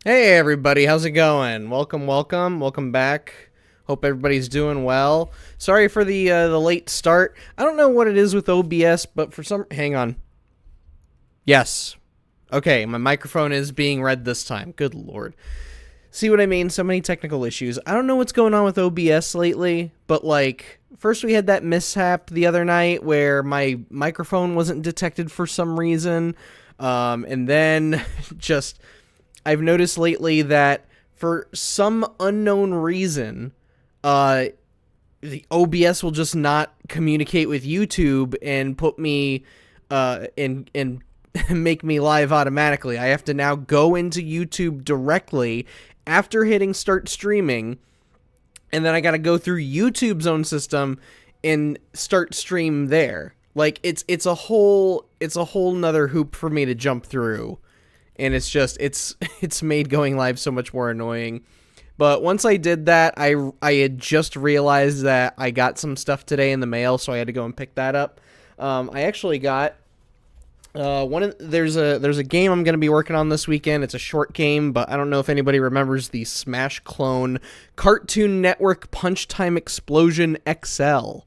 Hey everybody, how's it going? Welcome back. Hope everybody's doing well. Sorry for the late start. I don't know what it is with OBS, but for some hang on. Yes. Okay, my microphone is being read this time. Good lord. See what I mean? So many technical issues. I don't know what's going on with OBS lately, but like first we had that mishap the other night where my microphone wasn't detected for some reason. And then just I've noticed lately that for some unknown reason, the OBS will just not communicate with YouTube and put me and make me live automatically. I have to now go into YouTube directly after hitting start streaming, and then I got to go through YouTube's own system and start stream there. Like it's a whole nother hoop for me to jump through. And it's just, it's made going live so much more annoying. But once I did that, I had just realized that I got some stuff today in the mail, so I had to go and pick that up. I actually got there's a game I'm going to be working on this weekend. It's a short game, but I don't know if anybody remembers the Smash clone Cartoon Network Punch Time Explosion XL.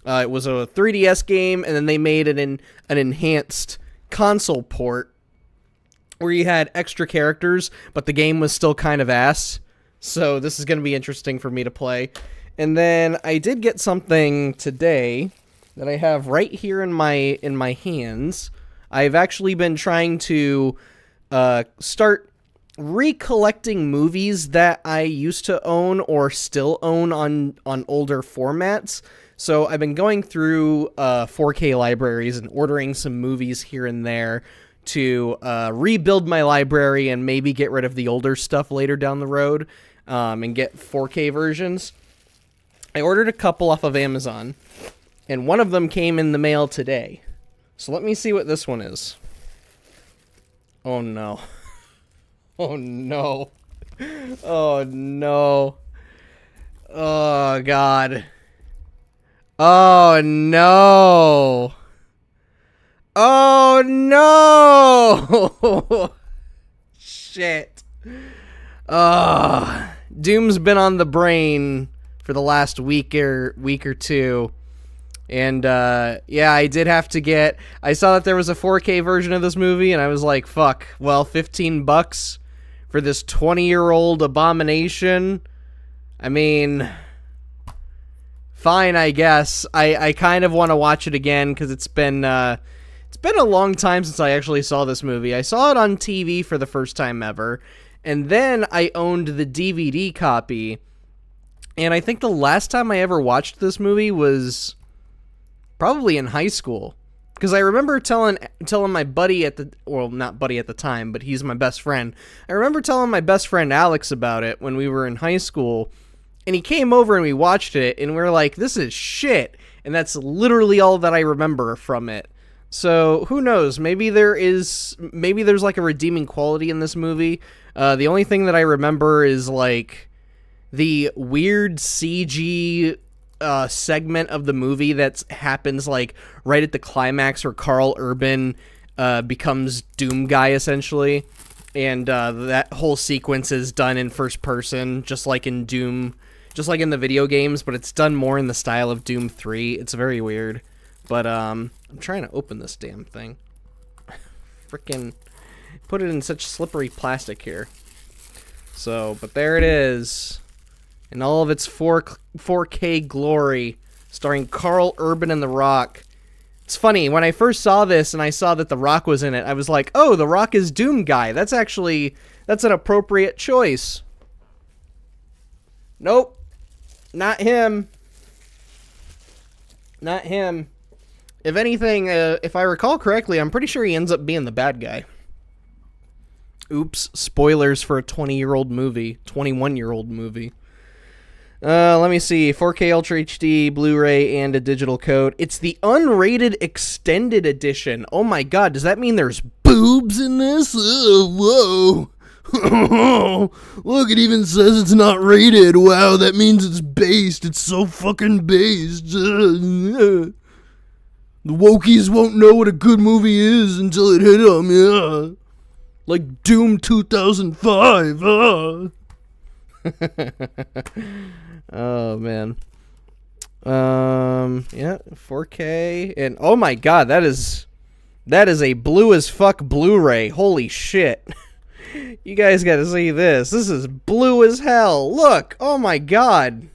It was a 3DS game, and then they made an enhanced console port where you had extra characters, but the game was still kind of ass. So this is going to be interesting for me to play. And then I did get something today that I have right here in my hands. I've actually been trying to start recollecting movies that I used to own or still own on older formats. So I've been going through 4K libraries and ordering some movies here and there to rebuild my library and maybe get rid of the older stuff later down the road and get 4K versions. I ordered a couple off of Amazon, and one of them came in the mail today. So let me see what this one is. Oh no. Oh no. Oh no. Oh god. Oh no. Oh no! Shit. Doom's been on the brain for the last week or two. And yeah, I did have to get I saw that there was a 4K version of this movie and I was like, fuck, well, $15 for this 20-year-old abomination. I mean, fine, I guess. I kind of want to watch it again cuz it's been a long time since I actually saw this movie. I saw it on TV for the first time ever, and then I owned the DVD copy, and I think the last time I ever watched this movie was probably in high school, because I remember telling my buddy not buddy at the time, but he's my best friend. I remember telling my best friend Alex about it when we were in high school, and he came over and we watched it, and we were like, this is shit, and that's literally all that I remember from it. So, who knows? Maybe there's like a redeeming quality in this movie. The only thing that I remember is like the weird CG segment of the movie that happens like right at the climax where Carl Urban becomes Doom Guy essentially, and that whole sequence is done in first person, just like in Doom, just like in the video games, but it's done more in the style of Doom 3. It's very weird. But, I'm trying to open this damn thing. Frickin' put it in such slippery plastic here. So, but there it is. In all of its 4K glory, starring Carl Urban and The Rock. It's funny, when I first saw this and I saw that The Rock was in it, I was like, oh, The Rock is Doom Guy. That's an appropriate choice. Nope. Not him. Not him. If anything, if I recall correctly, I'm pretty sure he ends up being the bad guy. Oops, spoilers for a 20-year-old movie, 21-year-old movie. Let me see, 4K Ultra HD, Blu-ray, and a digital code. It's the unrated extended edition. Oh my god, does that mean there's boobs in this? Whoa. Look, it even says it's not rated. Wow, that means it's based. It's so fucking based. The wokies won't know what a good movie is until it hit them, yeah. Like Doom 2005. Oh man. Yeah, 4K, and oh my god, that is a blue as fuck Blu-ray. Holy shit. You guys gotta see this. This is blue as hell. Look, oh my god.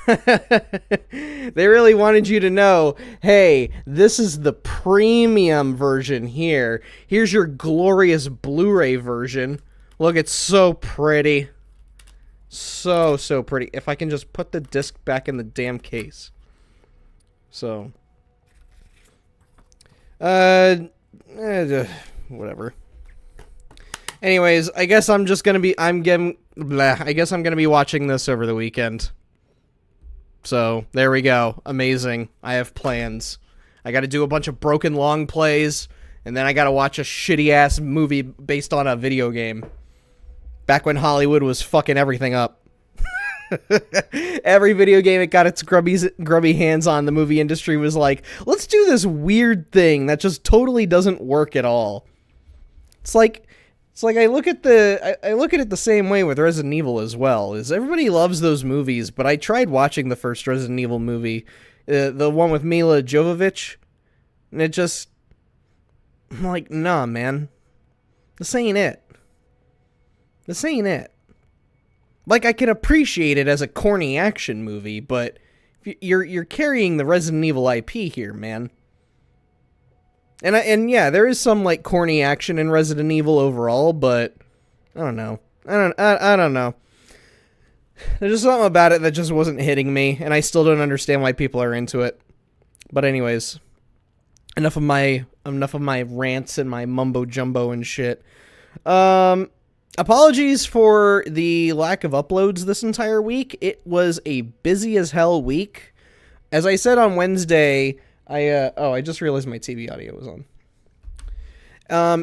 They really wanted you to know, hey, this is the premium version here. Here's your glorious Blu-ray version. Look, it's so pretty. So pretty. If I can just put the disc back in the damn case. So. Whatever. Anyways, I guess I'm just gonna be, I guess I'm gonna be watching this over the weekend. So, there we go. Amazing. I have plans. I gotta do a bunch of broken long plays, and then I gotta watch a shitty-ass movie based on a video game. Back when Hollywood was fucking everything up. Every video game it got its grubby hands on, the movie industry was like, let's do this weird thing that just totally doesn't work at all. It's like I look at it the same way with Resident Evil as well. Is everybody loves those movies, but I tried watching the first Resident Evil movie, the one with Mila Jovovich, and it just, I'm like, nah, man, this ain't it. This ain't it. Like, I can appreciate it as a corny action movie, but you're carrying the Resident Evil IP here, man. And yeah, there is some like corny action in Resident Evil overall, but I don't know. I don't know. There's just something about it that just wasn't hitting me, and I still don't understand why people are into it. But anyways, enough of my rants and my mumbo jumbo and shit. Apologies for the lack of uploads this entire week. It was a busy as hell week. As I said on Wednesday, I just realized my TV audio was on.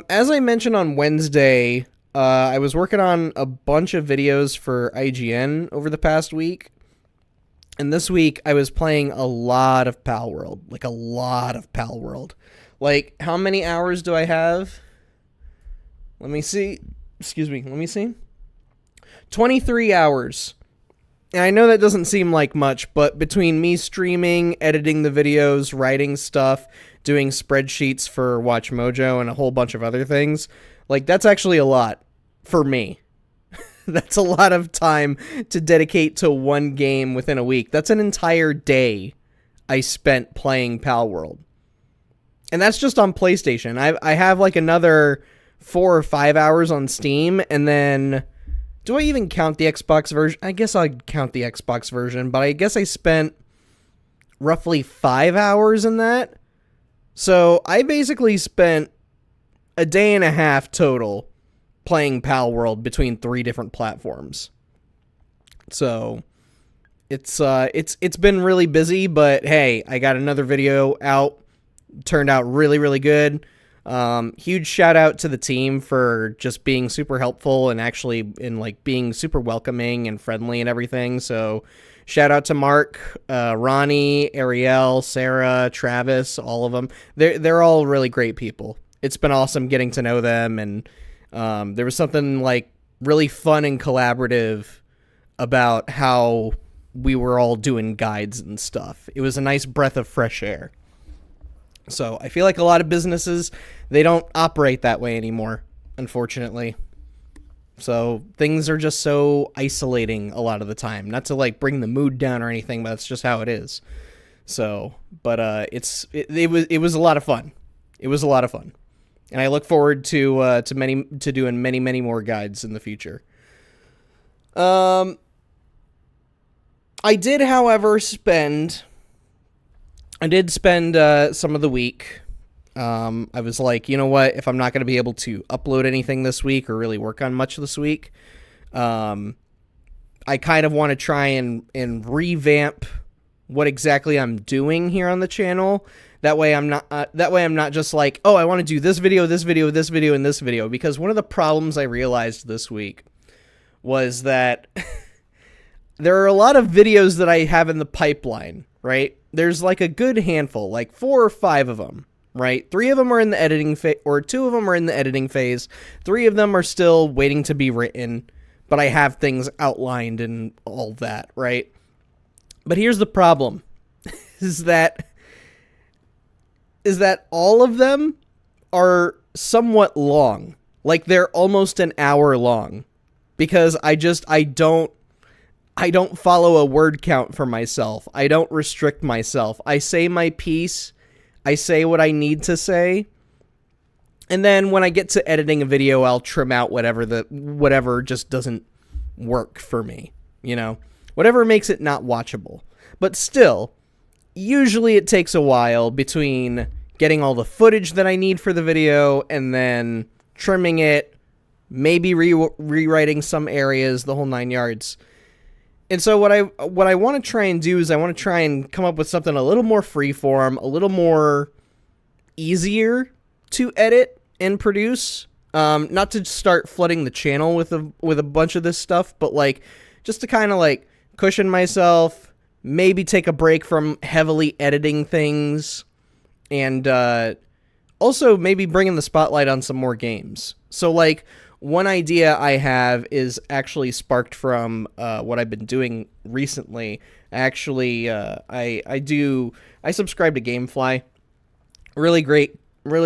As I mentioned on Wednesday, I was working on a bunch of videos for IGN over the past week. And this week, I was playing a lot of Pal World. Like, a lot of Pal World. Like, how many hours do I have? Let me see. Excuse me, let me see. 23 hours. And I know that doesn't seem like much, but between me streaming, editing the videos, writing stuff, doing spreadsheets for Watch Mojo, and a whole bunch of other things, like, that's actually a lot for me. That's a lot of time to dedicate to one game within a week. That's an entire day I spent playing Pal World. And that's just on PlayStation. I have like another 4 or 5 hours on Steam, and then, do I even count the Xbox version? I guess I'd count the Xbox version, but I guess I spent roughly 5 hours in that. So I basically spent a day and a half total playing Pal World between 3 different platforms. So it's been really busy, but hey, I got another video out. Turned out really, really good. Huge shout out to the team for just being super helpful and actually being super welcoming and friendly and everything. So shout out to Mark, Ronnie, Ariel, Sarah, Travis, all of them. They're all really great people. It's been awesome getting to know them, and there was something like really fun and collaborative about how we were all doing guides and stuff. It was a nice breath of fresh air. So I feel like a lot of businesses, they don't operate that way anymore, unfortunately. So things are just so isolating a lot of the time. Not to like bring the mood down or anything, but that's just how it is. So, but it was a lot of fun. It was a lot of fun, and I look forward to doing many more guides in the future. I did, however, spend some of the week. I was like, you know what? If I'm not going to be able to upload anything this week or really work on much this week, I kind of want to try and revamp what exactly I'm doing here on the channel. That way I'm not just like, oh, I want to do this video, and this video. Because one of the problems I realized this week was that there are a lot of videos that I have in the pipeline, right? There's like a good handful, like 4 or 5 of them, right? 3 of them are in the editing phase, or 2 of them are in the editing phase. 3 of them are still waiting to be written, but I have things outlined and all that, right? But here's the problem, is that all of them are somewhat long. Like, they're almost an hour long, because I don't follow a word count for myself. I don't restrict myself. I say my piece. I say what I need to say. And then when I get to editing a video, I'll trim out whatever just doesn't work for me, you know? Whatever makes it not watchable. But still, usually it takes a while between getting all the footage that I need for the video and then trimming it, maybe rewriting some areas, the whole 9 yards. And so what I want to try and do is I want to try and come up with something a little more freeform, a little more easier to edit and produce. Not to start flooding the channel with a bunch of this stuff, but like just to kind of like cushion myself, maybe take a break from heavily editing things, and also maybe bringing the spotlight on some more games. So like, one idea I have is actually sparked from what I've been doing recently. Actually, I subscribe to GameFly. Really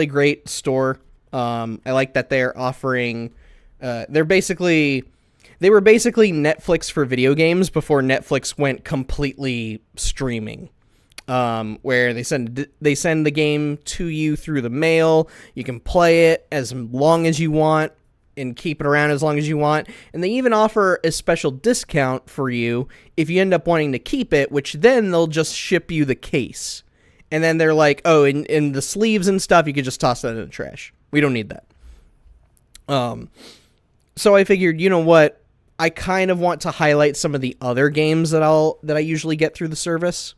great store. I like that they're offering. They were basically Netflix for video games before Netflix went completely streaming. Where they send the game to you through the mail. You can play it as long as you want and keep it around as long as you want. And they even offer a special discount for you if you end up wanting to keep it, which then they'll just ship you the case. And then they're like, oh, in the sleeves and stuff, you could just toss that in the trash. We don't need that. So I figured, you know what? I kind of want to highlight some of the other games that I usually get through the service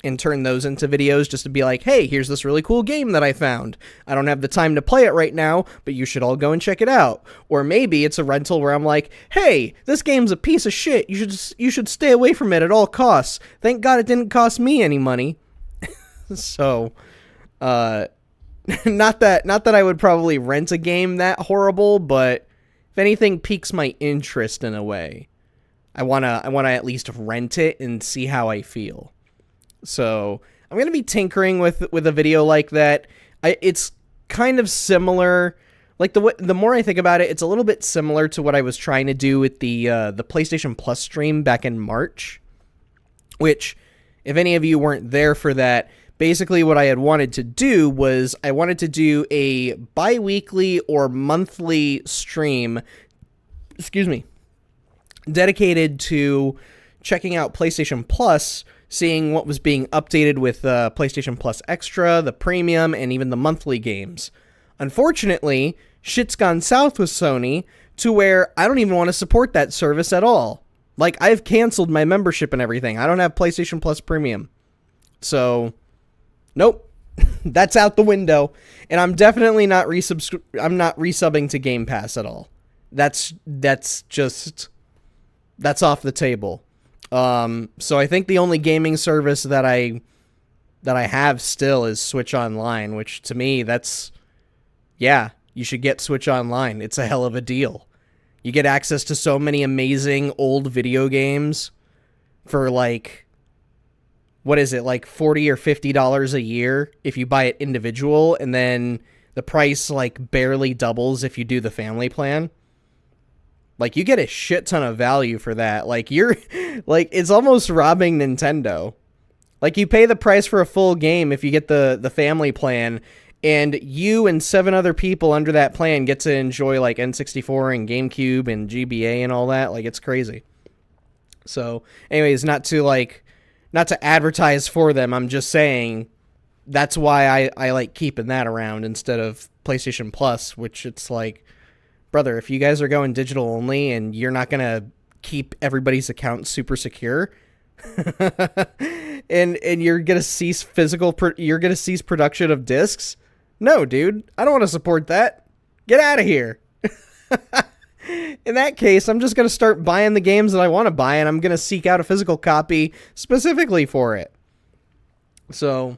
and turn those into videos, just to be like, hey, here's this really cool game that I found. I don't have the time to play it right now, but you should all go and check it out. Or maybe it's a rental where I'm like, hey, this game's a piece of shit. You should stay away from it at all costs. Thank God it didn't cost me any money. So, not that I would probably rent a game that horrible, but if anything piques my interest in a way, I wanna at least rent it and see how I feel. So I'm going to be tinkering with a video like that. It's kind of similar. Like the more I think about it, it's a little bit similar to what I was trying to do with the PlayStation Plus stream back in March, which, if any of you weren't there for that, basically what I had wanted to do was I wanted to do a bi-weekly or monthly stream, dedicated to checking out PlayStation Plus, seeing what was being updated with PlayStation Plus Extra, the Premium, and even the monthly games. Unfortunately, shit's gone south with Sony to where I don't even want to support that service at all. Like, I've canceled my membership and everything. I don't have PlayStation Plus Premium. So, nope. That's out the window. And I'm definitely not resubbing to Game Pass at all. That's off the table. So I think the only gaming service that I have still is Switch Online, which to me, you should get Switch Online. It's a hell of a deal. You get access to so many amazing old video games for like, what is it, like $40 or $50 a year if you buy it individual, and then the price like barely doubles if you do the family plan. Like, you get a shit ton of value for that. Like, it's almost robbing Nintendo. Like, you pay the price for a full game if you get the family plan, and you and 7 other people under that plan get to enjoy, like, N64 and GameCube and GBA and all that. Like, it's crazy. So, anyways, not to advertise for them, I'm just saying that's why I like keeping that around instead of PlayStation Plus, which it's like, brother, if you guys are going digital only and you're not going to keep everybody's account super secure and you're going to cease production of discs. No, dude, I don't want to support that. Get out of here. In that case, I'm just going to start buying the games that I want to buy, and I'm going to seek out a physical copy specifically for it. So,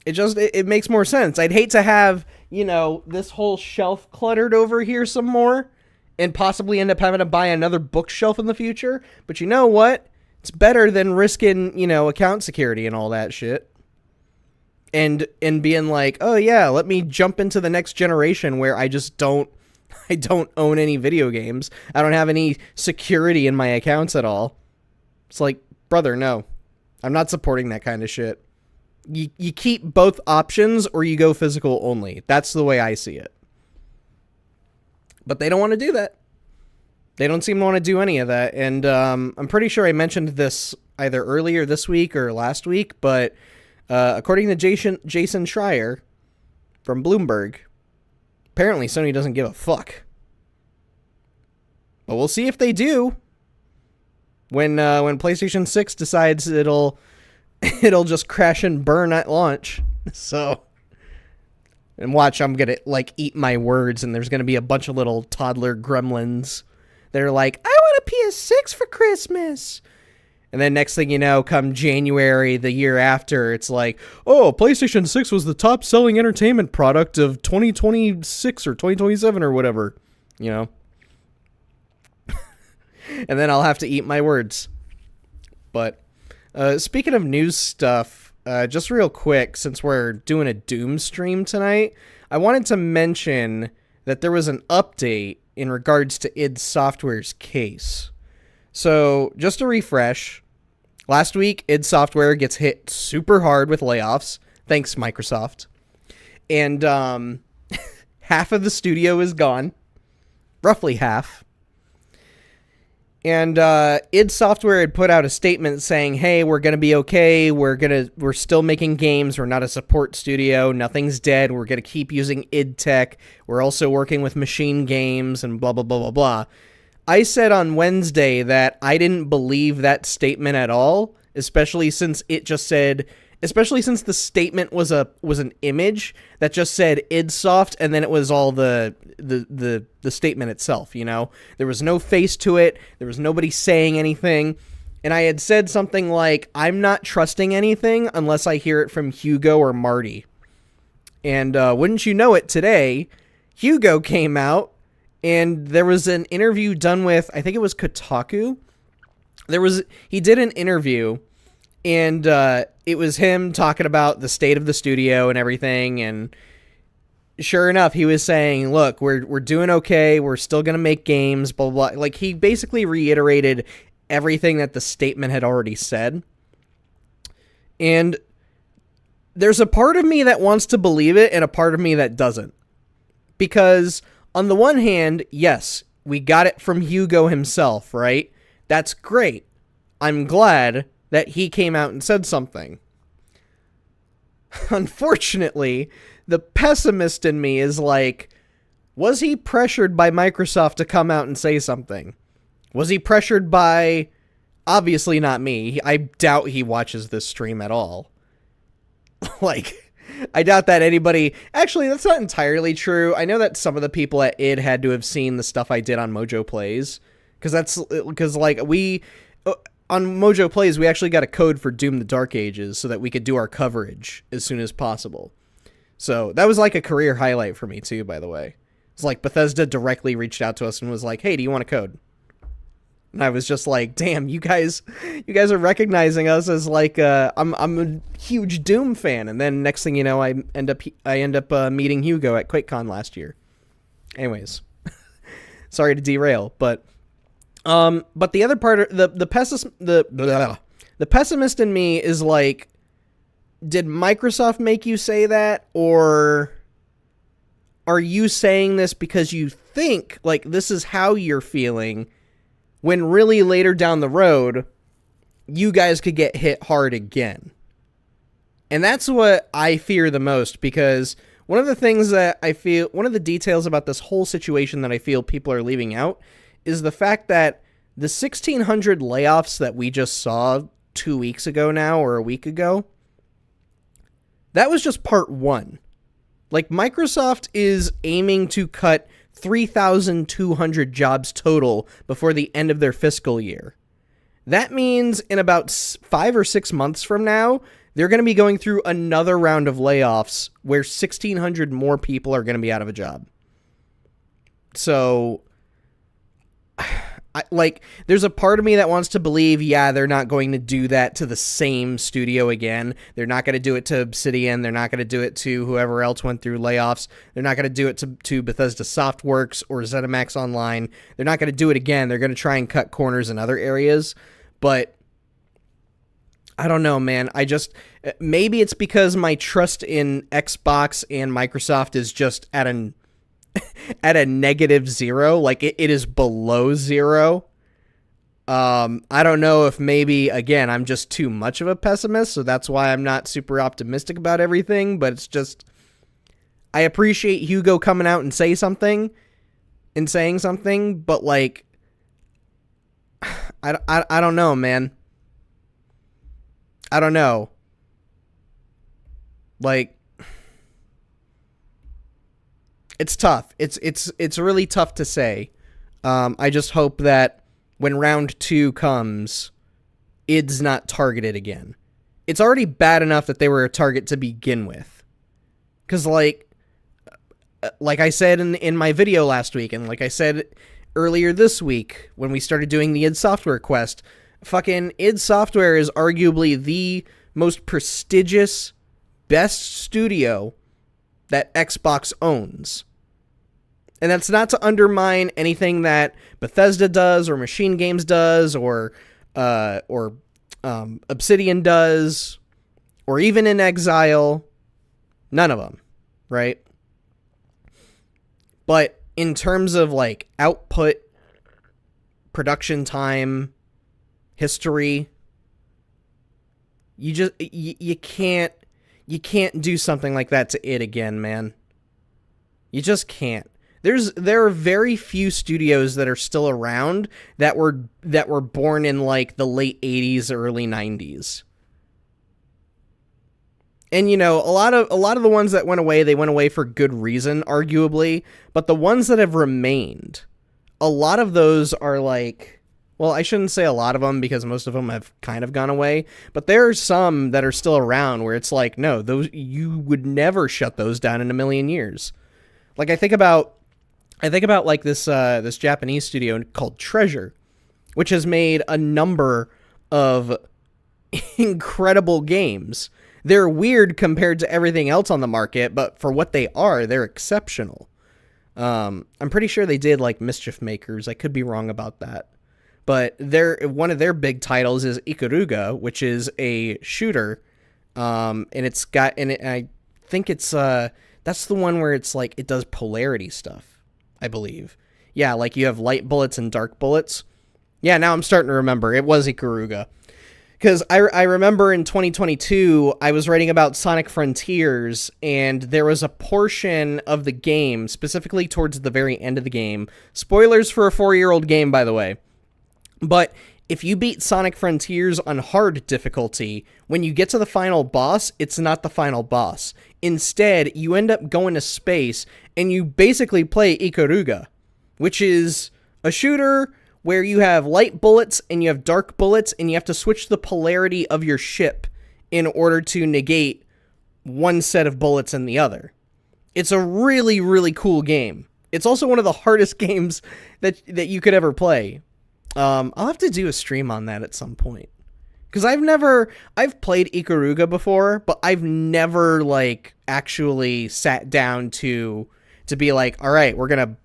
It makes more sense. I'd hate to have, this whole shelf cluttered over here some more and possibly end up having to buy another bookshelf in the future. But you know what? It's better than risking, account security and all that shit. And being like, oh yeah, let me jump into the next generation where I don't own any video games. I don't have any security in my accounts at all. It's like, brother, no. I'm not supporting that kind of shit. You keep both options or you go physical only. That's the way I see it. But they don't want to do that. They don't seem to want to do any of that. And I'm pretty sure I mentioned this either earlier this week or last week, but according to Jason Schreier from Bloomberg, apparently Sony doesn't give a fuck. But we'll see if they do. When PlayStation 6 decides it'll just crash and burn at launch. So, and watch, I'm gonna eat my words, and there's gonna be a bunch of little toddler gremlins. They're like, I want a PS6 for Christmas. And then next thing you know, come January the year after, it's like, oh, PlayStation 6 was the top selling entertainment product of 2026 or 2027 or whatever, And then I'll have to eat my words. But speaking of news stuff, just real quick, since we're doing a Doom stream tonight, I wanted to mention that there was an update in regards to id Software's case. So, just to refresh, last week, id Software gets hit super hard with layoffs. Thanks, Microsoft. And half of the studio is gone. Roughly half. And id Software had put out a statement saying, hey, we're going to be okay. We're still making games. We're not a support studio. Nothing's dead. We're going to keep using id Tech. We're also working with Machine Games and blah, blah, blah, blah, blah. I said on Wednesday that I didn't believe that statement at all, especially since the statement was an image that just said id Soft, and then it was all the statement itself, There was no face to it. There was nobody saying anything. And I had said something like, I'm not trusting anything unless I hear it from Hugo or Marty. And wouldn't you know it, today, Hugo came out, and there was an interview done with, I think it was Kotaku. He did an interview, and it was him talking about the state of the studio and everything, and sure enough, he was saying, look, we're doing okay, we're still going to make games, blah, blah, blah. Like, he basically reiterated everything that the statement had already said. And there's a part of me that wants to believe it, and a part of me that doesn't. Because, on the one hand, yes, we got it from Hugo himself, right? That's great. I'm glad that he came out and said something. Unfortunately, the pessimist in me is like, was he pressured by Microsoft to come out and say something? Was he pressured by... Obviously not me. I doubt he watches this stream at all. I doubt that anybody... Actually, that's not entirely true. I know that some of the people at id had to have seen the stuff I did on Mojo Plays. Because we... On Mojo Plays, we actually got a code for Doom the Dark Ages so that we could do our coverage as soon as possible. So that was like a career highlight for me too, by the way. It's like Bethesda directly reached out to us and was like, hey, do you want a code? And I was just like, damn, you guys are recognizing us as like, I'm a huge Doom fan. And then next thing you know, I end up meeting Hugo at QuakeCon last year. Anyways, sorry to derail, but the other part, the pessimist in me is like, did Microsoft make you say that, or are you saying this because you think like this is how you're feeling, when really later down the road, you guys could get hit hard again? And that's what I fear the most, because one of the things that I feel, one of the details about this whole situation that I feel people are leaving out is the fact that the 1,600 layoffs that we just saw 2 weeks ago now, or a week ago, that was just part one. Like, Microsoft is aiming to cut 3,200 jobs total before the end of their fiscal year. That means in about 5 or 6 months from now, they're going to be going through another round of layoffs where 1,600 more people are going to be out of a job. So, there's a part of me that wants to believe, yeah, they're not going to do that to the same studio again. They're not going to do it to Obsidian. They're not going to do it to whoever else went through layoffs. They're not going to do it to Bethesda Softworks or ZeniMax Online. They're not going to do it again. They're going to try and cut corners in other areas. But I don't know, man. Maybe it's because my trust in Xbox and Microsoft is just at a -0. Like, it is below 0. I don't know if maybe, again, I'm just too much of a pessimist, so that's why I'm not super optimistic about everything, but it's just, I appreciate Hugo coming out and saying something, but, like, I don't know, man. I don't know. Like, it's tough. It's really tough to say. I just hope that when round 2 comes, id's not targeted again. It's already bad enough that they were a target to begin with. Because, like I said in my video last week, and like I said earlier this week when we started doing the id Software quest, fucking id Software is arguably the most prestigious, best studio that Xbox owns. And that's not to undermine anything that Bethesda does or Machine Games does or Obsidian does or even In Exile. None of them, right? But in terms of like output, production time, history, you can't do something like that to id again, man. You just can't. There are very few studios that are still around that were born in like the late 80s, early 90s. And, you know, a lot of the ones that went away, they went away for good reason, arguably. But the ones that have remained, a lot of those are like, well, I shouldn't say a lot of them because most of them have kind of gone away. But there are some that are still around where it's like, no, those, you would never shut those down in a million years. Like, I think about like this Japanese studio called Treasure, which has made a number of incredible games. They're weird compared to everything else on the market, but for what they are, they're exceptional. I'm pretty sure they did like Mischief Makers. I could be wrong about that. But one of their big titles is Ikaruga, which is a shooter. And it's got, and I think it's, that's the one where it's like, it does polarity stuff, I believe. Yeah, like you have light bullets and dark bullets. Yeah, now I'm starting to remember. It was Ikaruga. Because I remember in 2022, I was writing about Sonic Frontiers, and there was a portion of the game, specifically towards the very end of the game. Spoilers for a 4-year-old game, by the way. But if you beat Sonic Frontiers on hard difficulty, when you get to the final boss, it's not the final boss. Instead, you end up going to space, and you basically play Ikaruga, which is a shooter where you have light bullets and you have dark bullets, and you have to switch the polarity of your ship in order to negate one set of bullets and the other. It's a really, really cool game. It's also one of the hardest games that you could ever play. I'll have to do a stream on that at some point. Because I've played Ikaruga before, but I've never, like, actually sat down to be like, all right, we're gonna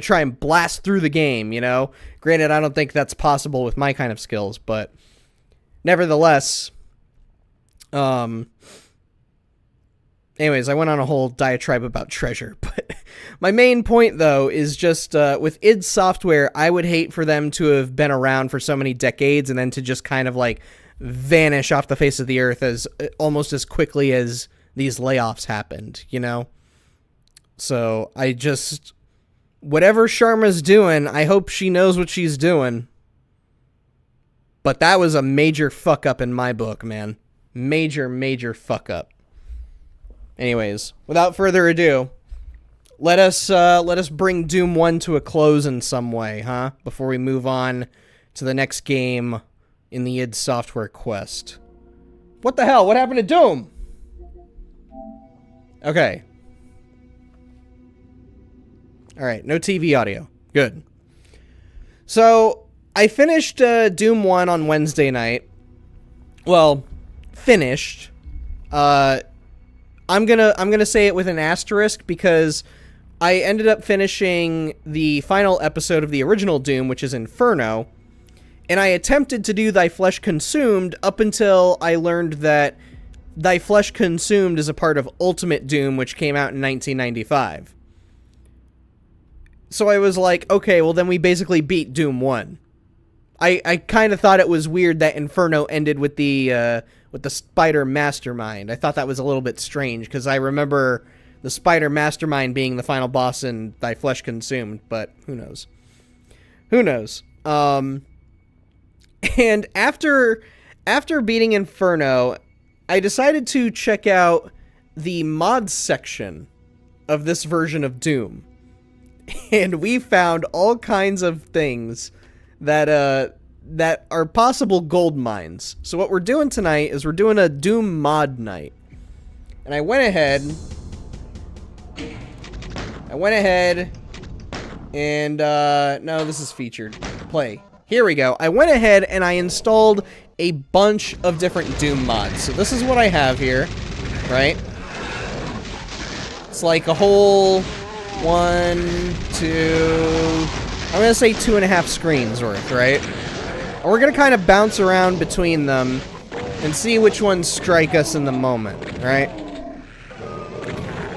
try and blast through the game, you know? Granted, I don't think that's possible with my kind of skills, but nevertheless, anyways, I went on a whole diatribe about Treasure, but my main point, though, is just, with id Software, I would hate for them to have been around for so many decades and then to just kind of, like, vanish off the face of the earth as almost as quickly as these layoffs happened, you know? So, whatever Sharma's doing, I hope she knows what she's doing. But that was a major fuck up in my book, man. Major, major fuck up. Anyways, without further ado, let us bring Doom 1 to a close in some way, huh? Before we move on to the next game in the id Software quest. What the hell? What happened to Doom? Okay. Alright, no TV audio. Good. So, I finished Doom 1 on Wednesday night. Well, finished. I'm gonna say it with an asterisk because I ended up finishing the final episode of the original Doom, which is Inferno, and I attempted to do Thy Flesh Consumed up until I learned that Thy Flesh Consumed is a part of Ultimate Doom, which came out in 1995. So I was like, okay, well then we basically beat Doom 1. I kind of thought it was weird that Inferno ended with the Spider Mastermind. I thought that was a little bit strange, because I remember the Spider Mastermind being the final boss in Thy Flesh Consumed, but who knows? Who knows? And after beating Inferno, I decided to check out the mods section of this version of Doom. And we found all kinds of things that are possible gold mines. So what we're doing tonight is we're doing a Doom mod night. And I went ahead and no, this is featured. Play. Here we go. I went ahead and I installed a bunch of different Doom mods. So this is what I have here, right? It's like a whole 1, 2, I'm gonna say 2.5 screens worth, right? And we're gonna kind of bounce around between them and see which ones strike us in the moment, right?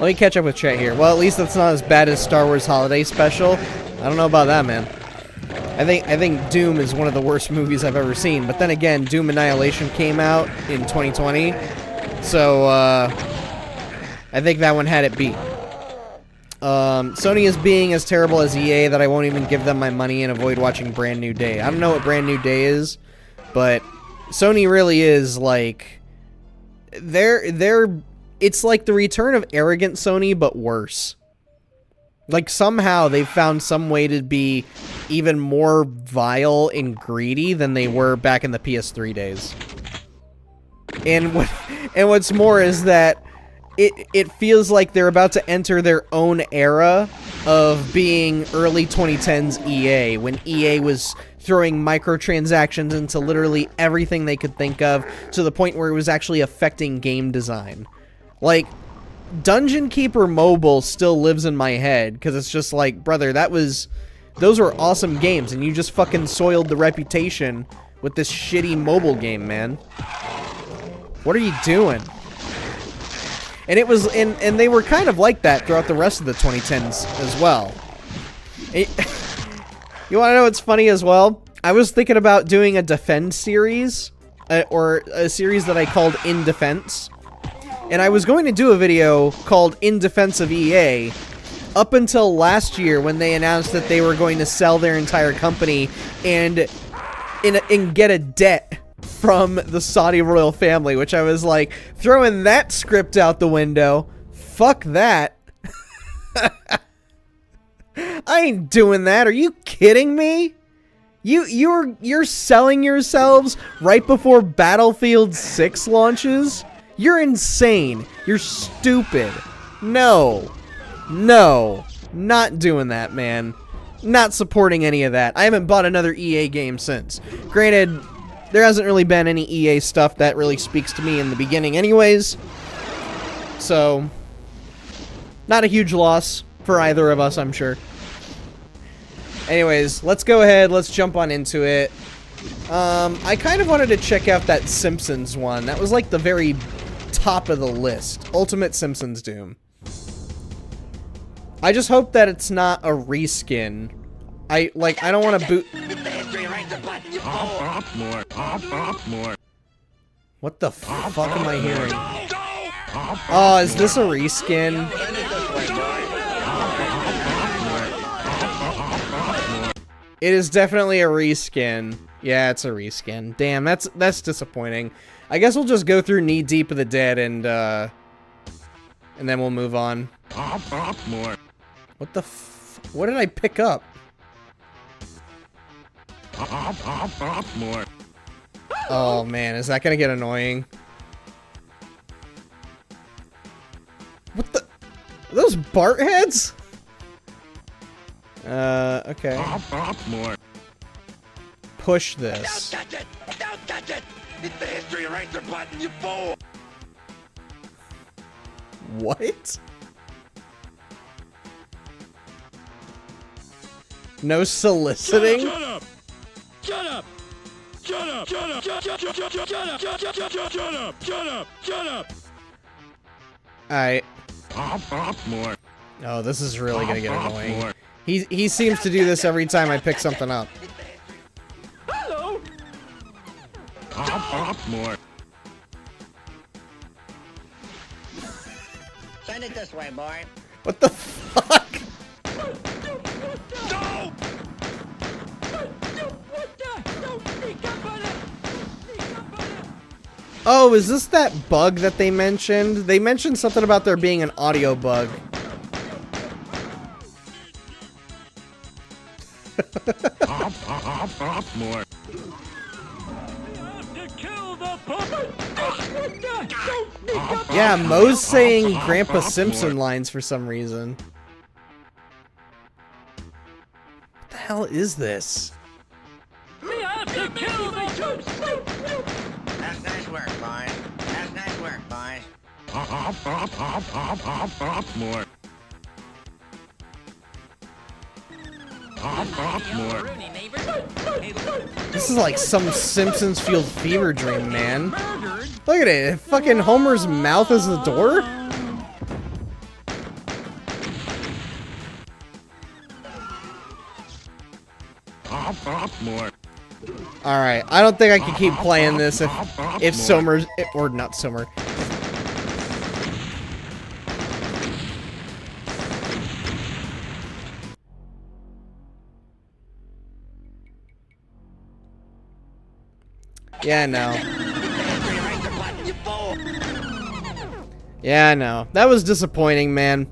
Let me catch up with chat here. Well, at least that's not as bad as Star Wars Holiday Special. I don't know about that, man. I think Doom is one of the worst movies I've ever seen. But then again, Doom Annihilation came out in 2020, so I think that one had it beat. Sony is being as terrible as EA that I won't even give them my money and avoid watching Brand New Day. I don't know what Brand New Day is, but Sony really is like it's like the return of arrogant Sony, but worse. Like somehow they've found some way to be even more vile and greedy than they were back in the PS3 days. And what's more is that it feels like they're about to enter their own era of being early 2010s EA, when EA was throwing microtransactions into literally everything they could think of, to the point where it was actually affecting game design. Like, Dungeon Keeper Mobile still lives in my head, because it's just like, brother, those were awesome games, and you just fucking soiled the reputation with this shitty mobile game, man. What are you doing? And it was, and they were kind of like that throughout the rest of the 2010s as well. You want to know what's funny as well? I was thinking about doing a Defend series, or a series that I called In Defense. And I was going to do a video called In Defense of EA up until last year, when they announced that they were going to sell their entire company and get a debt from the Saudi royal family, which I was like, throwing that script out the window. Fuck that. I ain't doing that. Are you kidding me? You're selling yourselves right before Battlefield 6 launches? You're insane. You're stupid. No. No. Not doing that, man. Not supporting any of that. I haven't bought another EA game since. Granted, there hasn't really been any EA stuff that really speaks to me in the beginning anyways. So, not a huge loss for either of us, I'm sure. Anyways, let's go ahead. Let's jump on into it. I kind of wanted to check out that Simpsons one. That was like the very top of the list. Ultimate Simpsons Doom. I just hope that it's not a reskin. I don't want to boot... What the fuck am I hearing? Oh, is this a reskin? It is definitely a reskin. Yeah, it's a reskin. Damn, that's disappointing. I guess we'll just go through Knee Deep of the Dead and then we'll move on. What the what did I pick up? Oh man, is that gonna get annoying? Are those Bart heads? Okay. More. Push this. Don't touch it! Don't touch it! It's the history eraser button, you fool! What? No soliciting? Shut up! Shut up! Shut up! Shut up! Shut up! Shut up! Shut up! Shut up! Shut up! Shut up! Alright. More. Oh, this is really gonna get annoying. He seems to do this every time I pick something up. Hello. More. Send it this way, boy. What the fuck? No! Oh, is this that bug that they mentioned? They mentioned something about there being an audio bug. More. Yeah, Mo's saying Grandpa Simpson lines for some reason. What the hell is this? We have to kill the That's nice work, boys. That's nice work, boys. More. More. This is like some Simpsons Field Fever dream, man. Look at it. Fucking Homer's mouth is the door? More. Alright, I don't think I can keep playing this if Somer's, or not Somer. Yeah, I know. Yeah, I know. That was disappointing, man.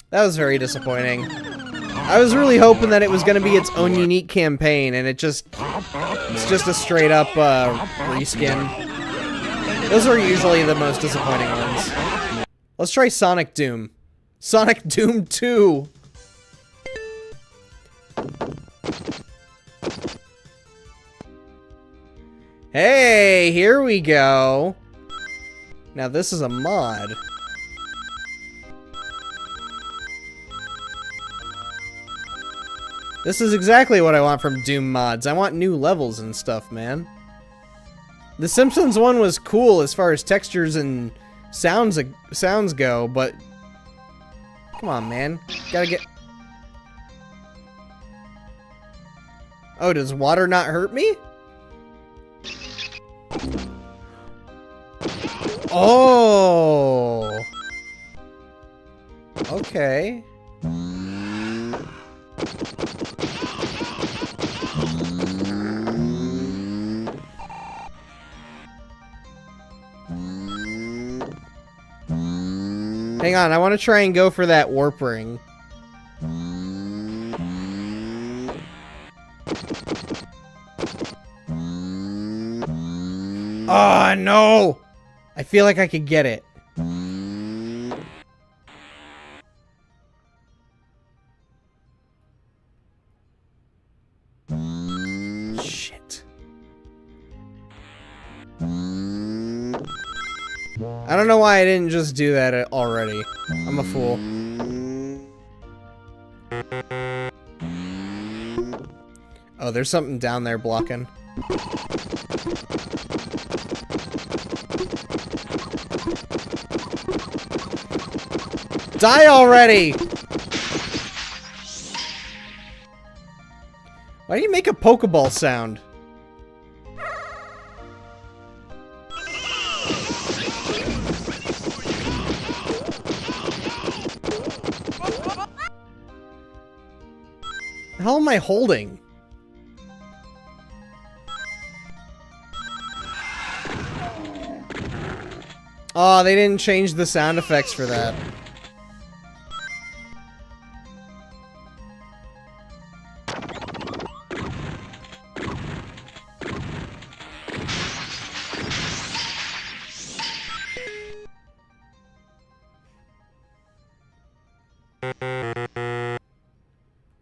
That was very disappointing. I was really hoping that it was going to be its own unique campaign, and it's just a straight up reskin. Those are usually the most disappointing ones. Let's try Sonic Doom. Sonic Doom 2. Hey, here we go. Now this is a mod. This is exactly what I want from Doom mods. I want new levels and stuff, man. The Simpsons one was cool as far as textures and sounds go, but come on, man. Gotta get... Oh, does water not hurt me? Oh. Okay. Hang on, I want to try and go for that warp ring. Oh, no! I feel like I could get it. Shit. I don't know why I didn't just do that already. I'm a fool. Oh, there's something down there blocking. Die already! Why do you make a Pokeball sound? The hell am I holding? Oh, they didn't change the sound effects for that.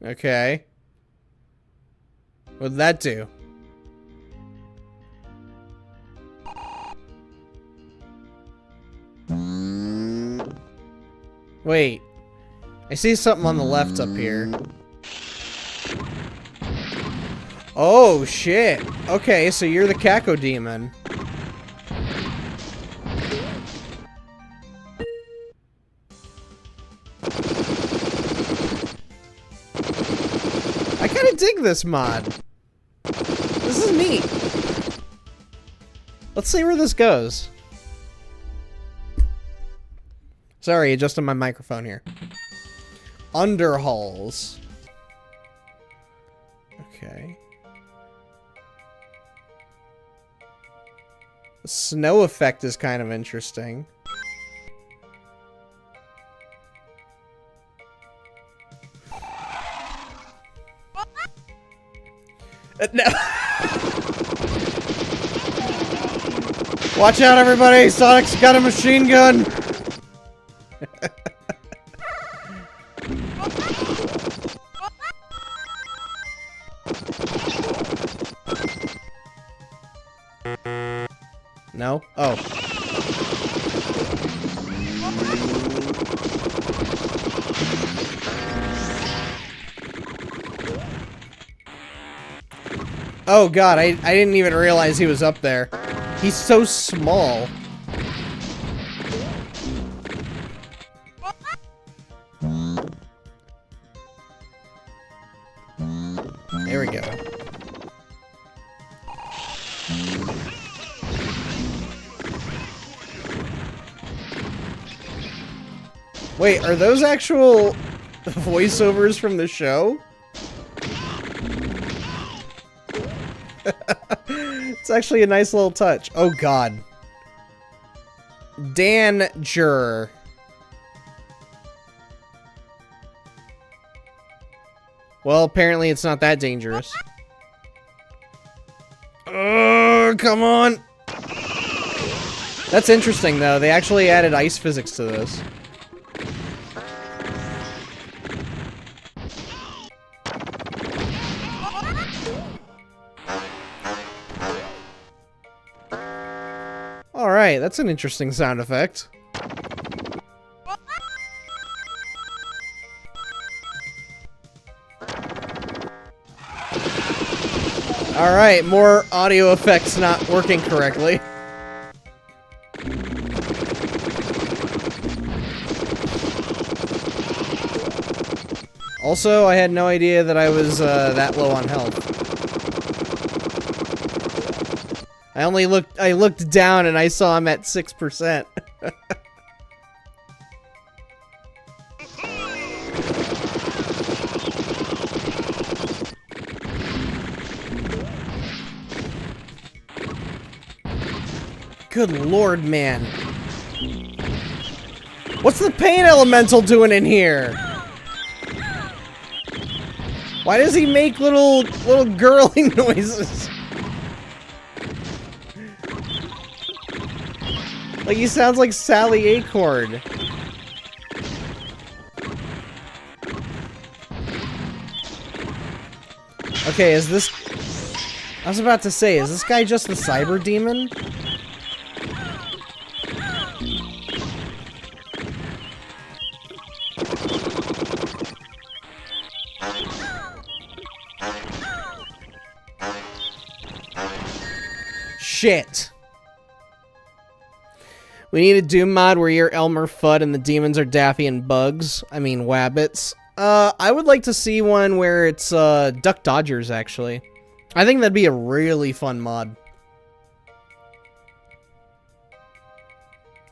Okay. What'd that do? Wait. I see something on the left up here. Oh, shit. Okay, so you're the Kako demon. I kind of dig this mod. This is neat. Let's see where this goes. Sorry, adjusting my microphone here. Underhalls. Okay. The snow effect is kind of interesting. No. Watch out, everybody! Sonic's got a machine gun! No? Oh. Oh god, I didn't even realize he was up there. He's so small. There we go. Wait, are those actual voiceovers from the show? It's actually a nice little touch. Oh god. Danger. Well, apparently it's not that dangerous. Oh, come on. That's interesting, though. They actually added ice physics to this. Alright, that's an interesting sound effect. Alright, more audio effects not working correctly. Also, I had no idea that I was that low on health. I looked down and I saw I'm at 6%. Good lord, man. What's the pain elemental doing in here? Why does he make little girly noises? Like he sounds like Sally Acorn. Okay, is this... I was about to say, is this guy just the cyber demon? Shit. We need a Doom mod where you're Elmer Fudd and the demons are Daffy and Bugs. I mean, Wabbits. I would like to see one where it's, Duck Dodgers, actually. I think that'd be a really fun mod.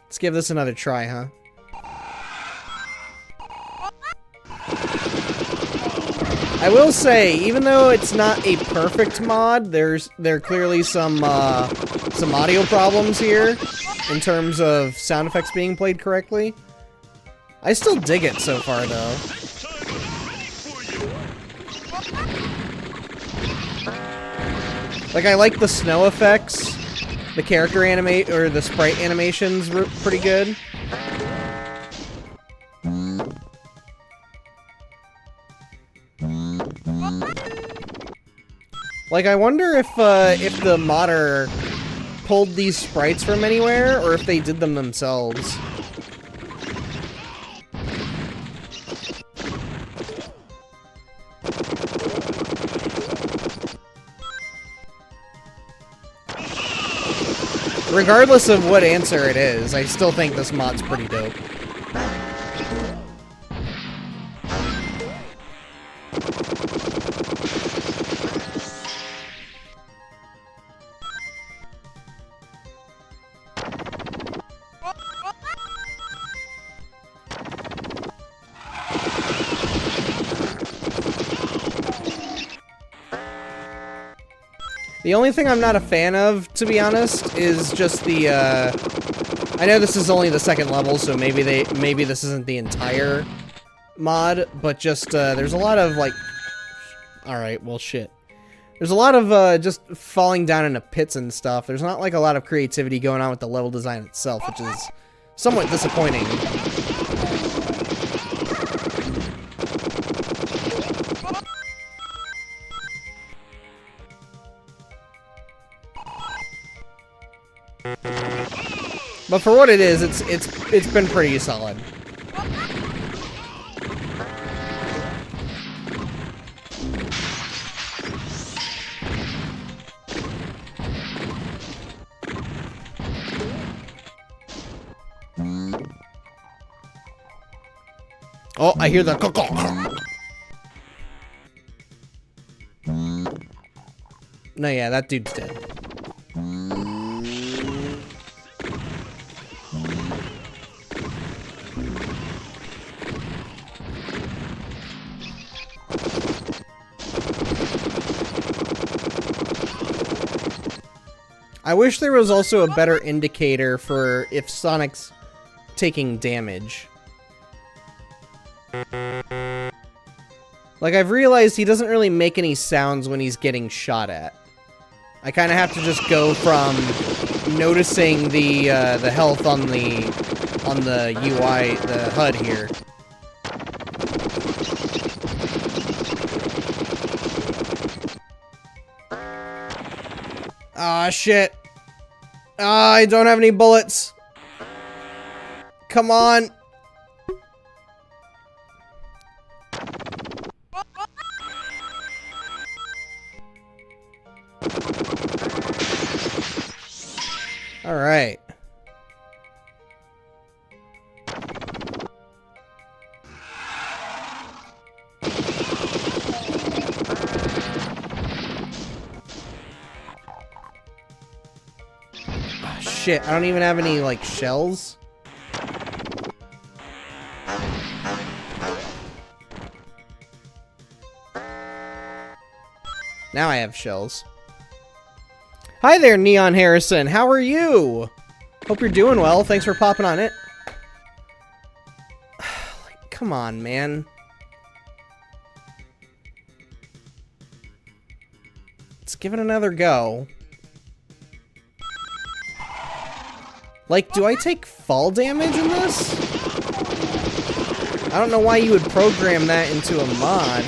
Let's give this another try, huh? I will say, even though it's not a perfect mod, there are clearly some audio problems here in terms of sound effects being played correctly. I still dig it so far, though. Like, I like the snow effects. The character the sprite animations were pretty good. Like, I wonder if the modder pulled these sprites from anywhere, or if they did them themselves. Regardless of what answer it is, I still think this mod's pretty dope. The only thing I'm not a fan of, to be honest, is just the, I know this is only the second level, so maybe this isn't the entire mod, but just, there's a lot of, like, alright, well, shit. There's a lot of, just falling down into pits and stuff. There's not, like, a lot of creativity going on with the level design itself, which is somewhat disappointing. But for what it is, it's been pretty solid. Oh, I hear the No, yeah, that dude's dead. I wish there was also a better indicator for if Sonic's taking damage. Like, I've realized he doesn't really make any sounds when he's getting shot at. I kind of have to just go from noticing the health on the UI, the HUD here. Ah, shit. Ah, I don't have any bullets. Come on. All right. Oh, shit, I don't even have any, like, shells. Now I have shells. Hi there, Neon Harrison. How are you? Hope you're doing well. Thanks for popping on it. Like, come on, man. Let's give it another go. Like, do I take fall damage in this? I don't know why you would program that into a mod.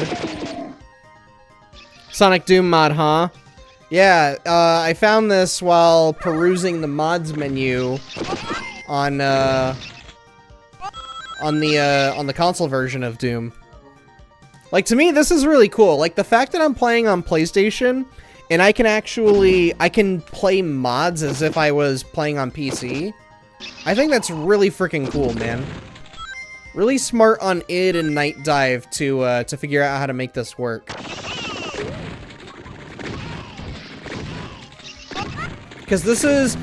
Sonic Doom mod, huh? Yeah, I found this while perusing the mods menu on the console version of Doom. Like, to me, this is really cool. Like, the fact that I'm playing on PlayStation and I can play mods as if I was playing on PC. I think that's really freaking cool, man. Really smart on id and Night Dive to figure out how to make this work. Because this is,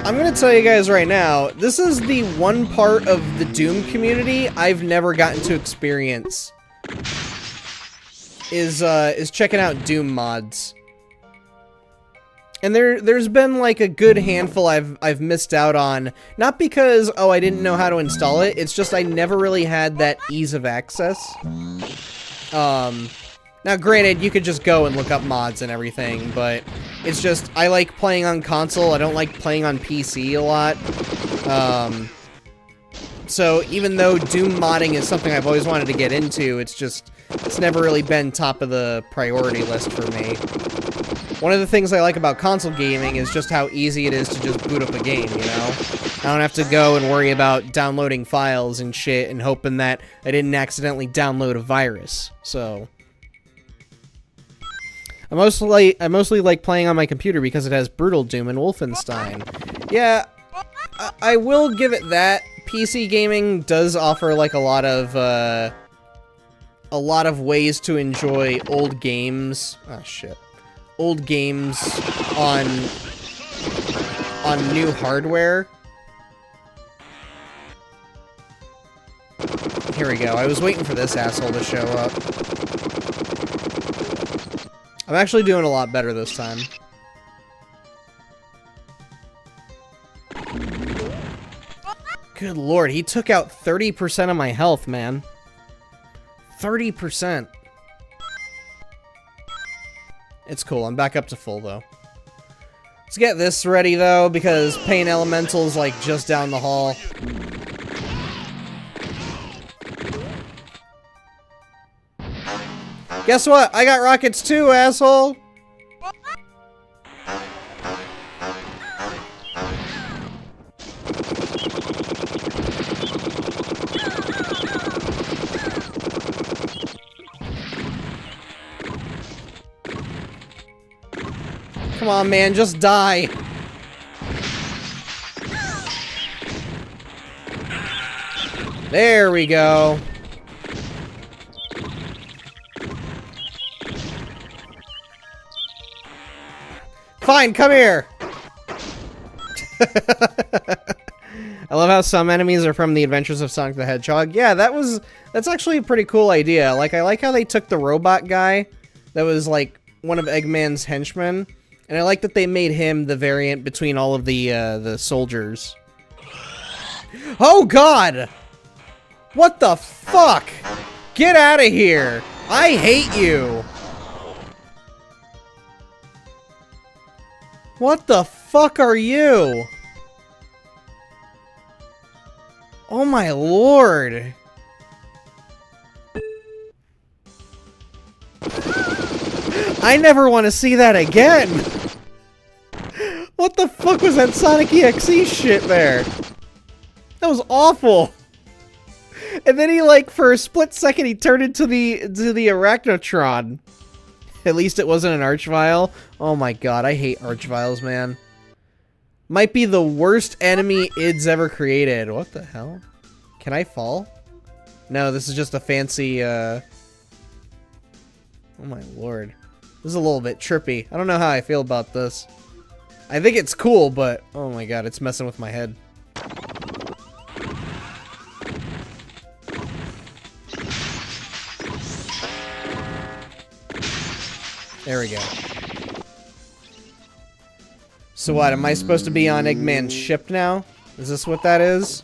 I'm going to tell you guys right now, this is the one part of the Doom community I've never gotten to experience. Is checking out Doom mods. And there's been like a good handful I've missed out on, not because, oh, I didn't know how to install it, it's just I never really had that ease of access. Now granted, you could just go and look up mods and everything, but it's just, I like playing on console, I don't like playing on PC a lot. So even though Doom modding is something I've always wanted to get into, it's never really been top of the priority list for me. One of the things I like about console gaming is just how easy it is to just boot up a game, you know? I don't have to go and worry about downloading files and shit and hoping that I didn't accidentally download a virus, so... I mostly like playing on my computer because it has Brutal Doom and Wolfenstein. Yeah, I will give it that. PC gaming does offer, like, a lot of ways to enjoy old games. Oh, shit. Old games on new hardware. Here we go. I was waiting for this asshole to show up. I'm actually doing a lot better this time. Good lord, he took out 30% of my health, man. 30%. It's cool, I'm back up to full, though. Let's get this ready, though, because Pain Elemental's, like, just down the hall. Guess what? I got rockets too, asshole! Come on, man, just die. There we go. Fine, come here! I love how some enemies are from the Adventures of Sonic the Hedgehog. Yeah, that's actually a pretty cool idea. Like, I like how they took the robot guy that was, like, one of Eggman's henchmen, and I like that they made him the variant between all of the soldiers. Oh, God! What the fuck? Get out of here! I hate you! What the fuck are you? Oh my lord. I never want to see that again. What the fuck was that Sonic EXE shit there? That was awful. And then he, like, for a split second, he turned into the Arachnotron. At least it wasn't an Archvile. Oh my god, I hate Archviles, man. Might be the worst enemy id's ever created. What the hell? Can I fall? No, this is just a fancy, Oh my lord. This is a little bit trippy. I don't know how I feel about this. I think it's cool, but... oh my god, it's messing with my head. There we go. So what, am I supposed to be on Eggman's ship now? Is this what that is?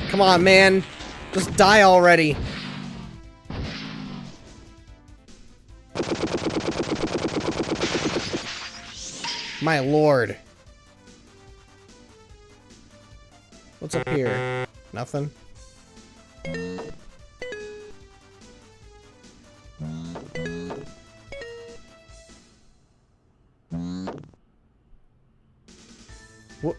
Come on, man. Just die already. My lord. What's up here? Nothing? What?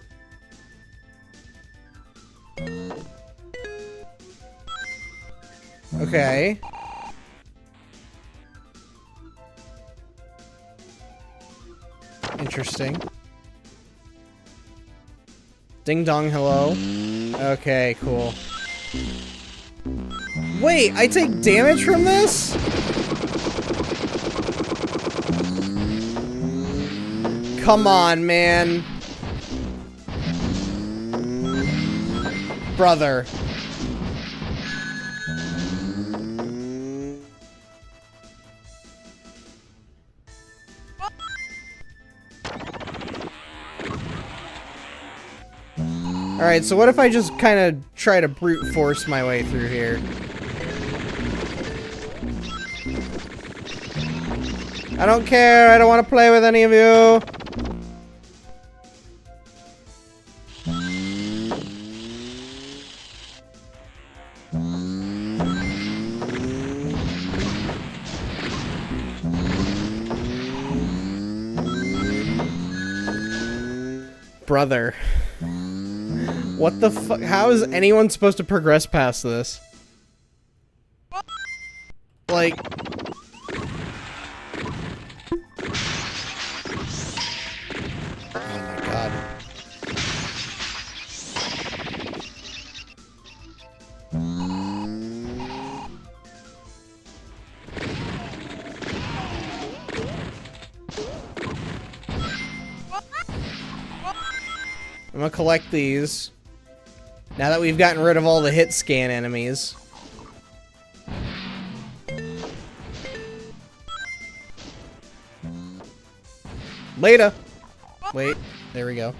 Okay. Interesting. Ding dong, hello. Okay, cool. Wait, I take damage from this? Come on, man. Brother. Alright, so what if I just kind of try to brute force my way through here? I don't care, I don't want to play with any of you. Brother. What the fuck? How is anyone supposed to progress past this? Like... Oh my god. I'm gonna collect these. Now that we've gotten rid of all the hit scan enemies. Later! Wait, there we go.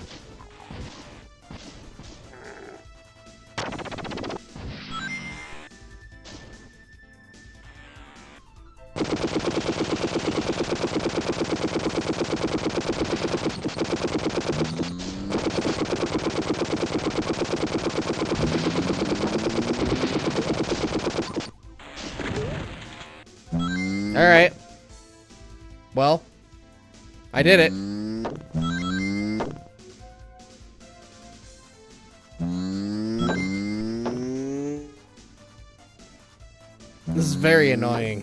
Alright. Well, I did it. This is very annoying.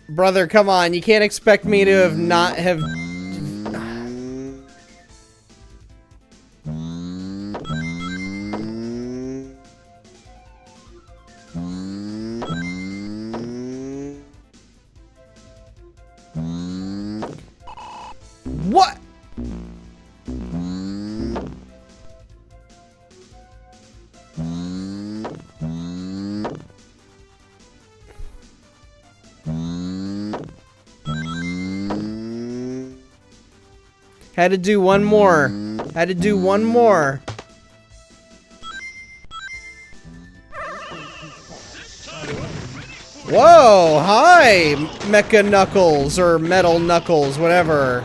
Brother, come on. You can't expect me to have not have... What? Had to do one more. Had to do one more. Whoa, hi, Mecha Knuckles, or Metal Knuckles, whatever.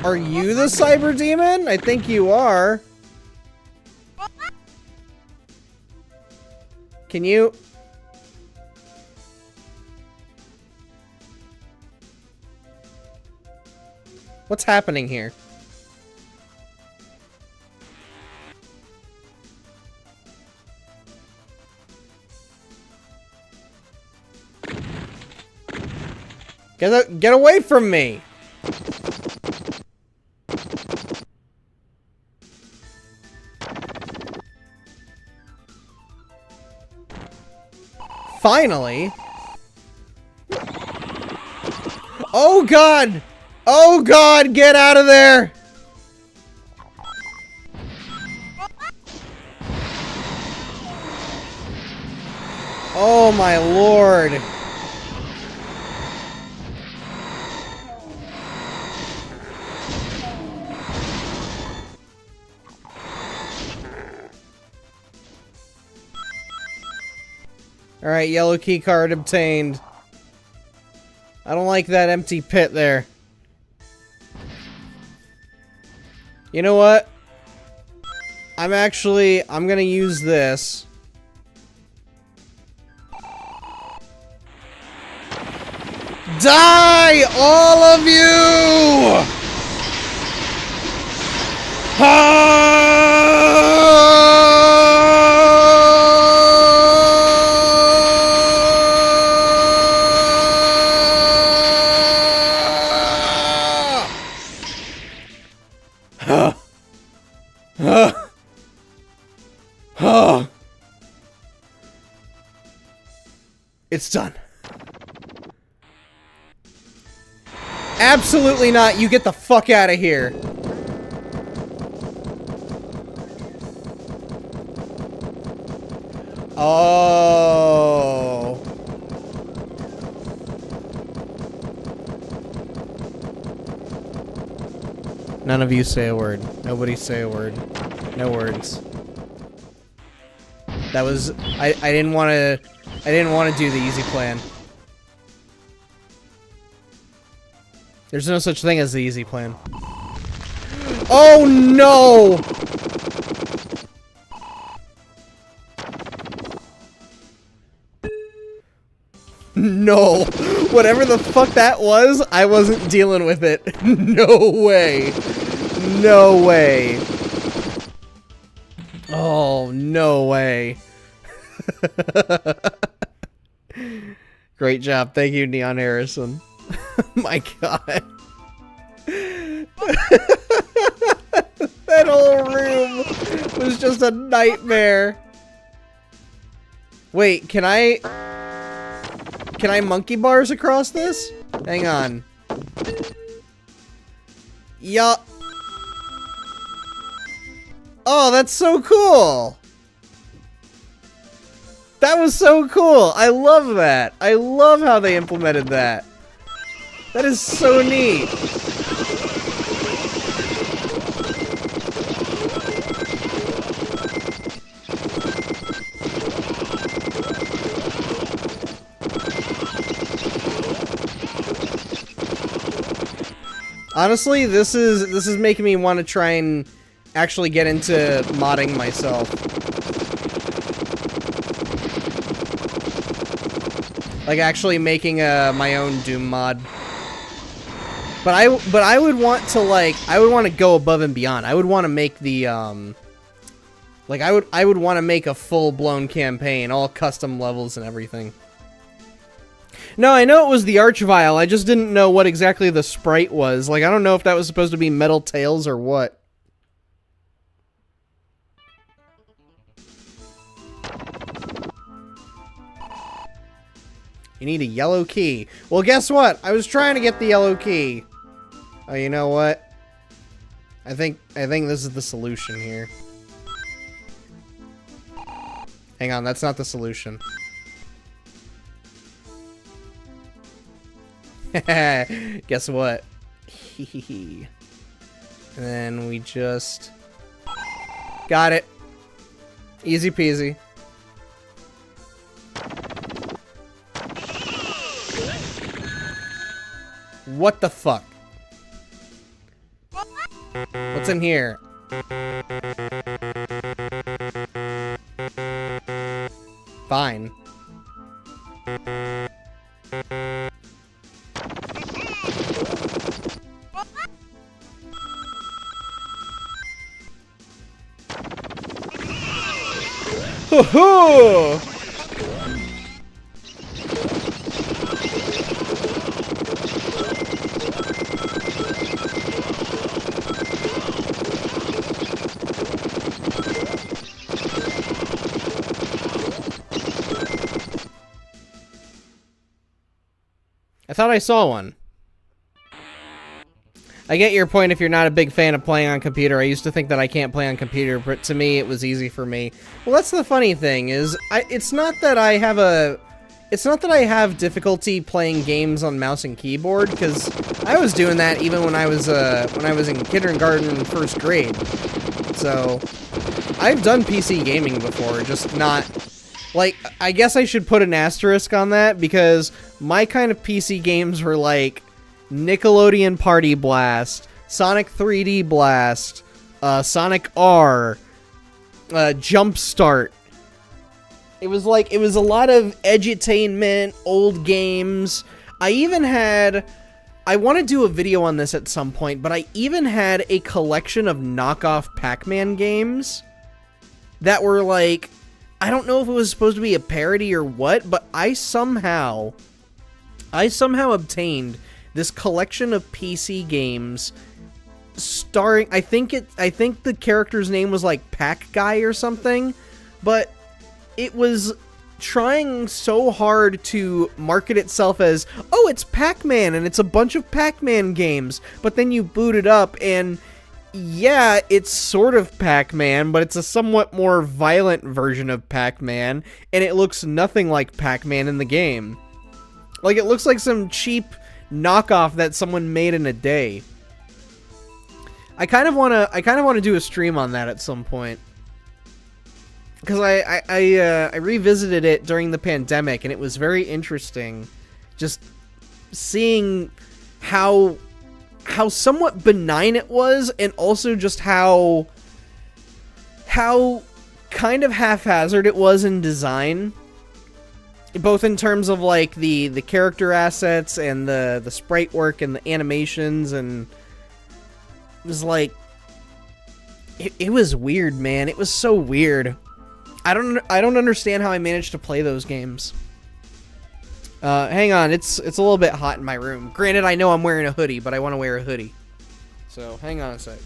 Are you the Cyber Demon? I think you are. Can you... What's happening here? Get away from me! Finally! Oh god! Oh god, get out of there! Oh my lord. Alright, yellow key card obtained. I don't like that empty pit there. You know what? I'm gonna use this. Die, all of you! It's done. Absolutely not. You get the fuck out of here. Oh. None of you say a word. Nobody say a word. No words. That was I didn't want to do the easy plan. There's no such thing as the easy plan. Oh no! No. Whatever the fuck that was, I wasn't dealing with it. No way. No way. Oh, no way. Great job. Thank you, Neon Harrison. My god. That whole room was just a nightmare. Wait, can I monkey bars across this? Hang on. Yup. Oh, that's so cool. That was so cool. I love that. I love how they implemented that. That is so neat. Honestly, this is making me want to try and actually get into modding myself. Like actually making my own Doom mod. But I would want to go above and beyond. I would want to make the like I would want to make a full-blown campaign, all custom levels and everything. No, I know it was the Archvile. I just didn't know what exactly the sprite was. Like, I don't know if that was supposed to be Metal Tails or what. You need a yellow key. Well, guess what? I was trying to get the yellow key. Oh, you know what? I think this is the solution here. Hang on, that's not the solution. Guess what? And then we just got it. Easy peasy. What the fuck? What's in here? Fine. Ho-ho! I thought I saw one. I get your point if you're not a big fan of playing on computer. I used to think that I can't play on computer, but to me, it was easy for me. Well, that's the funny thing, is it's not that I have difficulty playing games on mouse and keyboard, because I was doing that even when I was in kindergarten and first grade. So, I've done PC gaming before, just not... Like, I guess I should put an asterisk on that, because my kind of PC games were like Nickelodeon Party Blast, Sonic 3D Blast, Sonic R, Jumpstart. It was a lot of edutainment, old games. I want to do a video on this at some point, but I even had a collection of knockoff Pac-Man games that were like, I don't know if it was supposed to be a parody or what, but I somehow obtained this collection of PC games starring, I think the character's name was like Pac Guy or something, but it was trying so hard to market itself as, oh, it's Pac-Man and it's a bunch of Pac-Man games, but then you boot it up and yeah, it's sort of Pac-Man, but it's a somewhat more violent version of Pac-Man, and it looks nothing like Pac-Man in the game. Like, it looks like some cheap knockoff that someone made in a day. I kind of want to do a stream on that at some point. Because I revisited it during the pandemic, and it was very interesting just seeing how somewhat benign it was, and also just how kind of haphazard it was in design, both in terms of like the character assets and the sprite work and the animations, and it was like it was weird, man. It was so weird. I don't understand how I managed to play those games. Hang on, it's a little bit hot in my room. Granted, I know I'm wearing a hoodie, but I want to wear a hoodie. So, hang on a sec.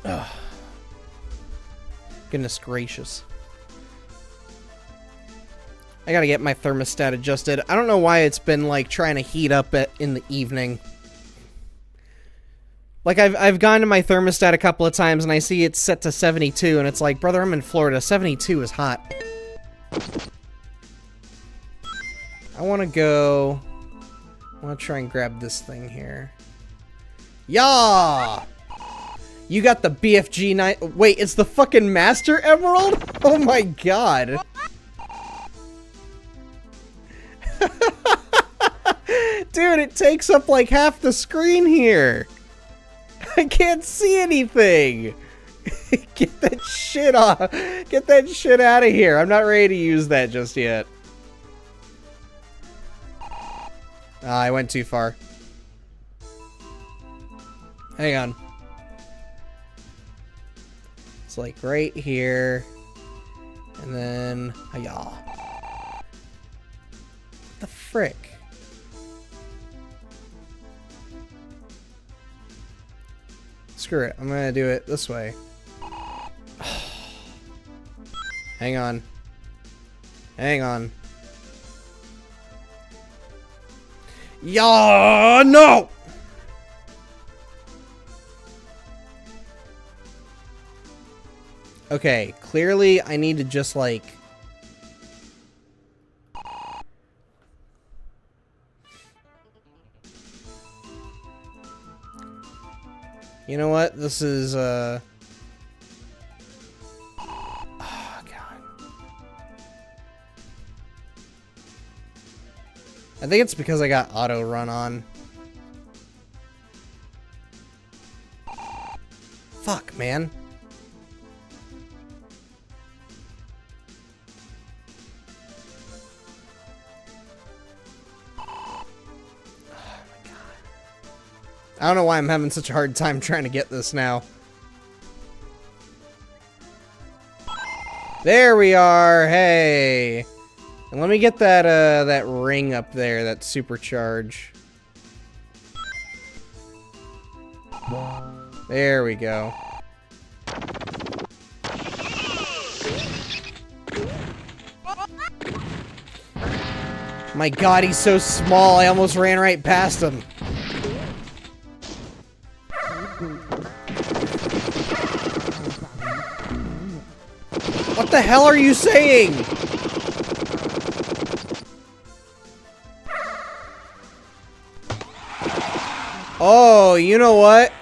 Ugh. Goodness gracious. I gotta get my thermostat adjusted. I don't know why it's been, like, trying to heat up in the evening. Like, I've gone to my thermostat a couple of times, and I see it's set to 72, and it's like, brother, I'm in Florida. 72 is hot. I want to try and grab this thing here. Yeah! You got the BFG 9... Wait, it's the fucking Master Emerald? Oh my god. Dude, it takes up like half the screen here. I can't see anything. Get that shit off. Get that shit out of here. I'm not ready to use that just yet. Ah, I went too far. Hang on. It's like right here. And then... Hiya. What the frick? Screw it. I'm gonna do it this way. Hang on. Hang on. Yeah, no! Okay, clearly I need to just like... You know what? This is, Oh, God. I think it's because I got auto run on. Fuck, man. I don't know why I'm having such a hard time trying to get this now. There we are. Hey. And let me get that that ring up there, that supercharge. There we go. My god, he's so small. I almost ran right past him. What the hell are you saying? Oh, you know what?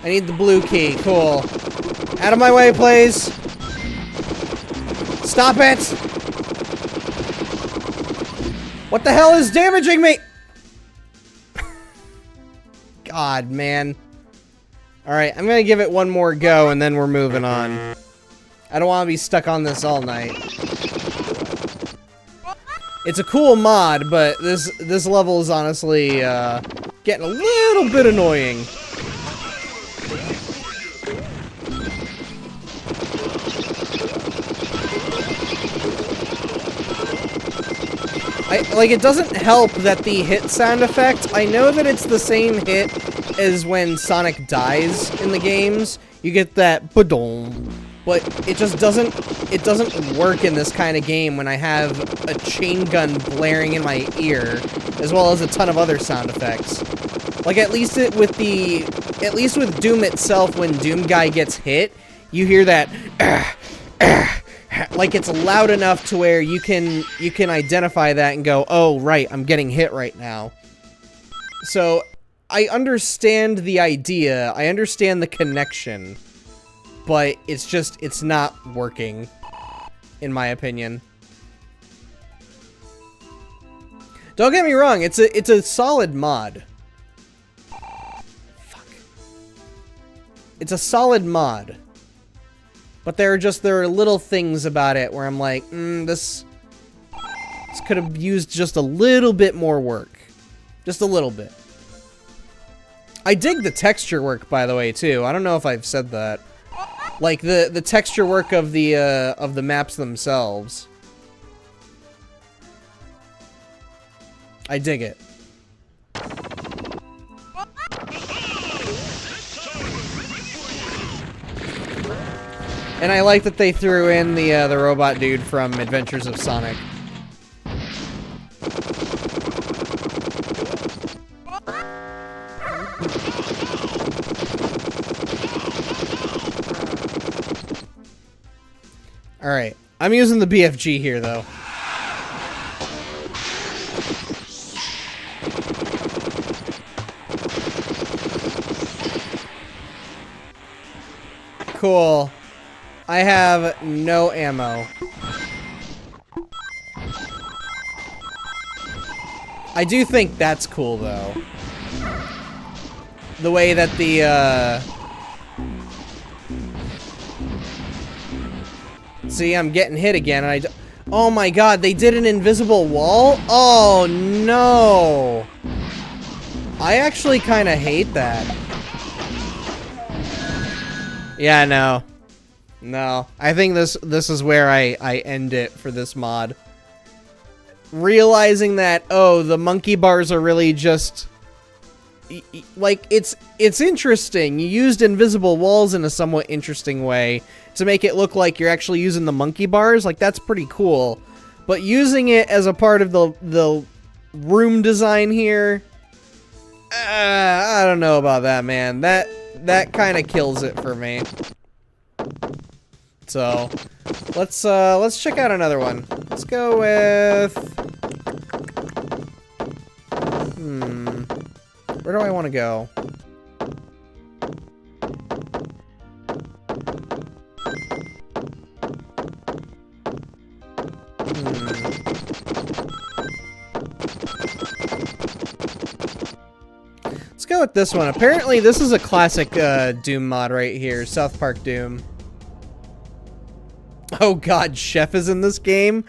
I need the blue key. Cool. Out of my way, please. Stop it! What the hell is damaging me? God, man. Alright, I'm gonna give it one more go and then we're moving on. I don't want to be stuck on this all night. It's a cool mod, but this level is honestly getting a little bit annoying. like, it doesn't help that the hit sound effect, I know that it's the same hit as when Sonic dies in the games. You get that ba-dong, but it just doesn't work in this kind of game when I have a chain gun blaring in my ear, as well as a ton of other sound effects. Like, at least with Doom itself, when Doom Guy gets hit, you hear that like, it's loud enough to where you can identify that and go, oh, right, I'm getting hit right now. So, I understand the idea, I understand the connection, but it's not working, in my opinion. Don't get me wrong, it's a solid mod. Fuck. It's a solid mod. But there are little things about it where I'm like, this could have used just a little bit more work. Just a little bit. I dig the texture work, by the way, too. I don't know if I've said that. Like, the texture work of the maps themselves. I dig it. And I like that they threw in the robot dude from Adventures of Sonic. Alright, I'm using the BFG here, though. Cool. I have no ammo. I do think that's cool, though. The way that the, See, I'm getting hit again, and oh my god, they did an invisible wall? Oh, no! I actually kind of hate that. Yeah, no. No, I think this is where I end it for this mod. Realizing that, oh, the monkey bars are really just... Like, it's interesting. You used invisible walls in a somewhat interesting way to make it look like you're actually using the monkey bars. Like, that's pretty cool. But using it as a part of the room design here... I don't know about that, man. That kind of kills it for me. So, let's check out another one. Let's go with... Where do I want to go? Let's go with this one. Apparently, this is a classic Doom mod right here. South Park Doom. Oh god, Chef is in this game?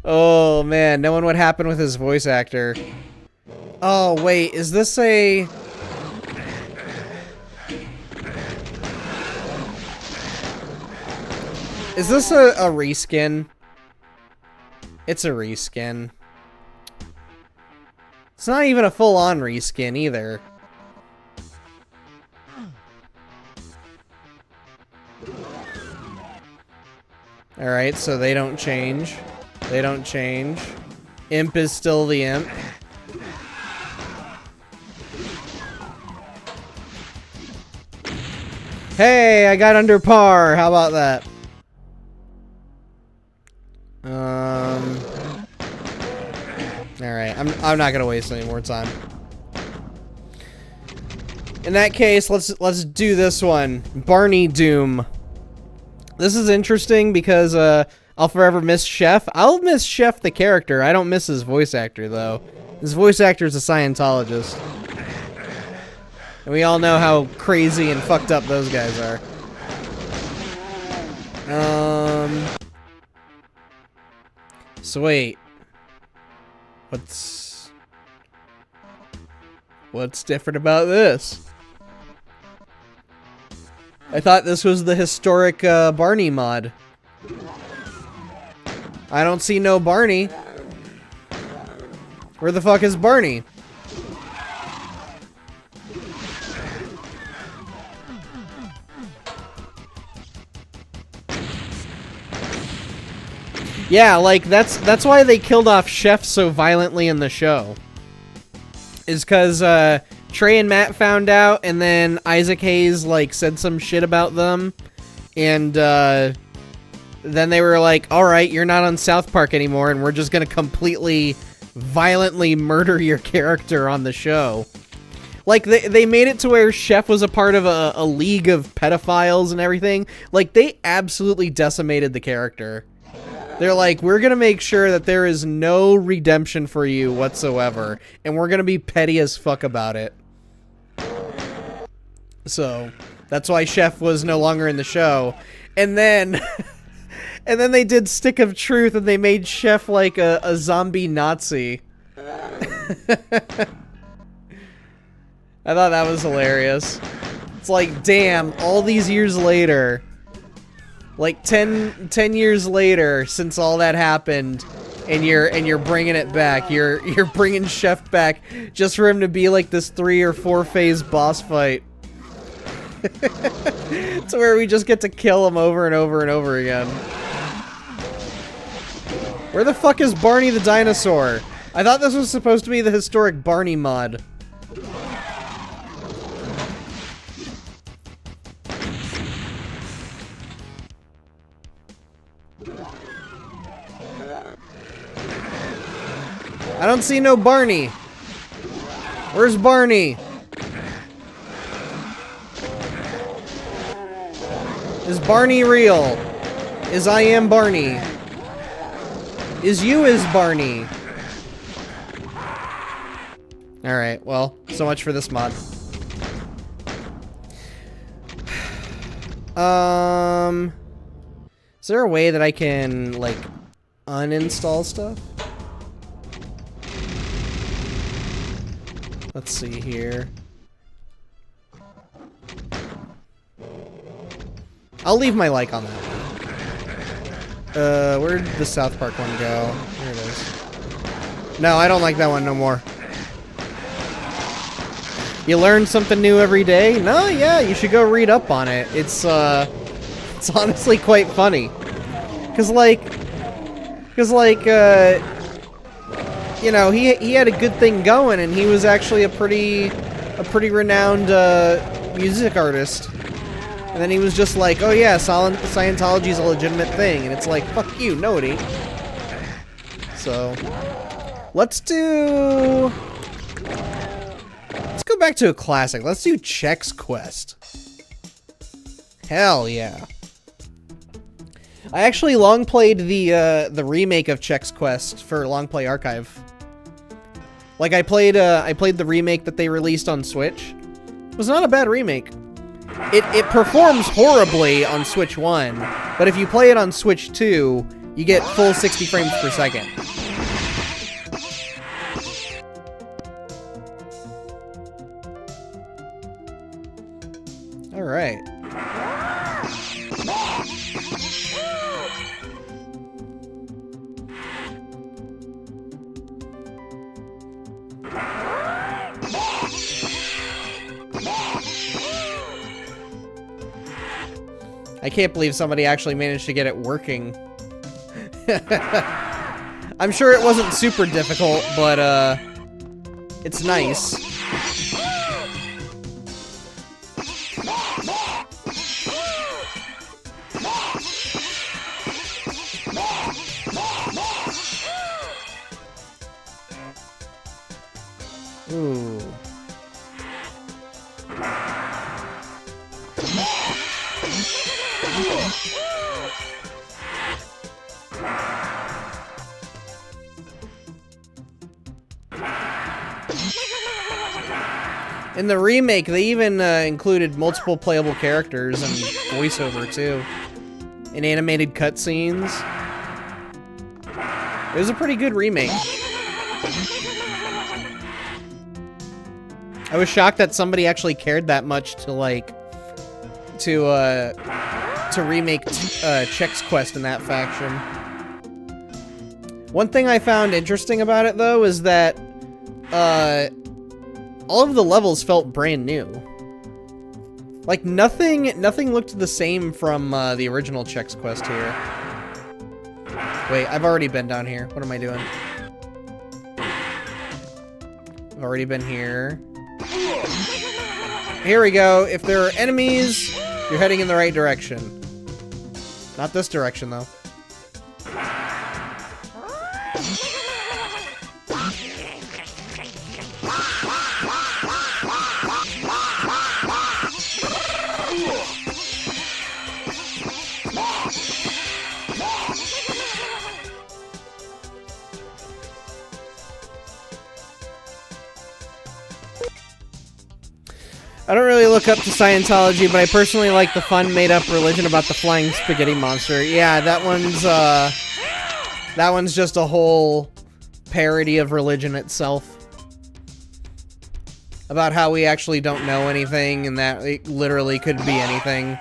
Oh man, knowing what happened with his voice actor. Oh wait, is this a... Is this a reskin? It's a reskin. It's not even a full-on reskin either. Alright, so they don't change. They don't change. Imp is still the Imp. Hey, I got under par. How about that? Alright, I'm not gonna waste any more time. In that case, let's do this one. Barney Doom. This is interesting because I'll forever miss Chef. I'll miss Chef the character. I don't miss his voice actor though. His voice actor is a Scientologist. And we all know how crazy and fucked up those guys are. So wait. What's different about this? I thought this was the historic Barney mod. I don't see no Barney. Where the fuck is Barney? Yeah, like, that's why they killed off Chef so violently in the show. Is because, Trey and Matt found out, and then Isaac Hayes, like, said some shit about them. And, then they were like, alright, you're not on South Park anymore, and we're just gonna completely, violently murder your character on the show. Like, they made it to where Chef was a part of a league of pedophiles and everything. Like, they absolutely decimated the character. They're like, we're gonna make sure that there is no redemption for you whatsoever, and we're gonna be petty as fuck about it. So, that's why Chef was no longer in the show. And then, and then they did Stick of Truth, and they made Chef like a zombie Nazi. I thought that was hilarious. It's like, damn, all these years later... Like 10 years later, since all that happened, and you're bringing it back. You're bringing Chef back just for him to be like this 3 or 4 phase boss fight. To where we just get to kill him over and over and over again. Where the fuck is Barney the dinosaur? I thought this was supposed to be the historic Barney mod. I don't see no Barney. Where's Barney? Is Barney real? Is I am Barney? Is you is Barney? Alright, well, so much for this mod. Is there a way that I can, like, uninstall stuff? Let's see here. I'll leave my like on that one. Where'd the South Park one go? There it is. No, I don't like that one no more. You learn something new every day? No, yeah, you should go read up on it. It's honestly quite funny. Cause like, you know, he had a good thing going, and he was actually a pretty renowned music artist. And then he was just like, oh yeah, Scientology is a legitimate thing, and it's like, fuck you, no it ain't. So, let's go back to a classic. Let's do Chex Quest. Hell yeah. I actually long played the remake of Chex Quest for Long Play Archive. Like I played the remake that they released on Switch. It was not a bad remake. It performs horribly on Switch 1, but if you play it on Switch 2, you get full 60 frames per second. All right. I can't believe somebody actually managed to get it working. I'm sure it wasn't super difficult, but it's nice. Ooh. In the remake, they even included multiple playable characters and voiceover, too. And animated cutscenes. It was a pretty good remake. I was shocked that somebody actually cared that much to, like, to remake Chex Quest in that faction. One thing I found interesting about it, though, is that all of the levels felt brand new. Like, nothing looked the same from the original Chex Quest here. Wait, I've already been down here. What am I doing? I've already been here. Here we go. If there are enemies, you're heading in the right direction. Not this direction, though. I don't really look up to Scientology, but I personally like the fun made-up religion about the flying spaghetti monster. Yeah, that one's just a whole parody of religion itself. About how we actually don't know anything, and that it literally could be anything.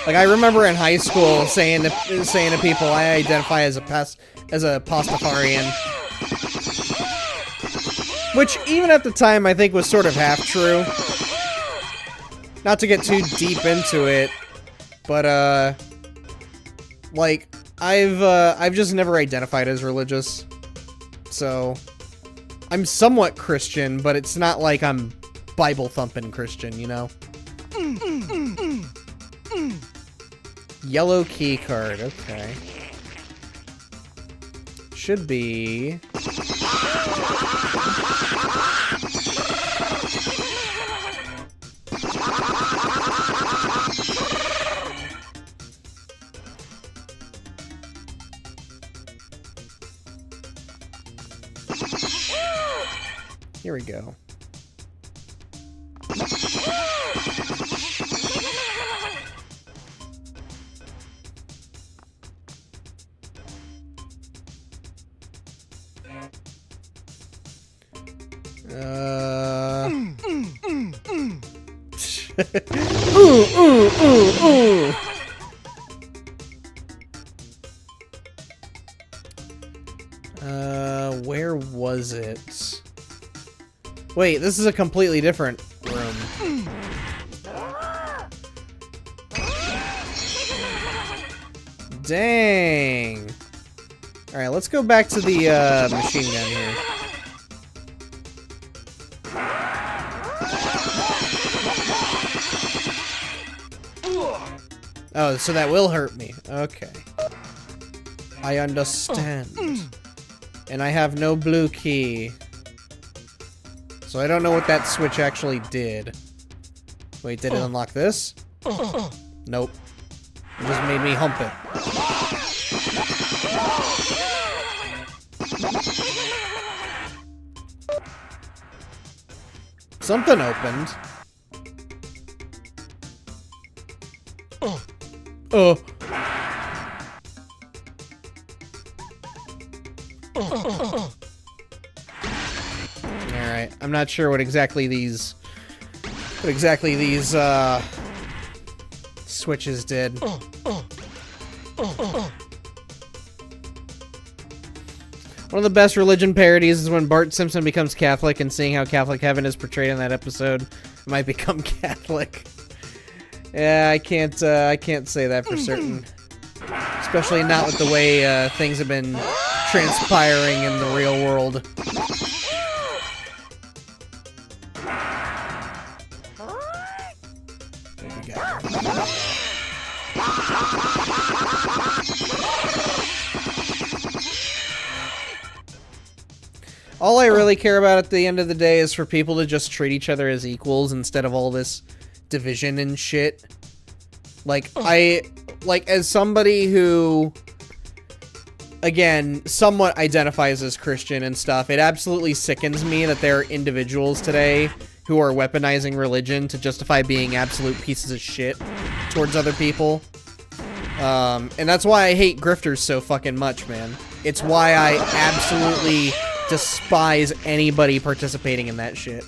Like, I remember in high school saying to people, I identify as a Pastafarian. Which, even at the time, I think was sort of half true. Not to get too deep into it, but, like, I've just never identified as religious. So, I'm somewhat Christian, but it's not like I'm Bible-thumping Christian, you know? Yellow key card, okay. Should be... Here we go. Ooh. Where was it? Wait, this is a completely different room. Dang. Alright, let's go back to the machine gun here. Oh, so that will hurt me. Okay. I understand. And I have no blue key. So I don't know what that switch actually did. Wait, did it unlock this? Nope. It just made me hump it. Something opened. Oh. Alright, I'm not sure what exactly these switches did. One of the best religion parodies is when Bart Simpson becomes Catholic, and seeing how Catholic heaven is portrayed in that episode, I might become Catholic. Yeah, I can't say that for certain. Especially not with the way things have been transpiring in the real world. What we got? All I really care about at the end of the day is for people to just treat each other as equals instead of all this division and shit. Like, as somebody who, again, somewhat identifies as Christian and stuff, it absolutely sickens me that there are individuals today who are weaponizing religion to justify being absolute pieces of shit towards other people. And that's why I hate grifters so fucking much, man. It's why I absolutely despise anybody participating in that shit.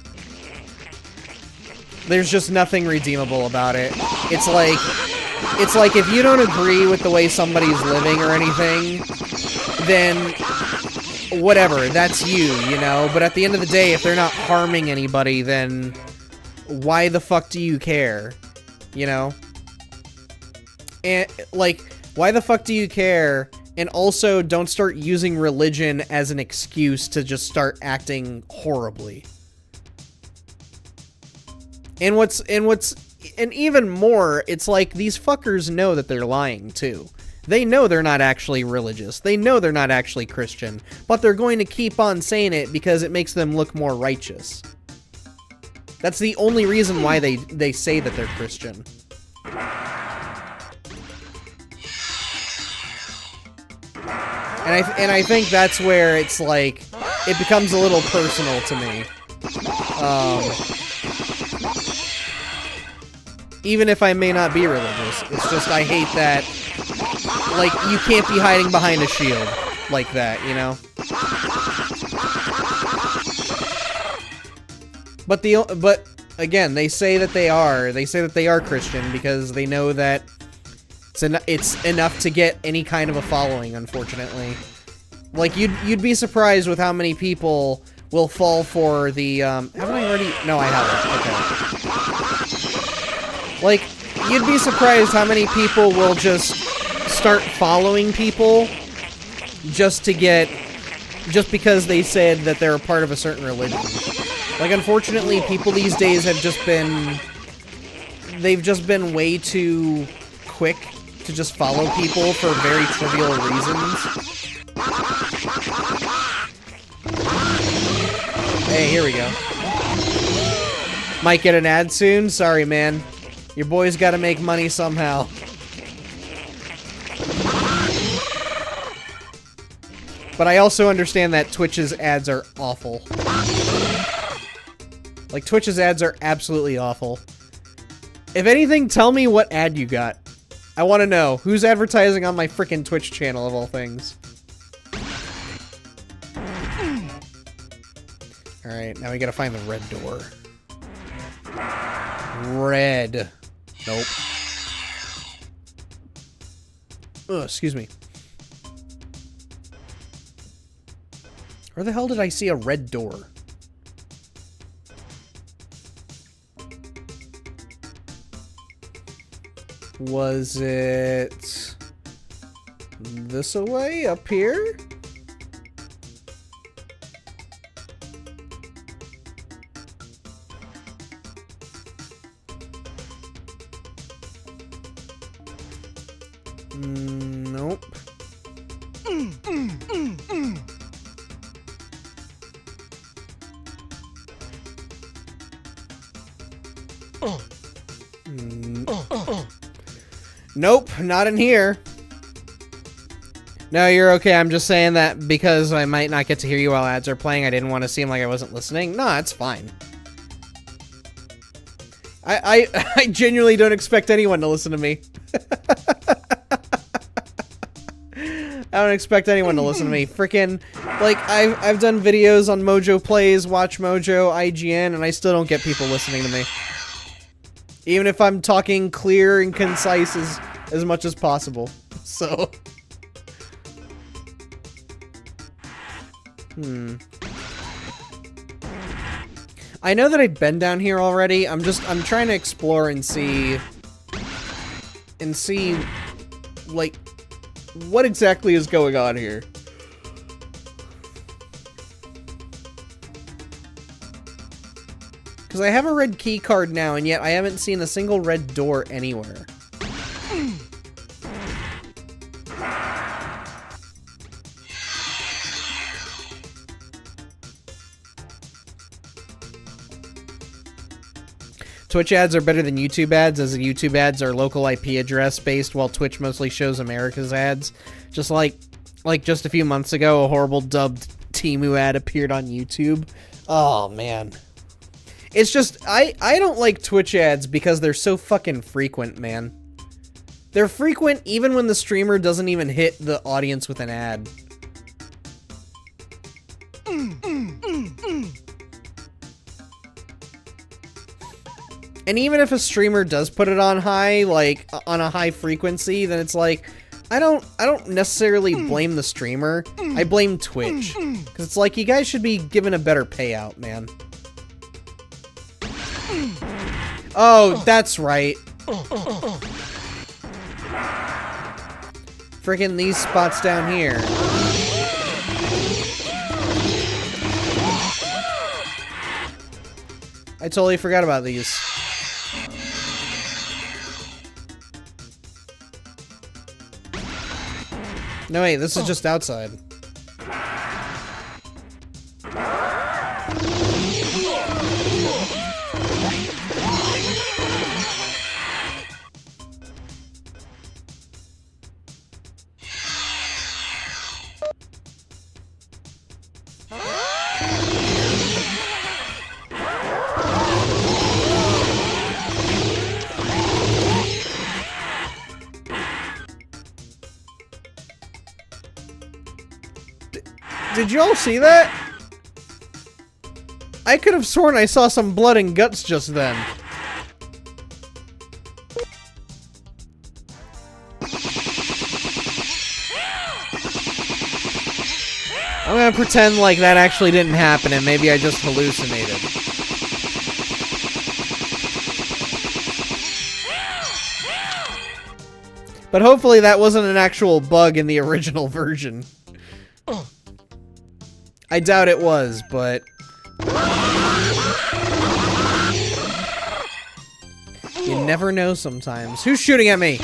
There's just nothing redeemable about it. It's like, it's like if you don't agree with the way somebody's living or anything, then whatever, that's you, you know? But at the end of the day, if they're not harming anybody, then why the fuck do you care? You know? And, like, why the fuck do you care? And also, don't start using religion as an excuse to just start acting horribly. And even more, it's like these fuckers know that they're lying too. They know they're not actually religious. They know they're not actually Christian, but they're going to keep on saying it because it makes them look more righteous. That's the only reason why they say that they're Christian. And I think that's where it's like, it becomes a little personal to me. Even if I may not be religious, it's just I hate that, like, you can't be hiding behind a shield like that, you know? But again, they say that they are Christian because they know that it's enough to get any kind of a following, unfortunately. Like, you'd be surprised with how many people will fall for the, haven't I already? No, I haven't. Okay. Like, you'd be surprised how many people will just start following people just because they said that they're a part of a certain religion. Like, unfortunately, people these days they've just been way too quick to just follow people for very trivial reasons. Hey, here we go. Might get an ad soon? Sorry, man. Your boy's gotta make money somehow. But I also understand that Twitch's ads are awful. Like, Twitch's ads are absolutely awful. If anything, tell me what ad you got. I want to know. Who's advertising on my frickin' Twitch channel, of all things? Alright, now we gotta find the red door. Red. Nope. Ugh, excuse me. Where the hell did I see a red door? Was it this away? Up here? Nope. Nope, not in here. No, you're okay. I'm just saying that because I might not get to hear you while ads are playing. I didn't want to seem like I wasn't listening. No, it's fine. I genuinely don't expect anyone to listen to me. I don't expect anyone to listen to me. Freaking, like, I've done videos on Mojo Plays, Watch Mojo, IGN, and I still don't get people listening to me. Even if I'm talking clear and concise as much as possible. So. I know that I've been down here already. I'm trying to explore and see, like, what exactly is going on here. Because I have a red key card now, and yet I haven't seen a single red door anywhere. Twitch ads are better than YouTube ads, as the YouTube ads are local IP address based, while Twitch mostly shows America's ads. Just like just a few months ago, a horrible dubbed Temu ad appeared on YouTube. Oh, man. It's just, I don't like Twitch ads because they're so fucking frequent, man. They're frequent even when the streamer doesn't even hit the audience with an ad. And even if a streamer does put it on high, like on a high frequency, then it's like I don't necessarily blame the streamer. I blame Twitch. Cuz it's like you guys should be given a better payout, man. Oh, that's right. Freaking these spots down here. I totally forgot about these. No, wait, this is just outside. Did you all see that? I could have sworn I saw some blood and guts just then. I'm gonna pretend like that actually didn't happen and maybe I just hallucinated. But hopefully that wasn't an actual bug in the original version. I doubt it was, but... You never know sometimes. Who's shooting at me?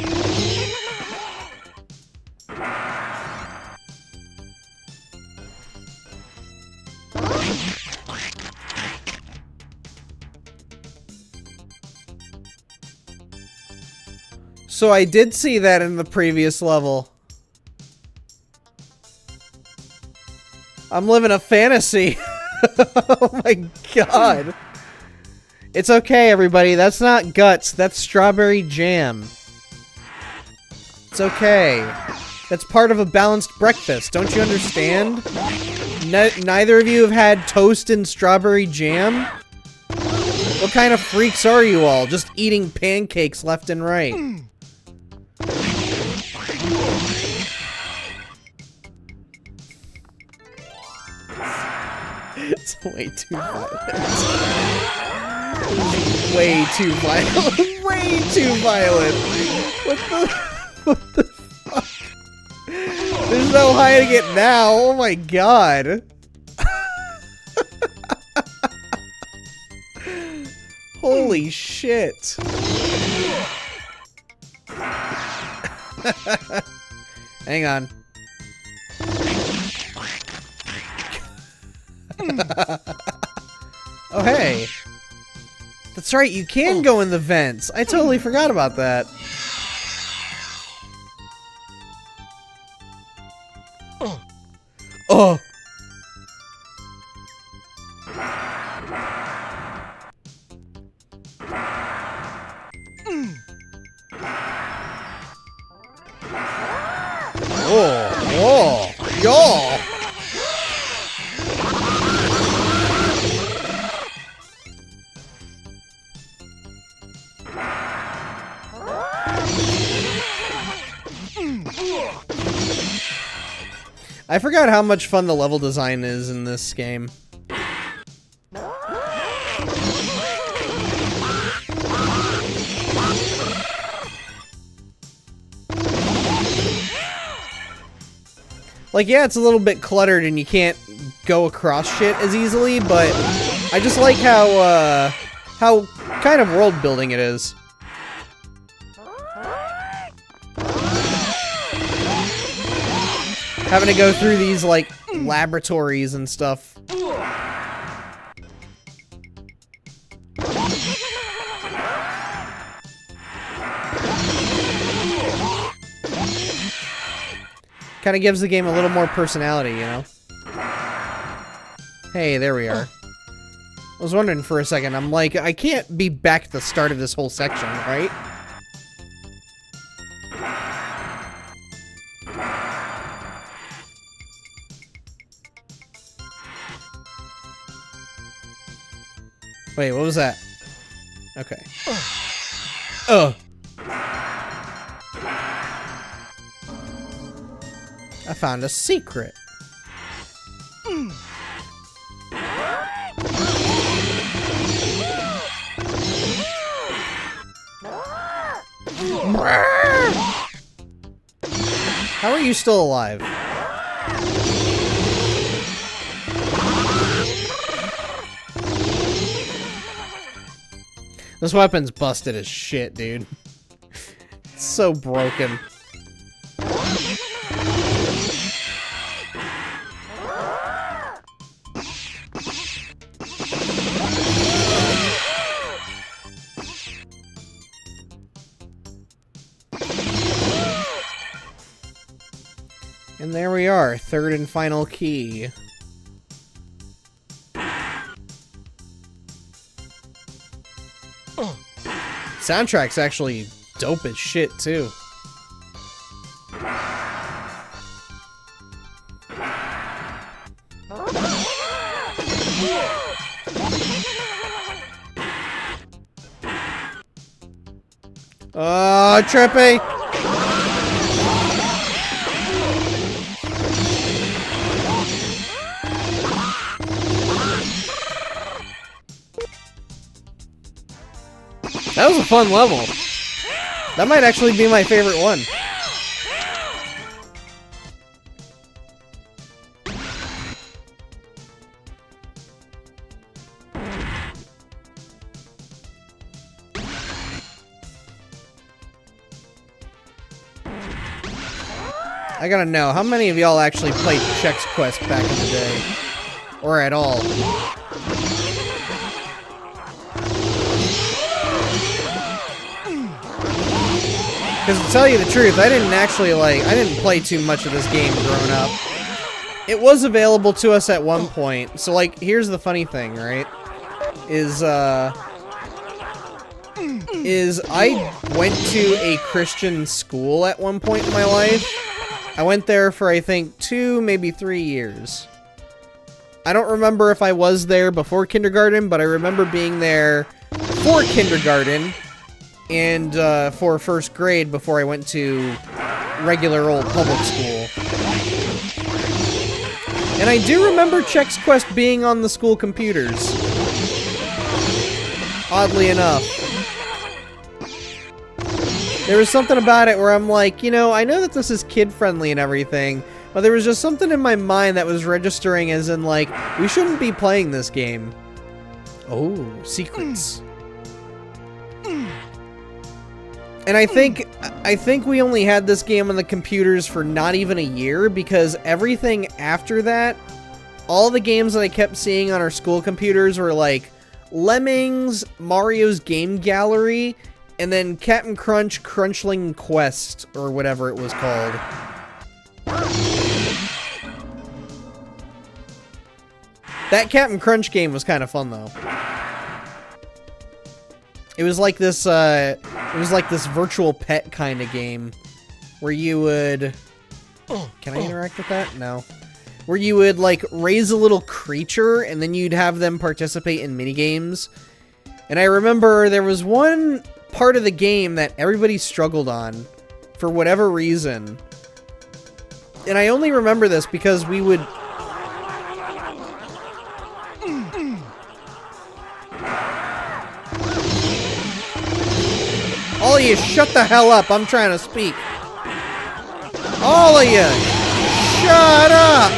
So I did see that in the previous level. I'm living a fantasy. Oh my god. It's okay, everybody. That's not guts. That's strawberry jam. It's okay. That's part of a balanced breakfast. Don't you understand? Neither of you have had toast and strawberry jam? What kind of freaks are you all? Just eating pancakes left and right. It's way too violent. Way too violent. Way too violent. What the fuck? There's no hiding it now. Oh my god. Holy shit. Hang on. Oh, hey. That's right, you can go in the vents. I totally forgot about that. Oh. Oh, y'all. I forgot how much fun the level design is in this game. Like, yeah, it's a little bit cluttered and you can't go across shit as easily, but I just like how kind of world building it is. Having to go through these, like, laboratories and stuff. Kind of gives the game a little more personality, you know? Hey, there we are. I was wondering for a second, I'm like, I can't be back at the start of this whole section, right? Wait, what was that? Okay. Ugh. I found a secret. How are you still alive? This weapon's busted as shit, dude. It's so broken. And there we are, third and final key. Soundtrack's actually dope as shit, too. Oh, trippy! That was a fun level. That might actually be my favorite one. I gotta know, how many of y'all actually played Chex Quest back in the day? Or at all? Because to tell you the truth, I didn't play too much of this game growing up. It was available to us at one point. So, like, here's the funny thing, right? Is I went to a Christian school at one point in my life. I went there for, I think, 2, maybe 3 years. I don't remember if I was there before kindergarten, but I remember being there for kindergarten and for first grade before I went to regular old public school. And I do remember Chex Quest being on the school computers. Oddly enough. There was something about it where I'm like, you know, I know that this is kid-friendly and everything, but there was just something in my mind that was registering as in, like, we shouldn't be playing this game. Oh, secrets. And I think we only had this game on the computers for not even a year, because everything after that, all the games that I kept seeing on our school computers were like Lemmings, Mario's Game Gallery, and then Captain Crunch Crunchling Quest, or whatever it was called. That Captain Crunch game was kind of fun, though. It was like this virtual pet kind of game, where you would... Can I interact with that? No. Where you would, like, raise a little creature, and then you'd have them participate in minigames. And I remember there was one part of the game that everybody struggled on, for whatever reason. And I only remember this because we would... All of you, shut the hell up. I'm trying to speak. All of you, shut up.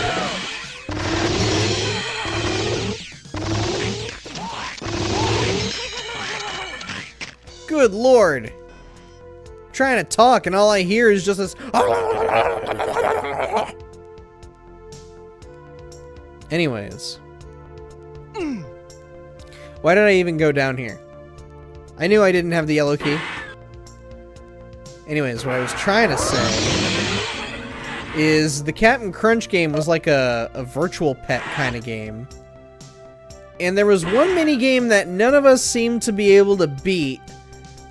Good Lord. I'm trying to talk and all I hear is just this. Anyways. Why did I even go down here? I knew I didn't have the yellow key. Anyways, what I was trying to say is the Captain Crunch game was like a virtual pet kind of game. And there was one mini game that none of us seemed to be able to beat,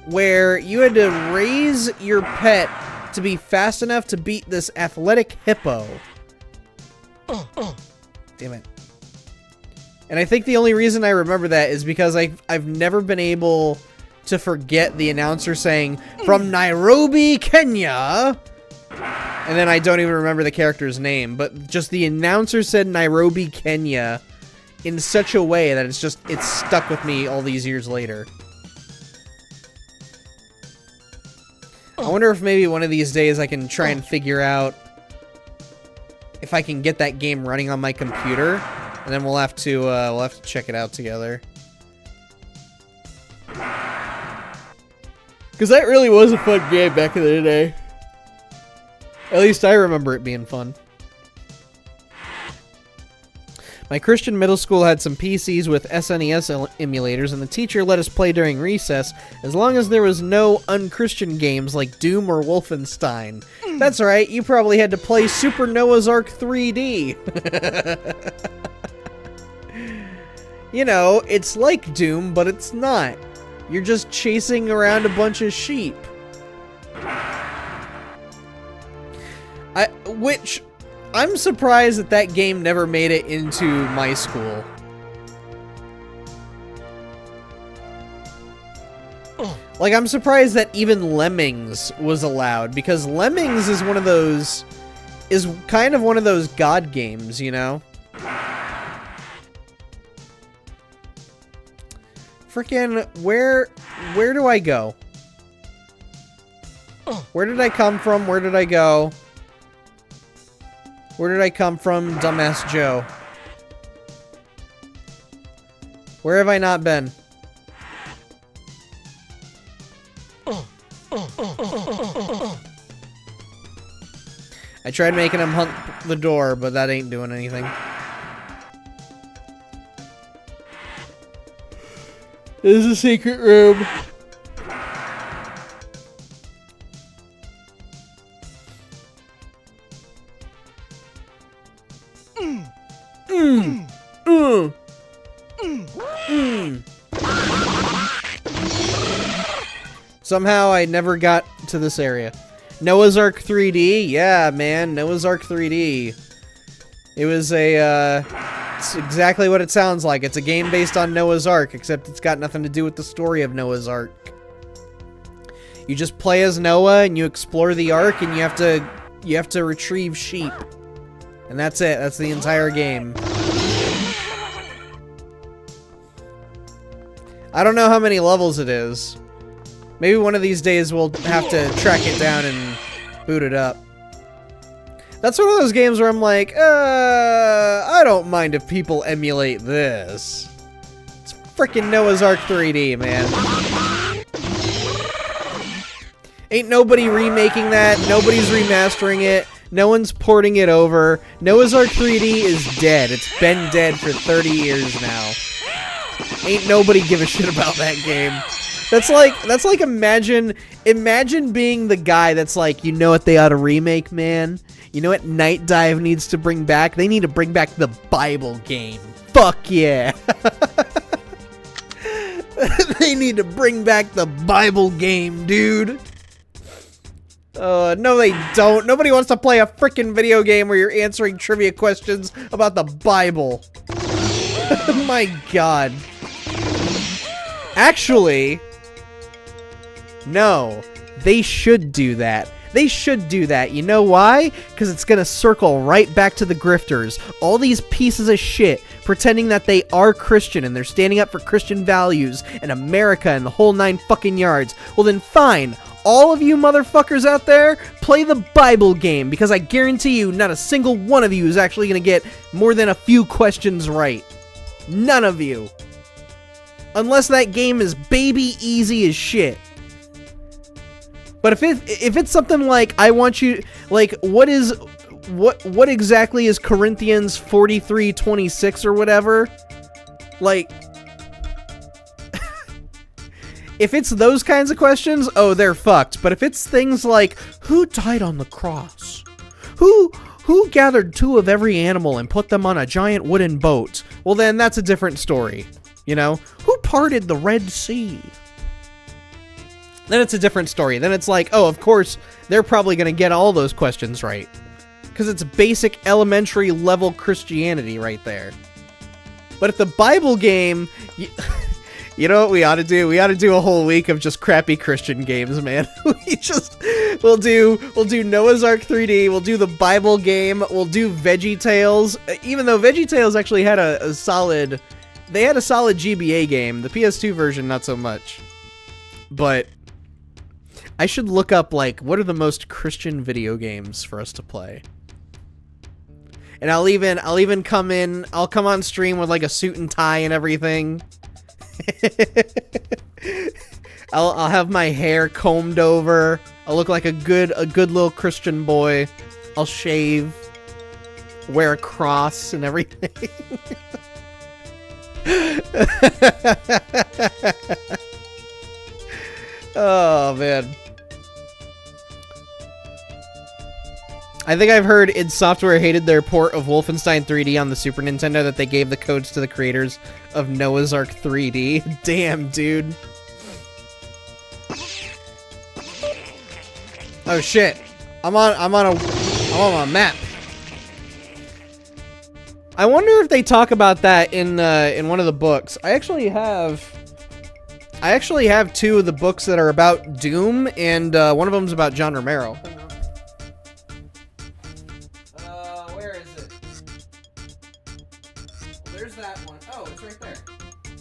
where you had to raise your pet to be fast enough to beat this athletic hippo. Damn it. And I think the only reason I remember that is because I've never been able to forget the announcer saying, "From Nairobi, Kenya," and then I don't even remember the character's name, but just the announcer said Nairobi, Kenya in such a way that it's stuck with me all these years later. I wonder if maybe one of these days I can try and figure out if I can get that game running on my computer, and then we'll have to check it out together. Because that really was a fun game back in the day. At least I remember it being fun. My Christian middle school had some PCs with SNES emulators, and the teacher let us play during recess, as long as there was no un-Christian games like Doom or Wolfenstein. That's right, you probably had to play Super Noah's Ark 3D. You know, it's like Doom, but it's not. You're just chasing around a bunch of sheep. I'm surprised that game never made it into my school. Like, I'm surprised that even Lemmings was allowed, because Lemmings is kind of one of those god games, you know? Frickin', where do I go? Where did I come from? Where did I go? Where did I come from, Dumbass Joe? Where have I not been? I tried making him hunt the door, but that ain't doing anything. This is a secret room. Somehow I never got to this area. Noah's Ark 3D? Yeah, man, Noah's Ark 3D. It was it's exactly what it sounds like. It's a game based on Noah's Ark, except it's got nothing to do with the story of Noah's Ark. You just play as Noah and you explore the Ark, and you have to retrieve sheep. And that's it. That's the entire game. I don't know how many levels it is. Maybe one of these days we'll have to track it down and boot it up. That's one of those games where I'm like, I don't mind if people emulate this. It's freaking Noah's Ark 3D, man. Ain't nobody remaking that. Nobody's remastering it. No one's porting it over. Noah's Ark 3D is dead. It's been dead for 30 years now. Ain't nobody give a shit about that game. That's like imagine being the guy that's like, you know what they ought to remake, man? You know what Night Dive needs to bring back? They need to bring back the Bible game. Fuck yeah. They need to bring back the Bible game, dude. No they don't. Nobody wants to play a freaking video game where you're answering trivia questions about the Bible. My God. Actually, no, they should do that. They should do that. You know why? Because it's going to circle right back to the grifters. All these pieces of shit pretending that they are Christian and they're standing up for Christian values and America and the whole 9 fucking yards. Well then fine. All of you motherfuckers out there, play the Bible game, because I guarantee you not a single one of you is actually going to get more than a few questions right. None of you. Unless that game is baby easy as shit. But if it's something like, I want you, like, what exactly is Corinthians 43:26 or whatever? Like, if it's those kinds of questions, oh, they're fucked. But if it's things like, who died on the cross? Who gathered 2 of every animal and put them on a giant wooden boat? Well, then that's a different story. You know? Who parted the Red Sea? Then it's a different story. Then it's like, oh, of course, they're probably going to get all those questions right. Because it's basic elementary level Christianity right there. But if the Bible game, You know what we ought to do? We ought to do a whole week of just crappy Christian games, man. We'll do Noah's Ark 3D, we'll do the Bible game, we'll do VeggieTales. Even though VeggieTales actually had a solid GBA game. The PS2 version not so much. But I should look up like what are the most Christian video games for us to play. And I'll even come on stream with like a suit and tie and everything. I'll have my hair combed over. I'll look like a good little Christian boy. I'll shave, wear a cross and everything. Oh man. I think I've heard id Software hated their port of Wolfenstein 3D on the Super Nintendo, that they gave the codes to the creators of Noah's Ark 3D. Damn, dude. Oh shit. I'm on a map. I wonder if they talk about that in one of the books. I actually have two of the books that are about Doom, and one of them's about John Romero. Where is it? Well, there's that one. Oh, it's right there.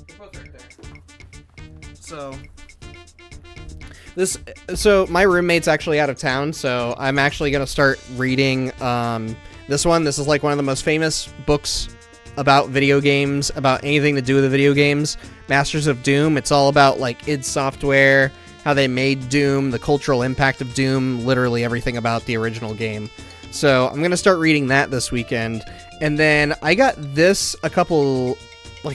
They're both right there. So my roommate's actually out of town, so I'm actually gonna start reading this one. This is like one of the most famous books about video games, about anything to do with the video games. Masters of Doom. It's all about like id Software, how they made Doom, the cultural impact of Doom, literally everything about the original game. So I'm gonna start reading that this weekend. And then I got this I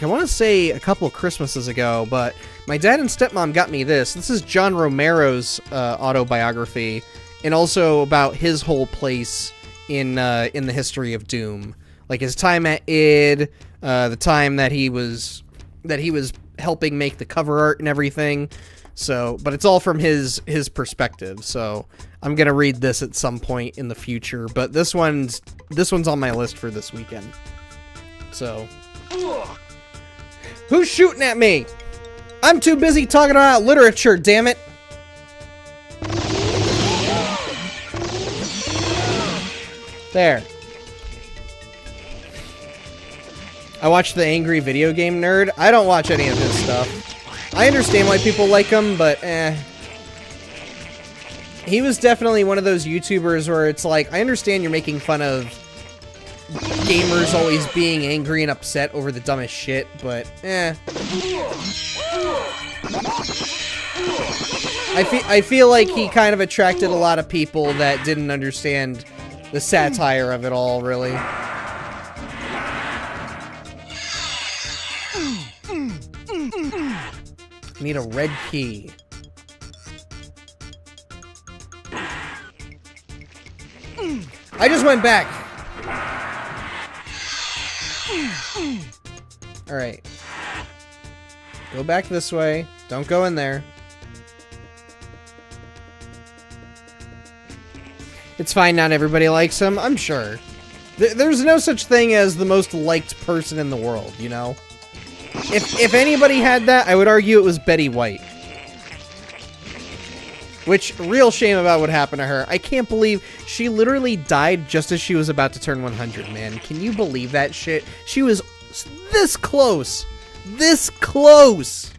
want to say a couple of Christmases ago, but my dad and stepmom got me this. This is John Romero's autobiography, and also about his whole place in the history of Doom, like his time at id, the time that he was helping make the cover art and everything. So, but it's all from his perspective. So I'm gonna read this at some point in the future, but this one's on my list for this weekend. So, who's shooting at me? I'm too busy talking about literature, damn it. There. I watched The Angry Video Game Nerd. I don't watch any of his stuff. I understand why people like him, but he was definitely one of those YouTubers where it's like, I understand you're making fun of gamers always being angry and upset over the dumbest shit, but I feel like he kind of attracted a lot of people that didn't understand the satire of it all, really. Need a red key. I just went back. Alright. Go back this way. Don't go in there. It's fine, not everybody likes him, I'm sure. There's no such thing as the most liked person in the world, you know? If anybody had that, I would argue it was Betty White. Which, real shame about what happened to her. I can't believe she literally died just as she was about to turn 100, man. Can you believe that shit? She was this close. This close.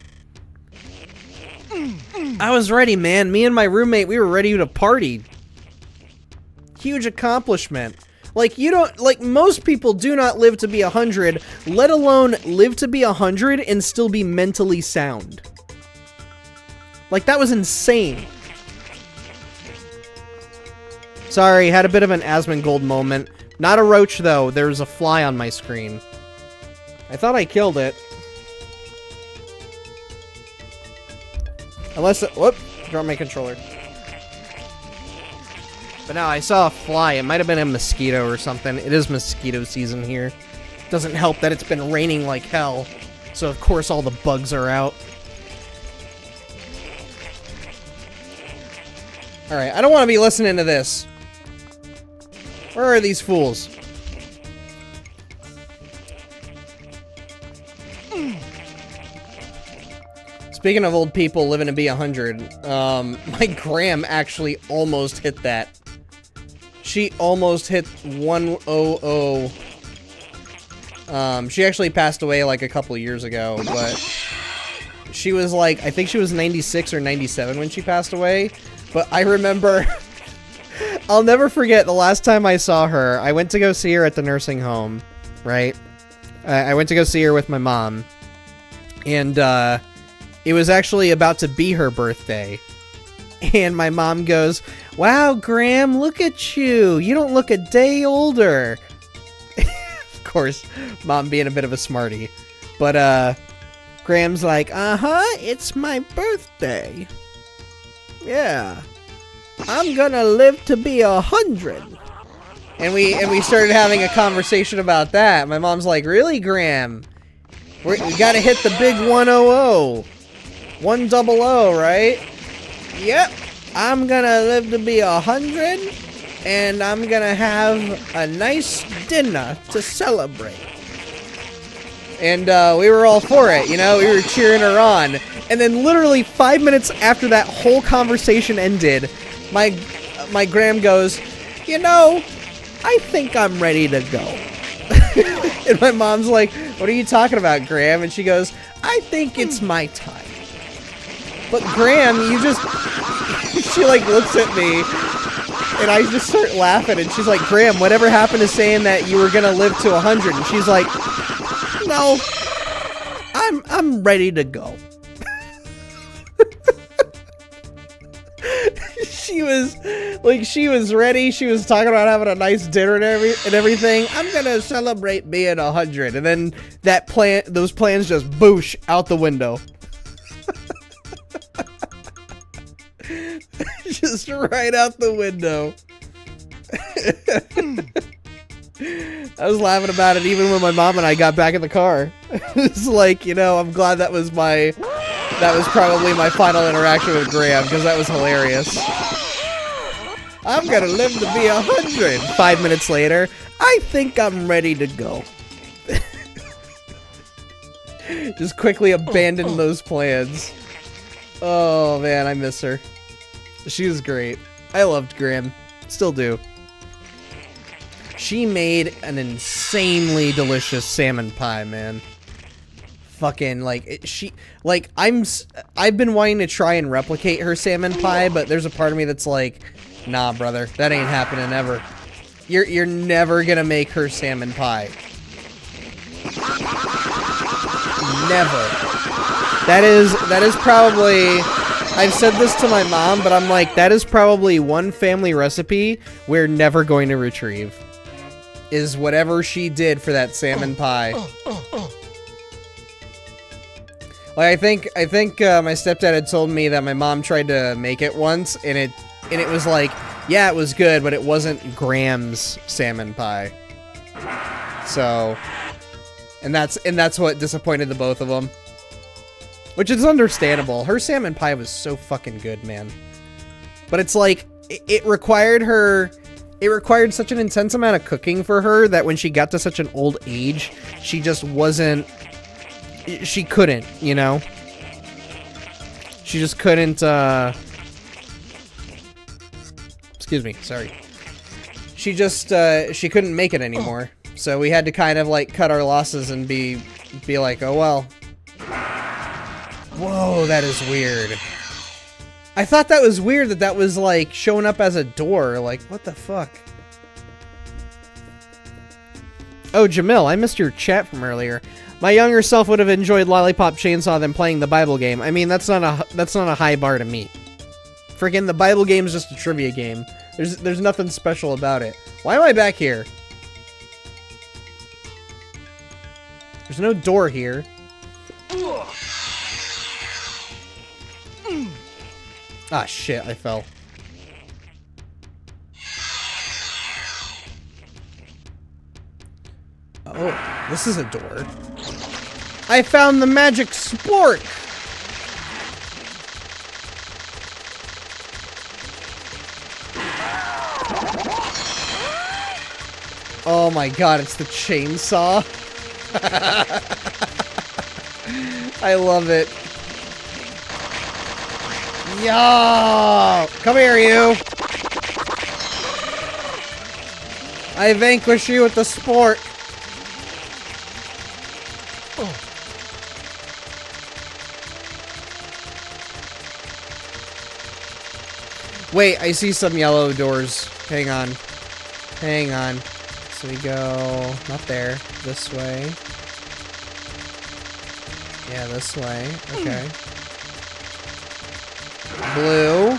I was ready, man. Me and my roommate, we were ready to party. Huge accomplishment. Like, most people do not live to be 100, let alone live to be 100 and still be mentally sound. Like, that was insane. Sorry, had a bit of an Asmongold moment. Not a roach, though. There was a fly on my screen. I thought I killed it. Unless it... Whoop! Dropped my controller. But now I saw a fly. It might have been a mosquito or something. It is mosquito season here. Doesn't help that it's been raining like hell. So of course all the bugs are out. Alright, I don't want to be listening to this. Where are these fools? Speaking of old people living to be 100, my gram actually almost hit that. She almost hit 100. She actually passed away like a couple years ago, but she was like, I think she was 96 or 97 when she passed away. But I remember, I'll never forget the last time I saw her. I went to go see her at the nursing home, right? I went to go see her with my mom. And, it was actually about to be her birthday. And my mom goes, "Wow, Graham, look at you. You don't look a day older." Of course, Mom being a bit of a smarty. But, Graham's like, it's my birthday. Yeah. I'm gonna live to be 100. And we started having a conversation about that. My mom's like, "Really, Graham? We gotta hit the big 100. 100, right? Yep. I'm gonna live to be 100, and I'm gonna have a nice dinner to celebrate." And we were all for it, you know? We were cheering her on. And then literally 5 minutes after that whole conversation ended, my Graham goes, "You know, I think I'm ready to go." And my mom's like, "What are you talking about, Graham?" And she goes, "I think it's my time." But Graham, you just... She like looks at me, and I just start laughing, and she's like, "Graham, whatever happened to saying that you were gonna live to 100? And she's like, "No, I'm ready to go." She was ready. She was talking about having a nice dinner and everything. "I'm gonna celebrate being 100," and then those plans just boosh out the window. Just right out the window. I was laughing about it even when my mom and I got back in the car. It's like, you know, I'm glad that was probably my final interaction with Graham, because that was hilarious. "I'm gonna live to be 100. 5 minutes later, "I think I'm ready to go." Just quickly abandoned those plans. Oh man, I miss her. She was great. I loved Graham. Still do. She made an insanely delicious salmon pie, man. Fucking, like, I've been wanting to try and replicate her salmon pie, but there's a part of me that's like, nah, brother, that ain't happening ever. You're never gonna make her salmon pie. Never. That is probably... I've said this to my mom, but I'm like, that is probably one family recipe we're never going to retrieve. Is whatever she did for that salmon pie. Like, I think my stepdad had told me that my mom tried to make it once, and it was like, yeah, it was good, but it wasn't Graham's salmon pie. So, and that's what disappointed the both of them. Which is understandable. Her salmon pie was so fucking good, man. But it's like, it required such an intense amount of cooking for her that when she got to such an old age, she just wasn't... She couldn't, you know? She just couldn't, Excuse me, sorry. She just, she couldn't make it anymore. So we had to kind of, like, cut our losses and be like, oh well. Whoa, that is weird. I thought that was weird that was, like, showing up as a door. Like, what the fuck? Oh, Jamil, I missed your chat from earlier. My younger self would have enjoyed Lollipop Chainsaw than playing the Bible game. I mean, that's not a high bar to meet. Freaking the Bible game is just a trivia game. There's nothing special about it. Why am I back here? There's no door here. Ah, shit, I fell. Oh, this is a door. I found the magic spork! Oh my god, it's the chainsaw. I love it. Yo! Come here, you! I vanquish you with the sport. Wait, I see some yellow doors. Hang on. Hang on. So we go... not there. This way. Yeah, this way. Okay. Blue.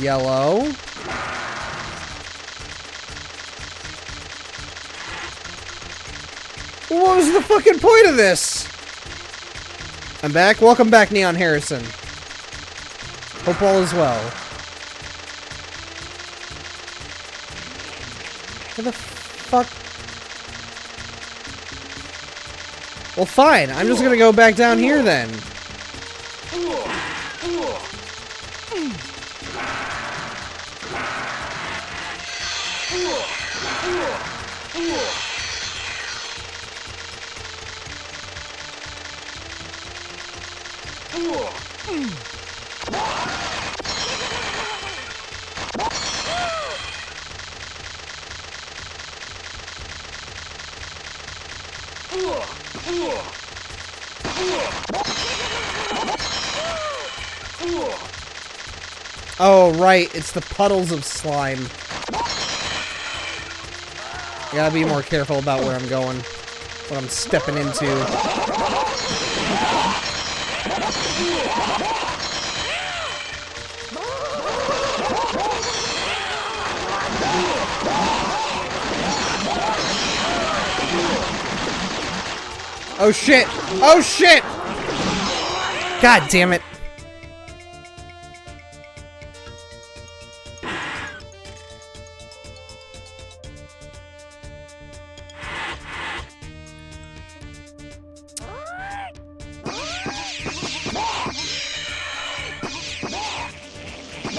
Yellow. What was the fucking point of this? I'm back. Welcome back, Neon Harrison. Hope all is well. What the fuck? Well, fine. I'm just gonna go back down here then. Oh, right. It's the puddles of slime. I gotta be more careful about where I'm going. What I'm stepping into. Oh shit! Oh shit! God damn it.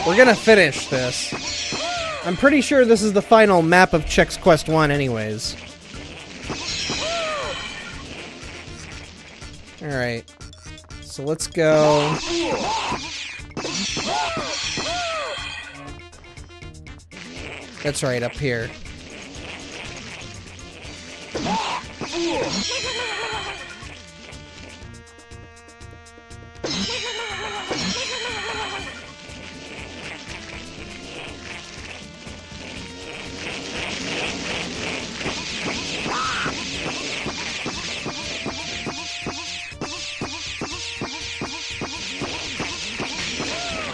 We're gonna finish this. I'm pretty sure this is the final map of Chex Quest 1 anyways. Alright. So let's go. That's right, up here.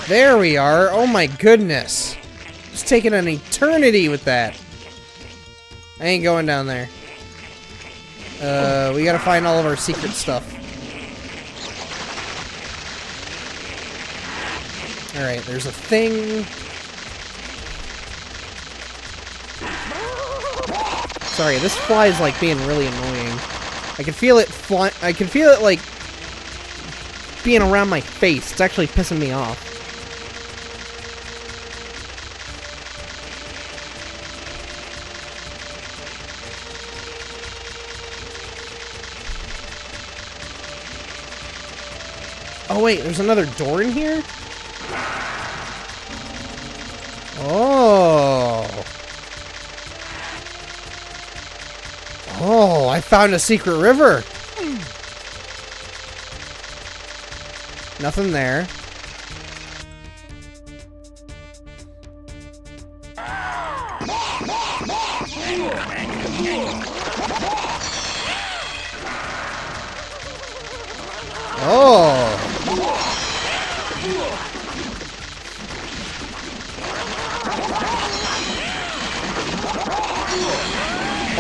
There we are. Oh my goodness. It's taking an eternity with that. I ain't going down there. We gotta find all of our secret stuff. Alright, there's a thing. Sorry, this fly is like being really annoying. I can feel it I can feel it like being around my face. It's actually pissing me off. Oh wait, there's another door in here? Oh. Oh, I found a secret river. Nothing there. Oh.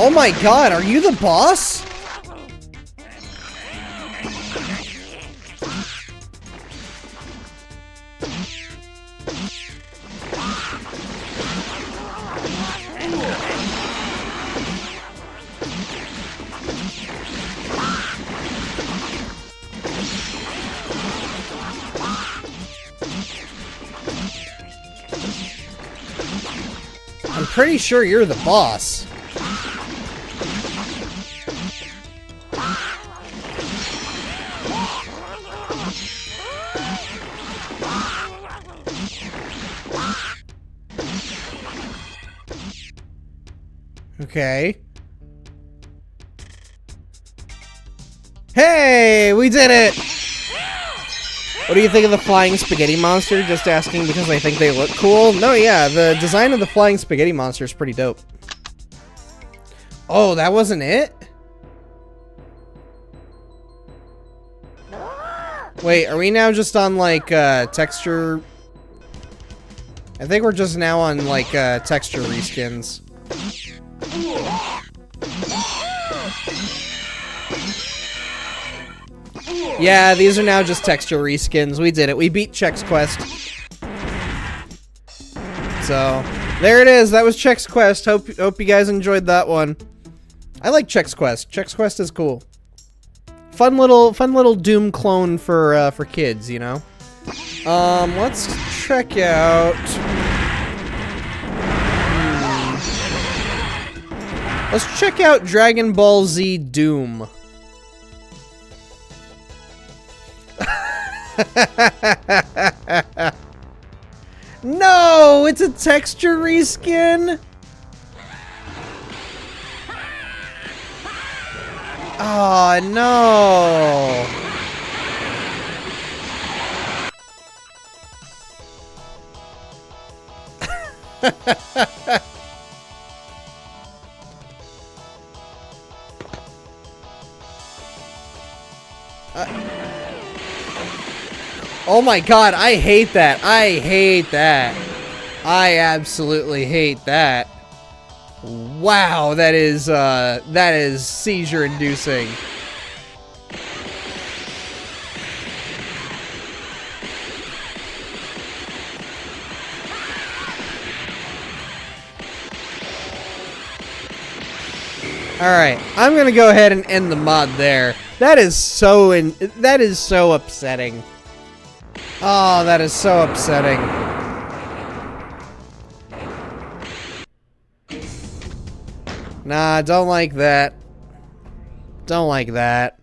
Oh my god, are you the boss? I'm pretty sure you're the boss. Okay. Hey, we did it! What do you think of the flying spaghetti monster? Just asking because I think they look cool. No, yeah, the design of the flying spaghetti monster is pretty dope. Oh, that wasn't it? Wait, are we now just on, like, texture? I think we're just now on, like, texture reskins. Yeah, these are now just texture reskins. We did it. We beat Chex Quest. So, there it is. That was Chex Quest. Hope you guys enjoyed that one. I like Chex Quest. Chex Quest is cool. Fun little Doom clone for kids, you know. Let's check out. Let's check out Dragon Ball Z Doom. No, it's a texture reskin. Oh no. Oh my god, I hate that. I hate that. I absolutely hate that. Wow, that is seizure inducing. Alright, I'm gonna go ahead and end the mod there. That is so upsetting. Oh, that is so upsetting. Nah, don't like that. Don't like that.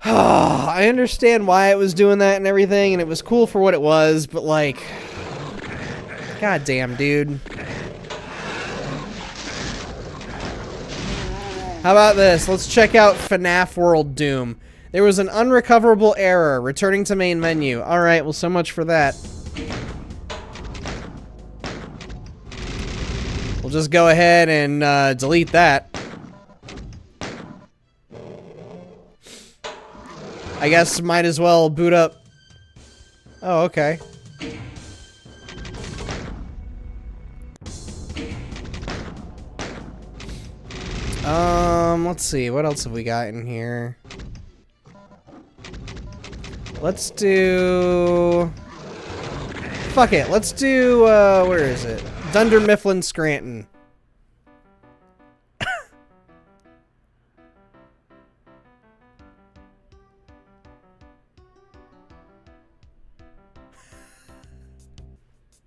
I understand why it was doing that and everything, and it was cool for what it was, but like... God damn, dude. How about this? Let's check out FNAF World Doom. There was an unrecoverable error. Returning to main menu. Alright, well, so much for that. We'll just go ahead and delete that. I guess might as well boot up. Oh, okay. Let's see. What else have we got in here? Let's do... Fuck it. Let's do, where is it? Dunder Mifflin Scranton.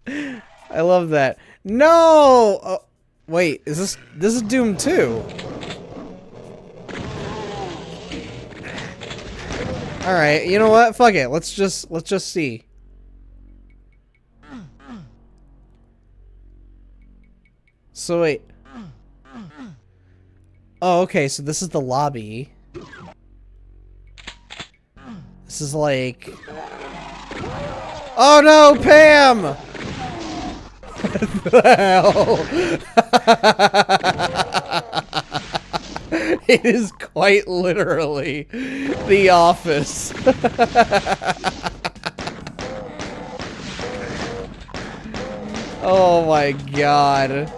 I love that. No! Oh, wait, is this is Doom 2? Alright, you know what? Fuck it. Let's just see. So wait. Oh, okay, so this is the lobby. This is like... Oh no, Pam! What the hell? It is quite literally The Office. Oh my god.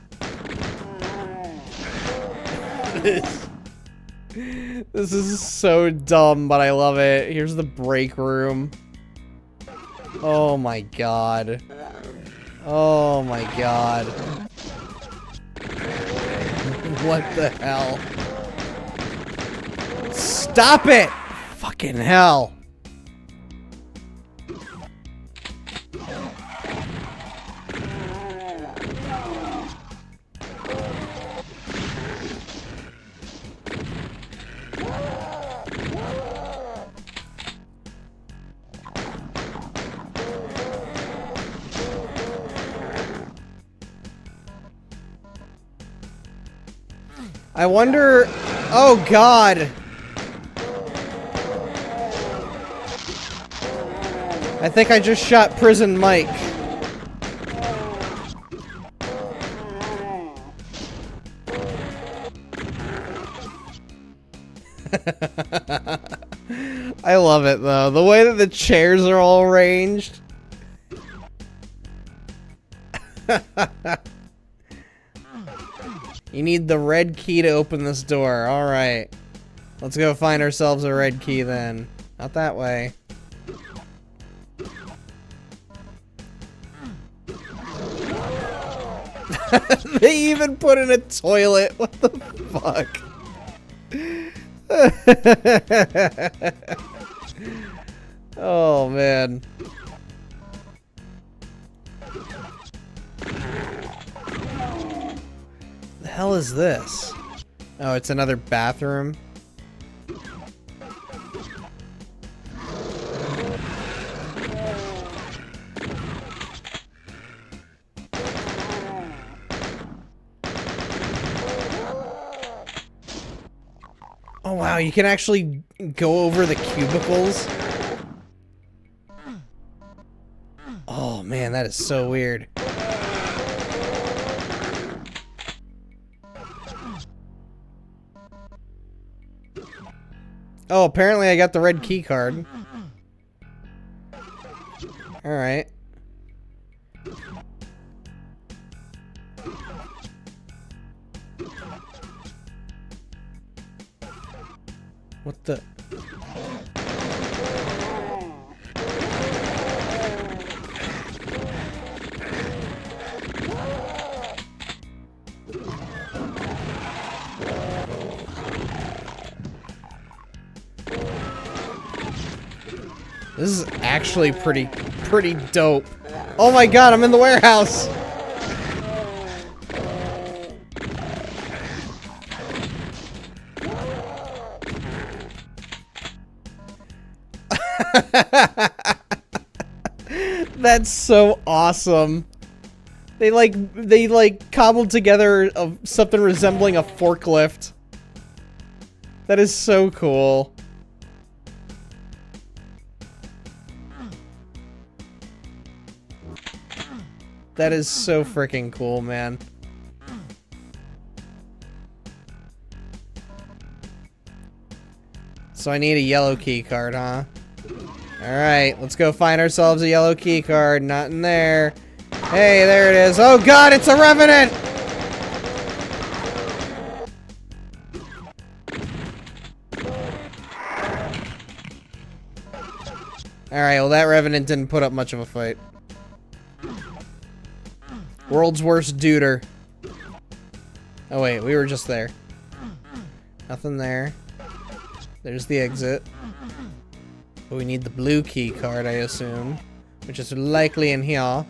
This is so dumb, but I love it. Here's the break room. Oh my god. Oh my god. What the hell? Stop it! Fucking hell. I wonder... Oh, God! I think I just shot Prison Mike. I love it, though. The way that the chairs are all arranged. You need the red key to open this door. Alright. Let's go find ourselves a red key then. Not that way. They even put in a toilet. What the fuck? Oh, man. The hell is this? Oh, it's another bathroom. Oh wow, you can actually go over the cubicles. Oh man, that is so weird. Oh, apparently I got the red key card. Alright. What the? This is actually pretty dope. Oh my god, I'm in the warehouse! That's so awesome. They like cobbled together something resembling a forklift. That is so cool. That is so freaking cool, man. So I need a yellow key card, huh? Alright, let's go find ourselves a yellow key card. Not in there. Hey, there it is. Oh god, it's a revenant! Alright, well that revenant didn't put up much of a fight. World's worst duder. Oh wait, we were just there. Nothing there. There's the exit. But we need the blue key card, I assume. Which is likely in here.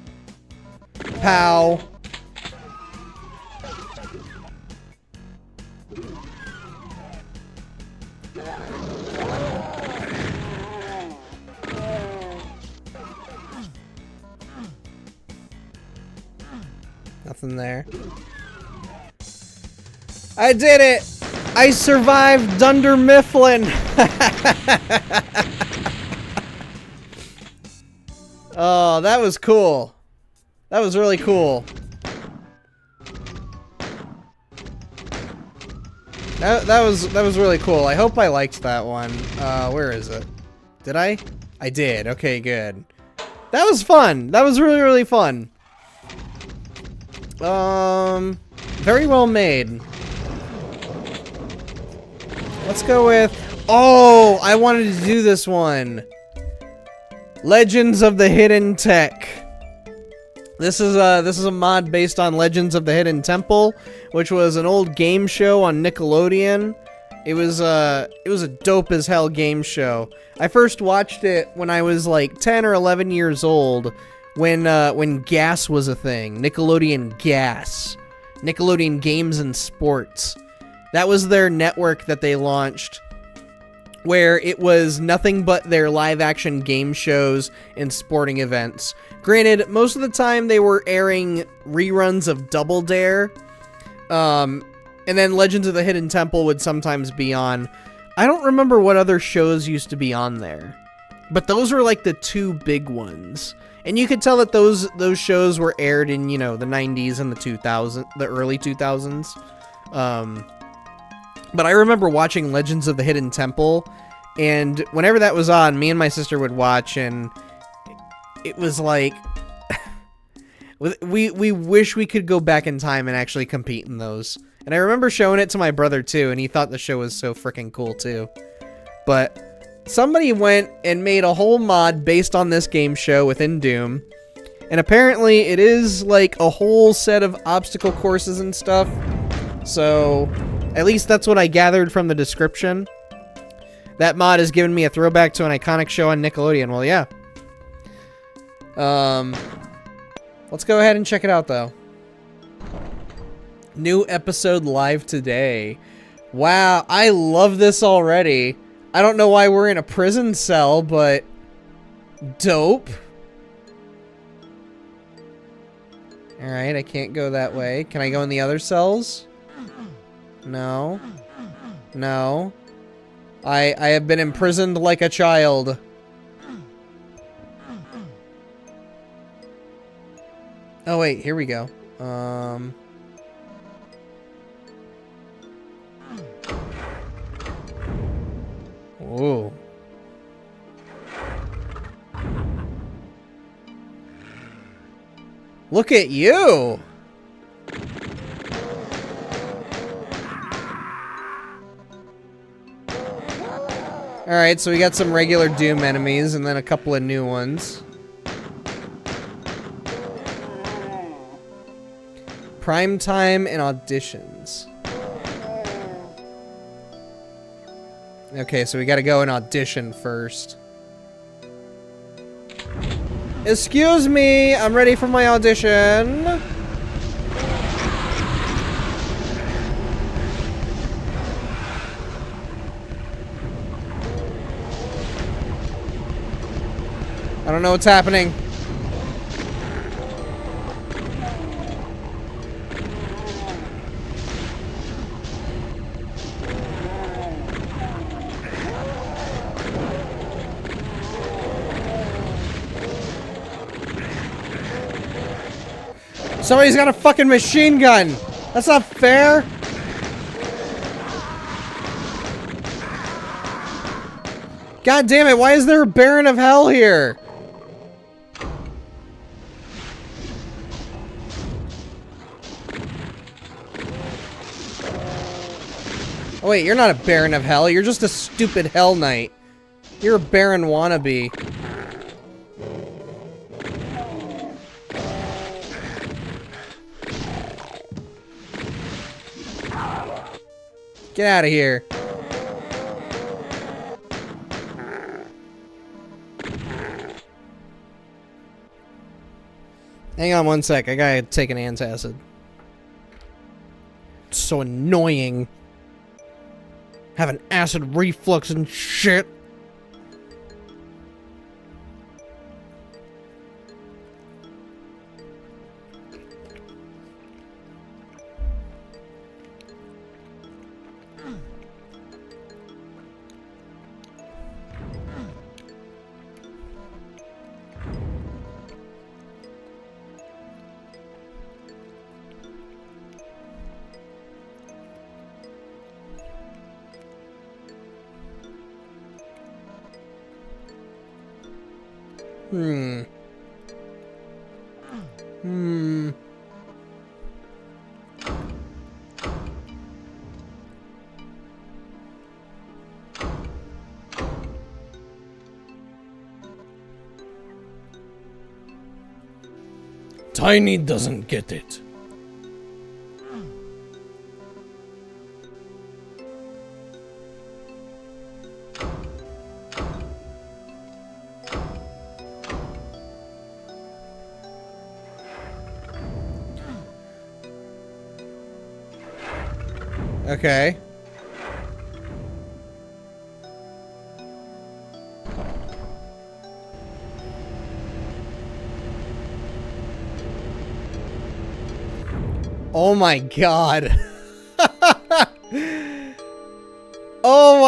Pow! Nothing there. I did it! I survived Dunder Mifflin! Oh, that was cool. That was really cool. That was really cool. I hope I liked that one. Where is it? Did I? I did. Okay, good. That was fun. That was really, really fun. Very well made. Let's go with... Oh, I wanted to do this one. Legends of the Hidden Tech. This is a mod based on Legends of the Hidden Temple, which was an old game show on Nickelodeon. It was a dope as hell game show. I first watched it when I was like 10 or 11 years old, when Gas was a thing. Nickelodeon Gas. Nickelodeon Games and Sports. That was their network that they launched, where it was nothing but their live-action game shows and sporting events. Granted, most of the time they were airing reruns of Double Dare, And then Legends of the Hidden Temple would sometimes be on. I don't remember what other shows used to be on there. But those were like the two big ones. And you could tell that those shows were aired in, you know, the 90s and the early 2000s. But I remember watching Legends of the Hidden Temple, and whenever that was on, me and my sister would watch, and it was like we wish we could go back in time and actually compete in those. And I remember showing it to my brother too, and he thought the show was so freaking cool too. But somebody went and made a whole mod based on this game show within Doom. And apparently it is like a whole set of obstacle courses and stuff. So at least that's what I gathered from the description. That mod has given me a throwback to an iconic show on Nickelodeon. Well, yeah. Let's go ahead and check it out though. New episode live today. Wow, I love this already. I don't know why we're in a prison cell, but dope. Alright, I can't go that way. Can I go in the other cells? No. No. I have been imprisoned like a child. Oh wait, here we go. Whoa. Look at you! Alright, so we got some regular Doom enemies and then a couple of new ones. Prime time and auditions. Okay, so we gotta go and audition first. Excuse me, I'm ready for my audition. I don't know what's happening. Somebody's got a fucking machine gun! That's not fair! God damn it, why is there a Baron of Hell here? Oh wait, you're not a Baron of Hell, you're just a stupid Hell Knight. You're a Baron wannabe. Get out of here. Hang on one sec, I gotta take an antacid. It's so annoying. Having acid reflux and shit. Tiny doesn't get it. Okay. Oh my god.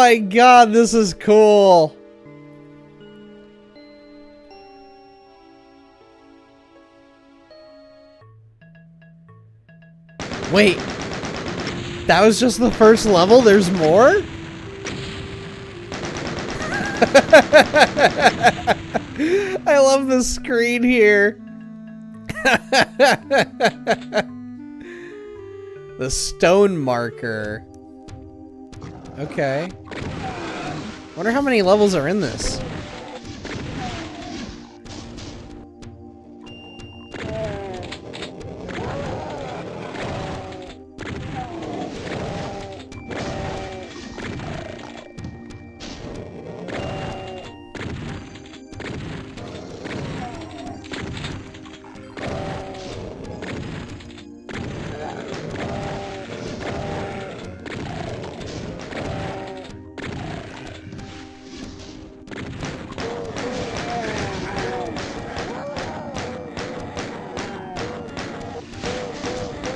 my god, this is cool. Wait. That was just the first level? There's more? I love the screen here. The stone marker. Okay. Wonder how many levels are in this.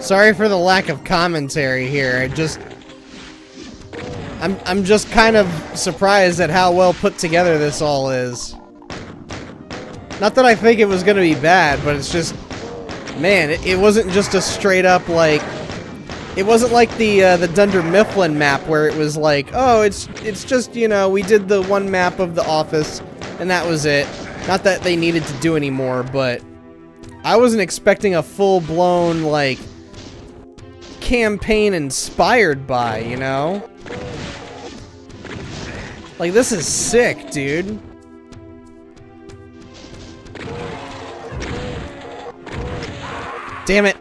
Sorry for the lack of commentary here. I'm just kind of surprised at how well put together this all is. Not that I think it was gonna be bad, but it's just, man, it wasn't just a straight up like, it wasn't like the Dunder Mifflin map where it was like, oh, it's just, you know, we did the one map of the office and that was it. Not that they needed to do any more, but I wasn't expecting a full-blown like campaign inspired by, you know? Like, this is sick, dude. Damn it.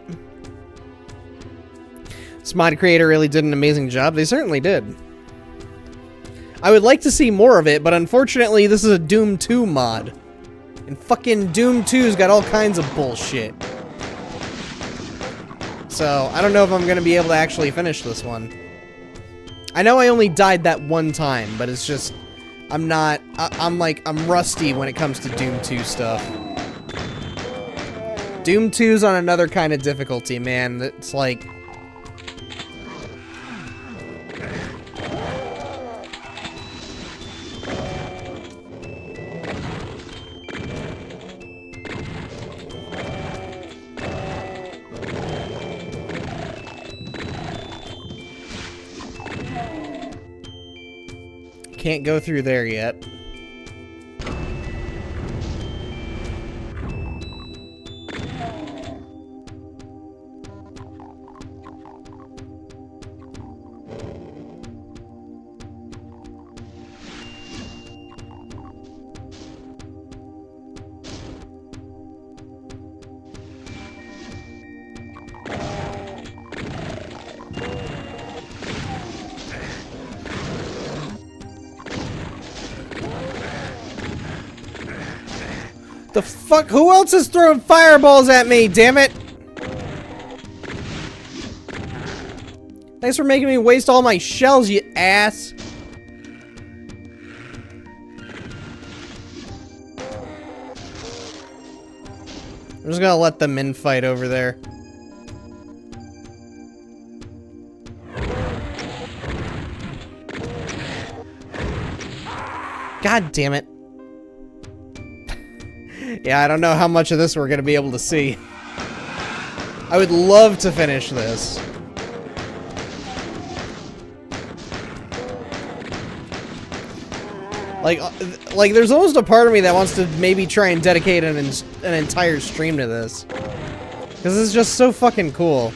This mod creator really did an amazing job. They certainly did. I would like to see more of it, but unfortunately this is a Doom 2 mod. And fucking Doom 2's got all kinds of bullshit. So, I don't know if I'm gonna be able to actually finish this one. I know I only died that one time, but it's just, I'm rusty when it comes to Doom 2 stuff. Doom 2's on another kind of difficulty, man. It's like... Can't go through there yet. The fuck? Who else is throwing fireballs at me, damn it? Thanks for making me waste all my shells, you ass. I'm just gonna let them infight over there. God damn it. Yeah, I don't know how much of this we're gonna be able to see. I would love to finish this. Like there's almost a part of me that wants to maybe try and dedicate an entire stream to this. Because it's just so fucking cool.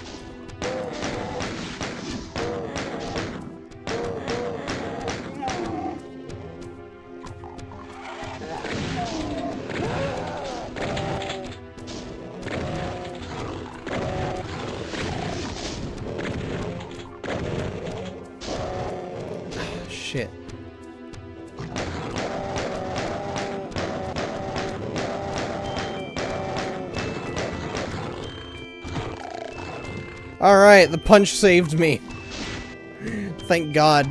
Shit. Alright, the punch saved me. Thank God.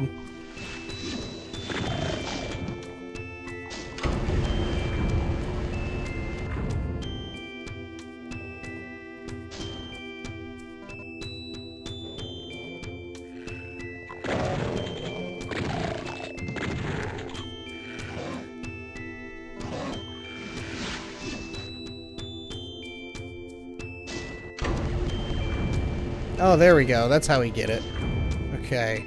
Oh, there we go. That's how we get it. Okay.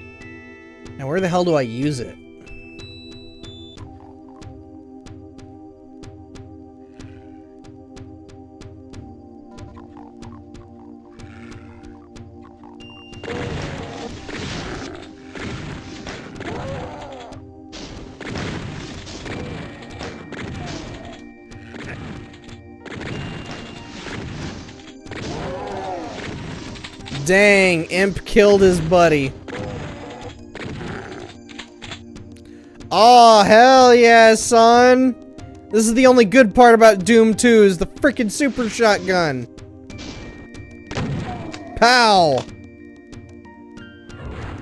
Now where the hell do I use it? Dang, Imp killed his buddy. Oh, hell yeah, son. This is the only good part about Doom 2 is the freaking super shotgun. Pow.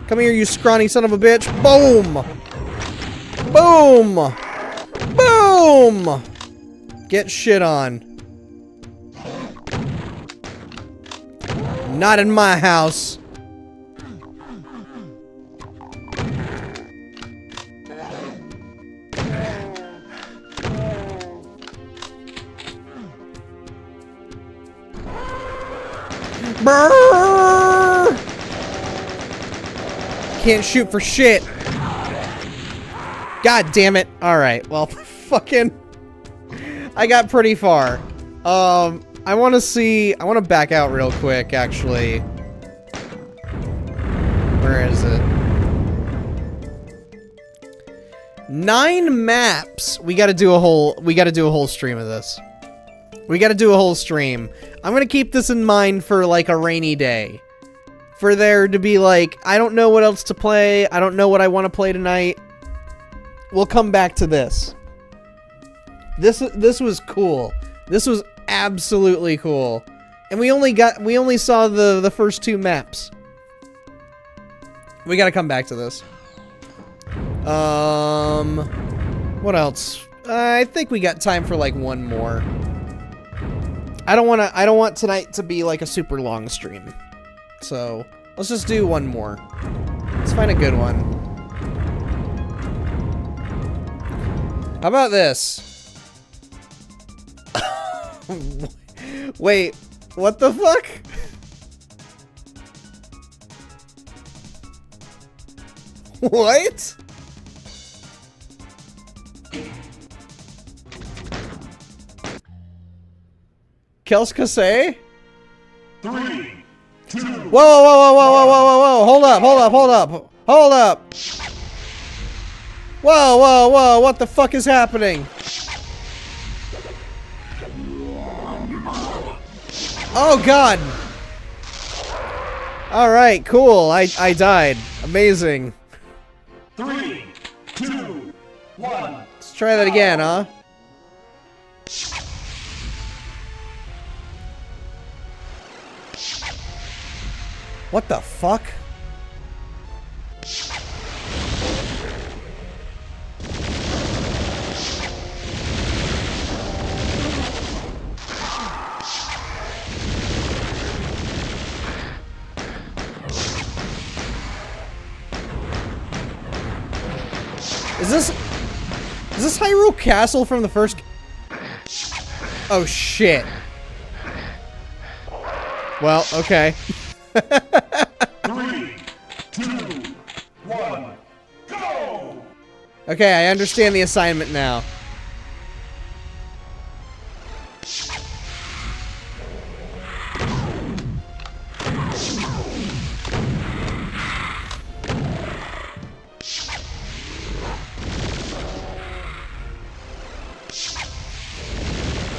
Come here, you scrawny son of a bitch. Boom. Boom. Boom. Get shit on. Not in my house. Brrr! Can't shoot for shit. God damn it. Alright, well, fucking... I got pretty far. I want to back out real quick, actually. Where is it? 9 maps. We gotta do a whole stream of this. We gotta do a whole stream. I'm gonna keep this in mind for, like, a rainy day. For there to be, like, I don't know what else to play. I don't know what I want to play tonight. We'll come back to this. This was cool. This was absolutely cool. And we only saw the first 2 maps. We gotta come back to this. What else? I think we got time for like one more. I don't want tonight to be like a super long stream. So, let's just do one more. Let's find a good one. How about this? Wait, what the fuck? What? Kelskase? 3, 2. Whoa, whoa, whoa, whoa, whoa, whoa, whoa, whoa, hold up, hold up, hold up, hold up. Whoa, whoa, whoa, what the fuck is happening? Oh god! Alright, cool, I died. Amazing. 3, 2, 1. Let's try that again, huh? What the fuck? Is this Hyrule Castle from the first? Oh shit. Well, okay. 3, 2, 1, go! Okay, I understand the assignment now.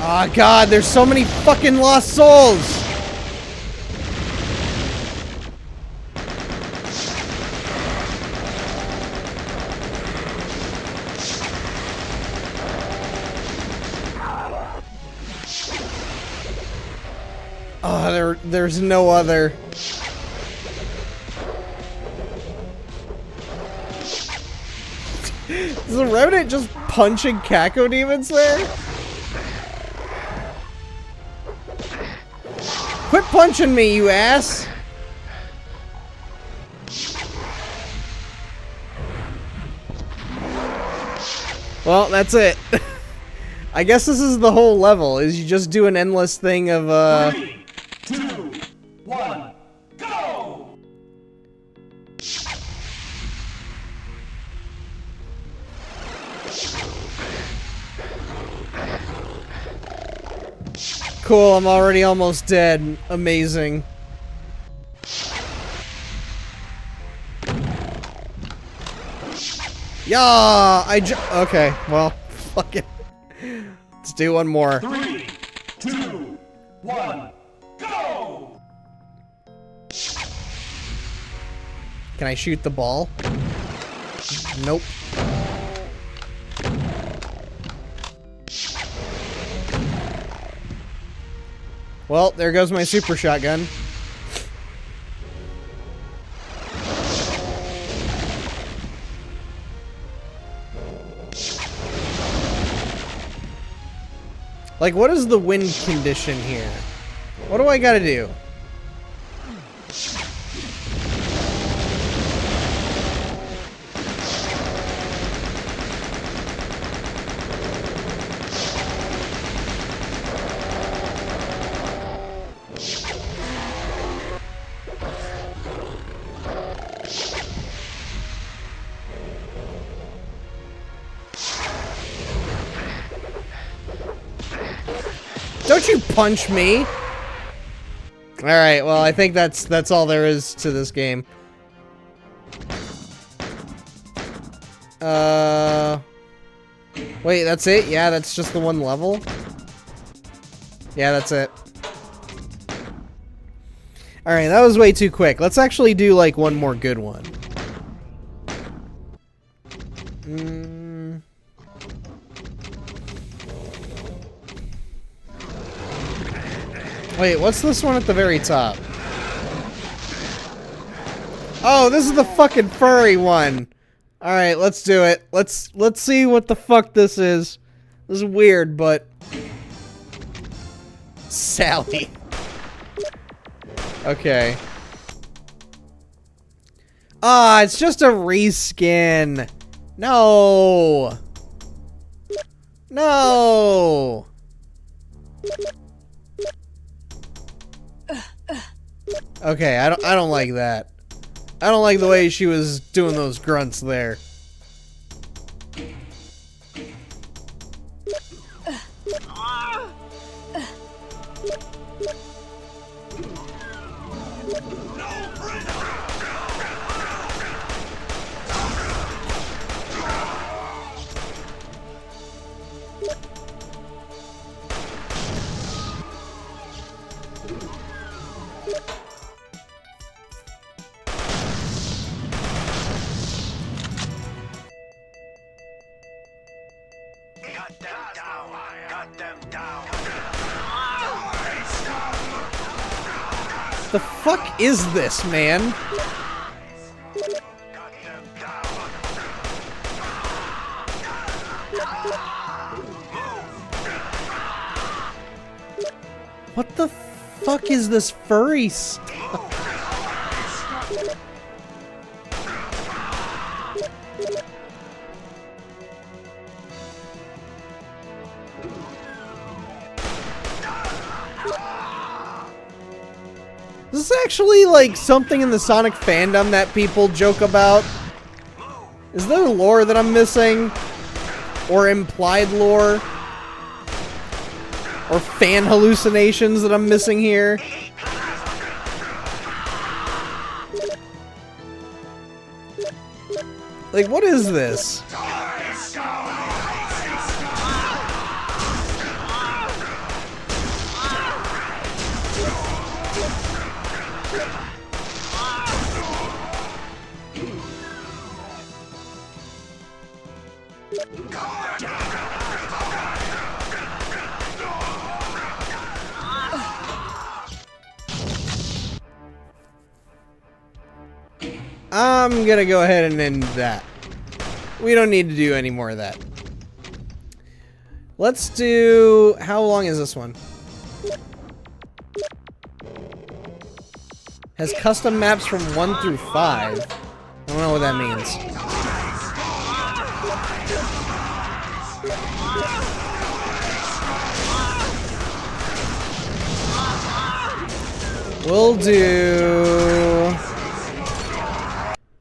Oh god, there's so many fucking lost souls! Oh, there's no other. Is the Revenant just punching Cacodemons there? Quit punching me, you ass! Well, that's it. I guess this is the whole level, is you just do an endless thing of, 3, 2, 1, go! Cool, I'm already almost dead. Amazing. Yeah, okay, well, fuck it. Let's do one more. 3, 2, 1, go! Can I shoot the ball? Nope. Well, there goes my super shotgun. Like, what is the win condition here? What do I gotta do? Don't you punch me! Alright, well, I think that's all there is to this game. Wait, that's it? Yeah, that's just the one level? Yeah, that's it. Alright, that was way too quick. Let's actually do, like, one more good one. Wait, what's this one at the very top? Oh, this is the fucking furry one. Alright, let's do it. Let's see what the fuck this is. This is weird, but... Sally. Okay. Ah, it's just a reskin. No. No. Okay, I don't like that. I don't like the way she was doing those grunts there. The fuck is this, man? What the fuck is this furry stuff? Is this actually, like, something in the Sonic fandom that people joke about? Is there lore that I'm missing? Or implied lore? Or fan hallucinations that I'm missing here? Like, what is this? I'm gonna go ahead and end that. We don't need to do any more of that. Let's do... How long is this one? Has custom maps from 1 through 5. I don't know what that means. We'll do...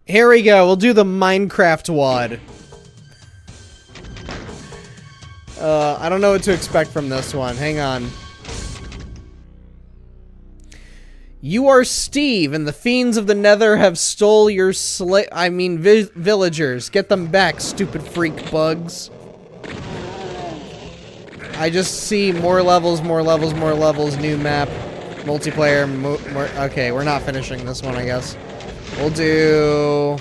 Here we go. We'll do the Minecraft WOD. I don't know what to expect from this one. Hang on. You are Steve, and the fiends of the Nether have stole your villagers. Get them back, stupid freak bugs. I just see more levels, more levels, more levels, new map, multiplayer, more... Okay, we're not finishing this one, I guess. We'll do...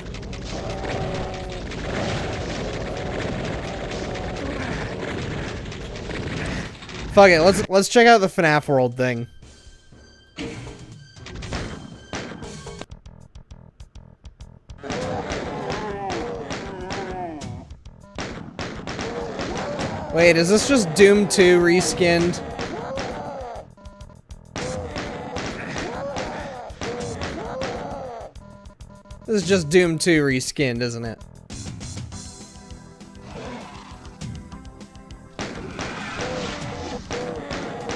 Fuck it, let's check out the FNAF world thing. Wait, is this just Doom 2 reskinned? This is just Doom 2 reskinned, isn't it?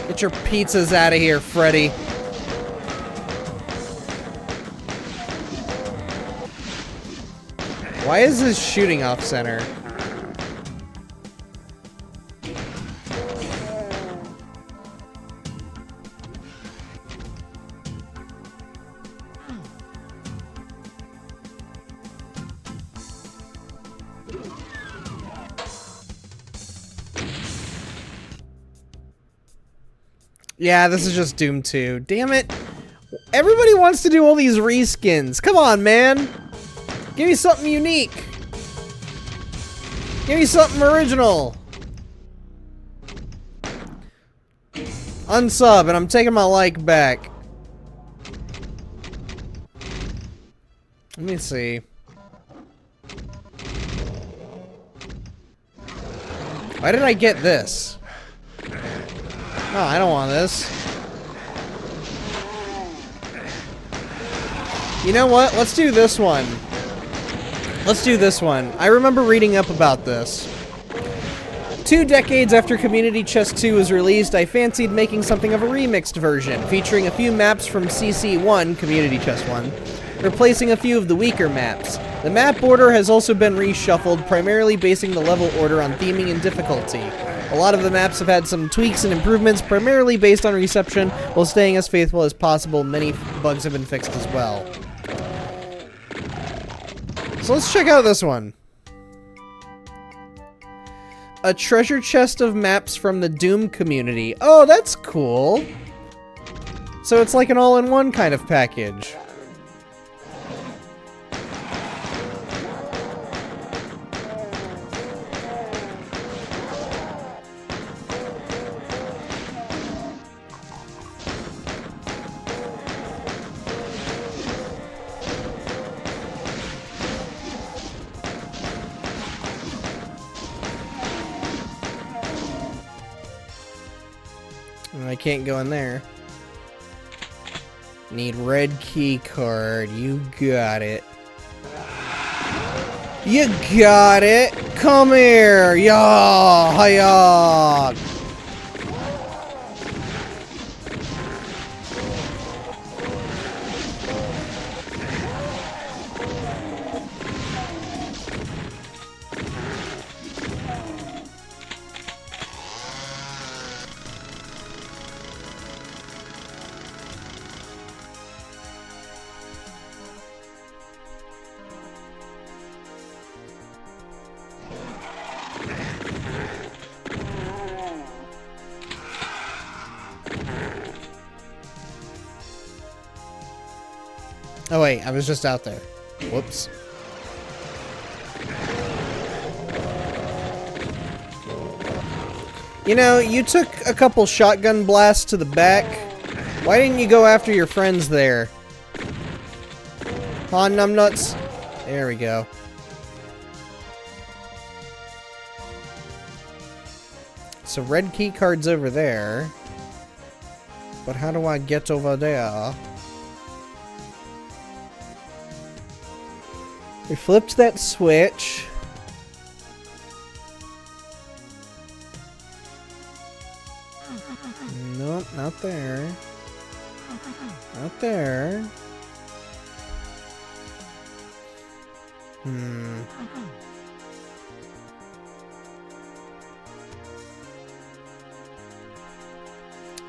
Get your pizzas out of here, Freddy. Why is this shooting off center? Yeah, this is just Doom 2. Damn it. Everybody wants to do all these reskins. Come on, man. Give me something unique. Give me something original. Unsub, and I'm taking my like back. Let me see. Why did I get this? No, I don't want this. You know what? Let's do this one. Let's do this one. I remember reading up about this. 2 decades after Community Chest 2 was released, I fancied making something of a remixed version, featuring a few maps from CC1, Community Chest 1, replacing a few of the weaker maps. The map order has also been reshuffled, primarily basing the level order on theming and difficulty. A lot of the maps have had some tweaks and improvements, primarily based on reception, while staying as faithful as possible. Many bugs have been fixed as well. So let's check out this one. A treasure chest of maps from the Doom community. Oh, that's cool. So it's like an all-in-one kind of package. I can't go in there. Need red key card. You got it. You got it. Come here. Yeah. Hiya. Oh wait, I was just out there. Whoops. You know, you took a couple shotgun blasts to the back. Why didn't you go after your friends there? Huh, numbnuts? There we go. So red key card's over there. But how do I get over there? We flipped that switch. Nope, not there. Not there.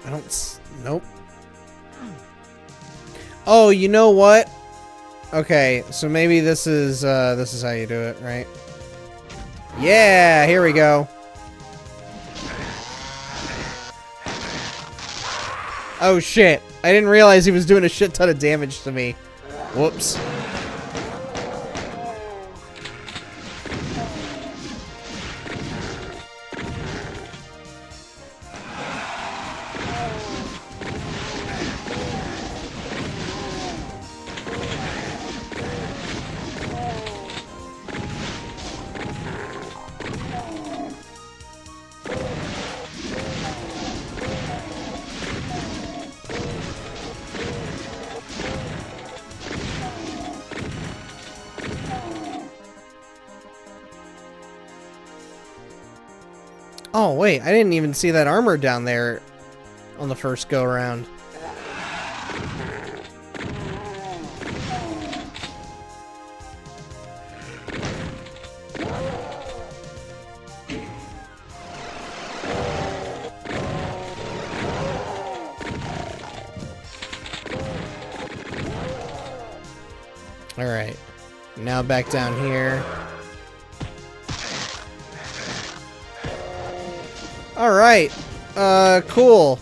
I don't... Nope. Oh, you know what? Okay, so maybe this is how you do it, right? Yeah, here we go. Oh shit. I didn't realize he was doing a shit ton of damage to me. Whoops. Oh, wait, I didn't even see that armor down there on the first go-around. Alright, now back down here. Alright, cool.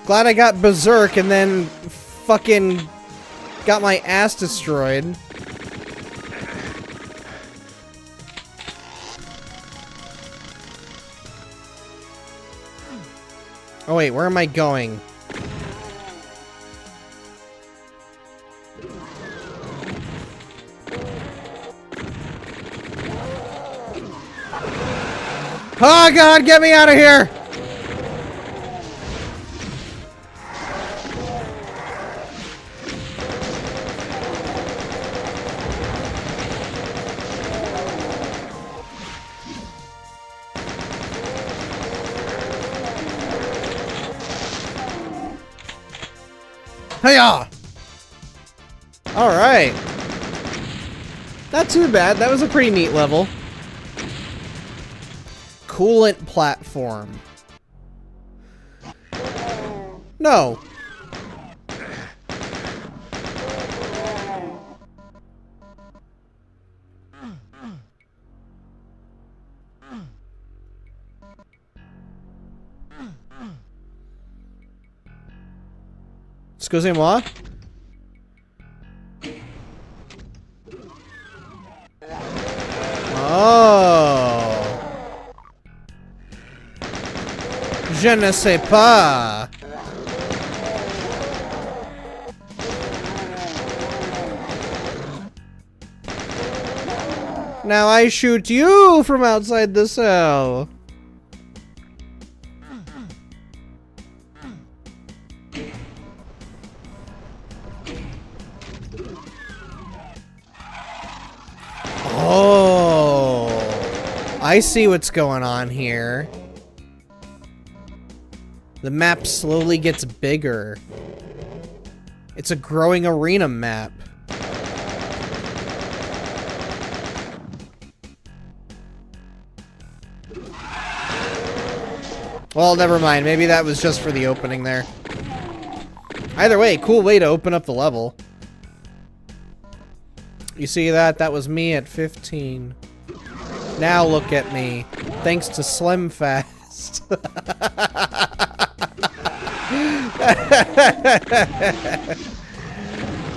Glad I got Berserk and then fucking got my ass destroyed. Oh wait, where am I going? Oh god, get me out of here! Hiya! Alright. Not too bad, that was a pretty neat level. Coolant platform. No. Excusez-moi. Oh. Je ne sais pas. Now I shoot you from outside the cell. Oh, I see what's going on here. The map slowly gets bigger. It's a growing arena map. Well, never mind. Maybe that was just for the opening there. Either way, cool way to open up the level. You see that? That was me at 15. Now look at me. Thanks to Slim Fast.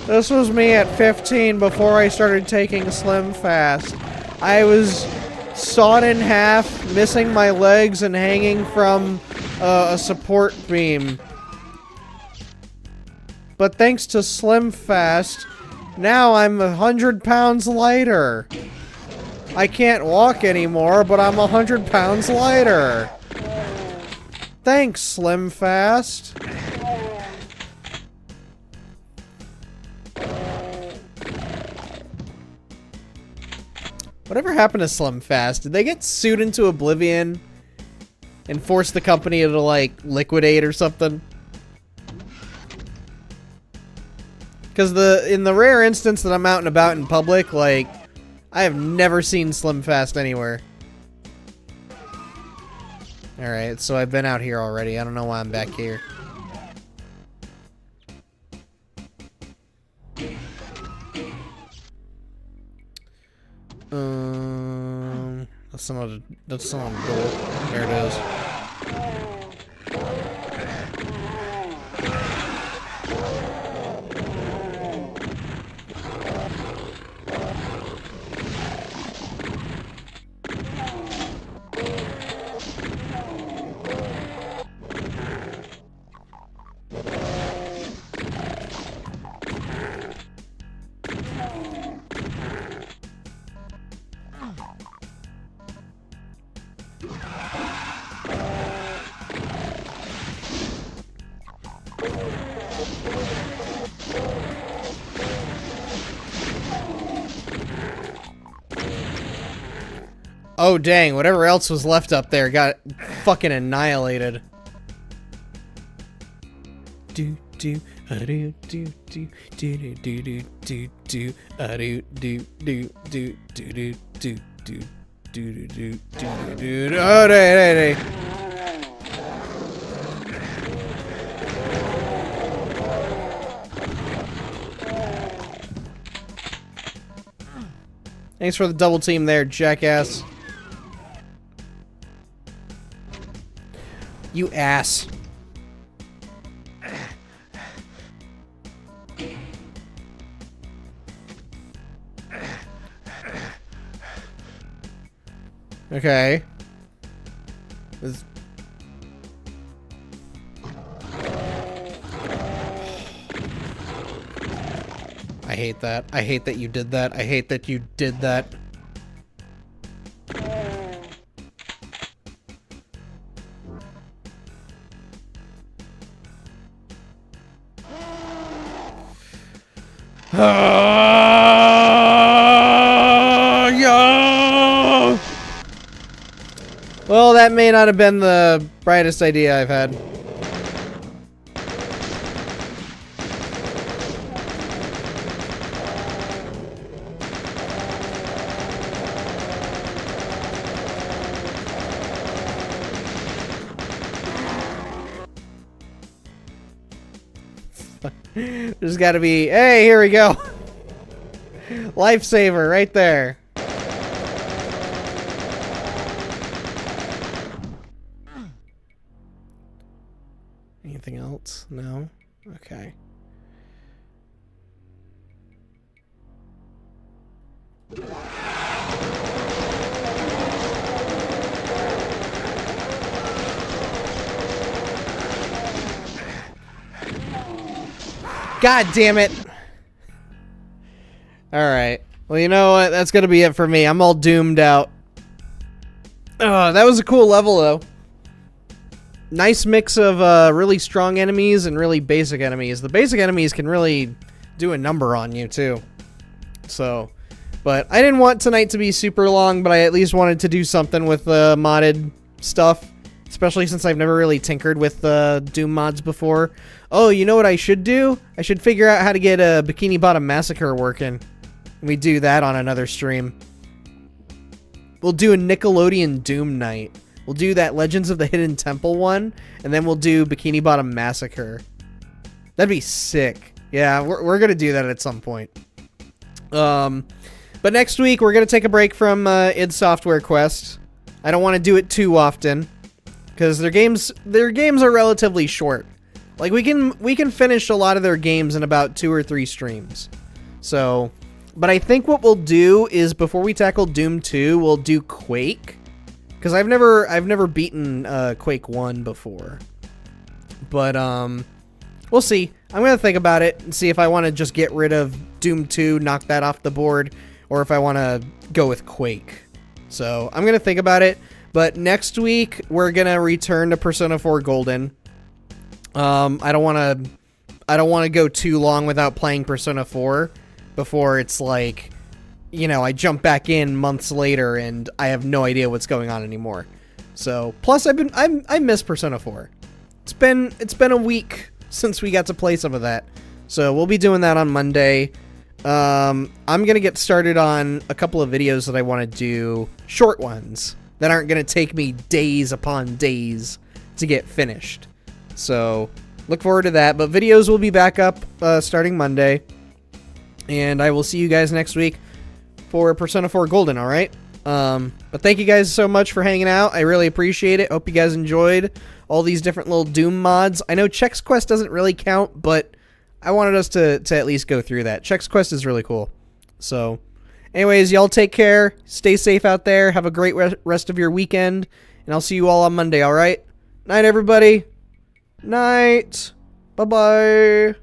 This was me at 15 before I started taking Slim Fast. I was sawed in half, missing my legs, and hanging from a support beam. But thanks to Slim Fast, now I'm 100 pounds lighter. I can't walk anymore, but I'm 100 pounds lighter. Thanks, Slim Fast. Whatever happened to Slim Fast? Did they get sued into oblivion and force the company to, like, liquidate or something? Because in the rare instance that I'm out and about in public, like, I have never seen Slim Fast anywhere. Alright, so I've been out here already. I don't know why I'm back here. That's not a door. There it is. Oh dang, whatever else was left up there got fucking annihilated. Do do do do do do do do do do do do do do do do do do do do. Oh hey. Thanks for the double team there, jackass. You ass. Okay. I hate that. I hate that you did that. I hate that you did that. Yeah. Well, that may not have been the brightest idea I've had. There's got to be... Hey, here we go. Lifesaver right there. Anything else? No? Okay. God damn it. Alright. Well, you know what? That's gonna be it for me. I'm all doomed out. Oh, that was a cool level, though. Nice mix of really strong enemies and really basic enemies. The basic enemies can really do a number on you, too. So, but I didn't want tonight to be super long, but I at least wanted to do something with modded stuff. Especially since I've never really tinkered with Doom mods before. Oh, you know what I should do? I should figure out how to get a Bikini Bottom Massacre working. We do that on another stream. We'll do a Nickelodeon Doom night. We'll do that Legends of the Hidden Temple one, and then we'll do Bikini Bottom Massacre. That'd be sick. Yeah, we're gonna do that at some point. But next week we're gonna take a break from id Software Quest. I don't want to do it too often. Because their games are relatively short. Like we can finish a lot of their games in about 2 or 3 streams. So, but I think what we'll do is before we tackle Doom 2, we'll do Quake. Because I've never beaten Quake 1 before. But we'll see. I'm gonna think about it and see if I want to just get rid of Doom 2, knock that off the board, or if I want to go with Quake. So I'm gonna think about it. But next week, we're gonna return to Persona 4 Golden. I don't want to go too long without playing Persona 4 before it's like, you know, I jump back in months later and I have no idea what's going on anymore. So, plus I miss Persona 4. It's been a week since we got to play some of that. So we'll be doing that on Monday. I'm gonna get started on a couple of videos that I want to do, short ones. that aren't going to take me days upon days to get finished. So look forward to that. But videos will be back up starting Monday. And I will see you guys next week for Persona 4 Golden, all right? But thank you guys so much for hanging out. I really appreciate it. Hope you guys enjoyed all these different little Doom mods. I know Chex Quest doesn't really count, but I wanted us to at least go through that. Chex Quest is really cool. So, anyways, y'all take care. Stay safe out there. Have a great rest of your weekend. And I'll see you all on Monday, all right? Night, everybody. Night. Bye-bye.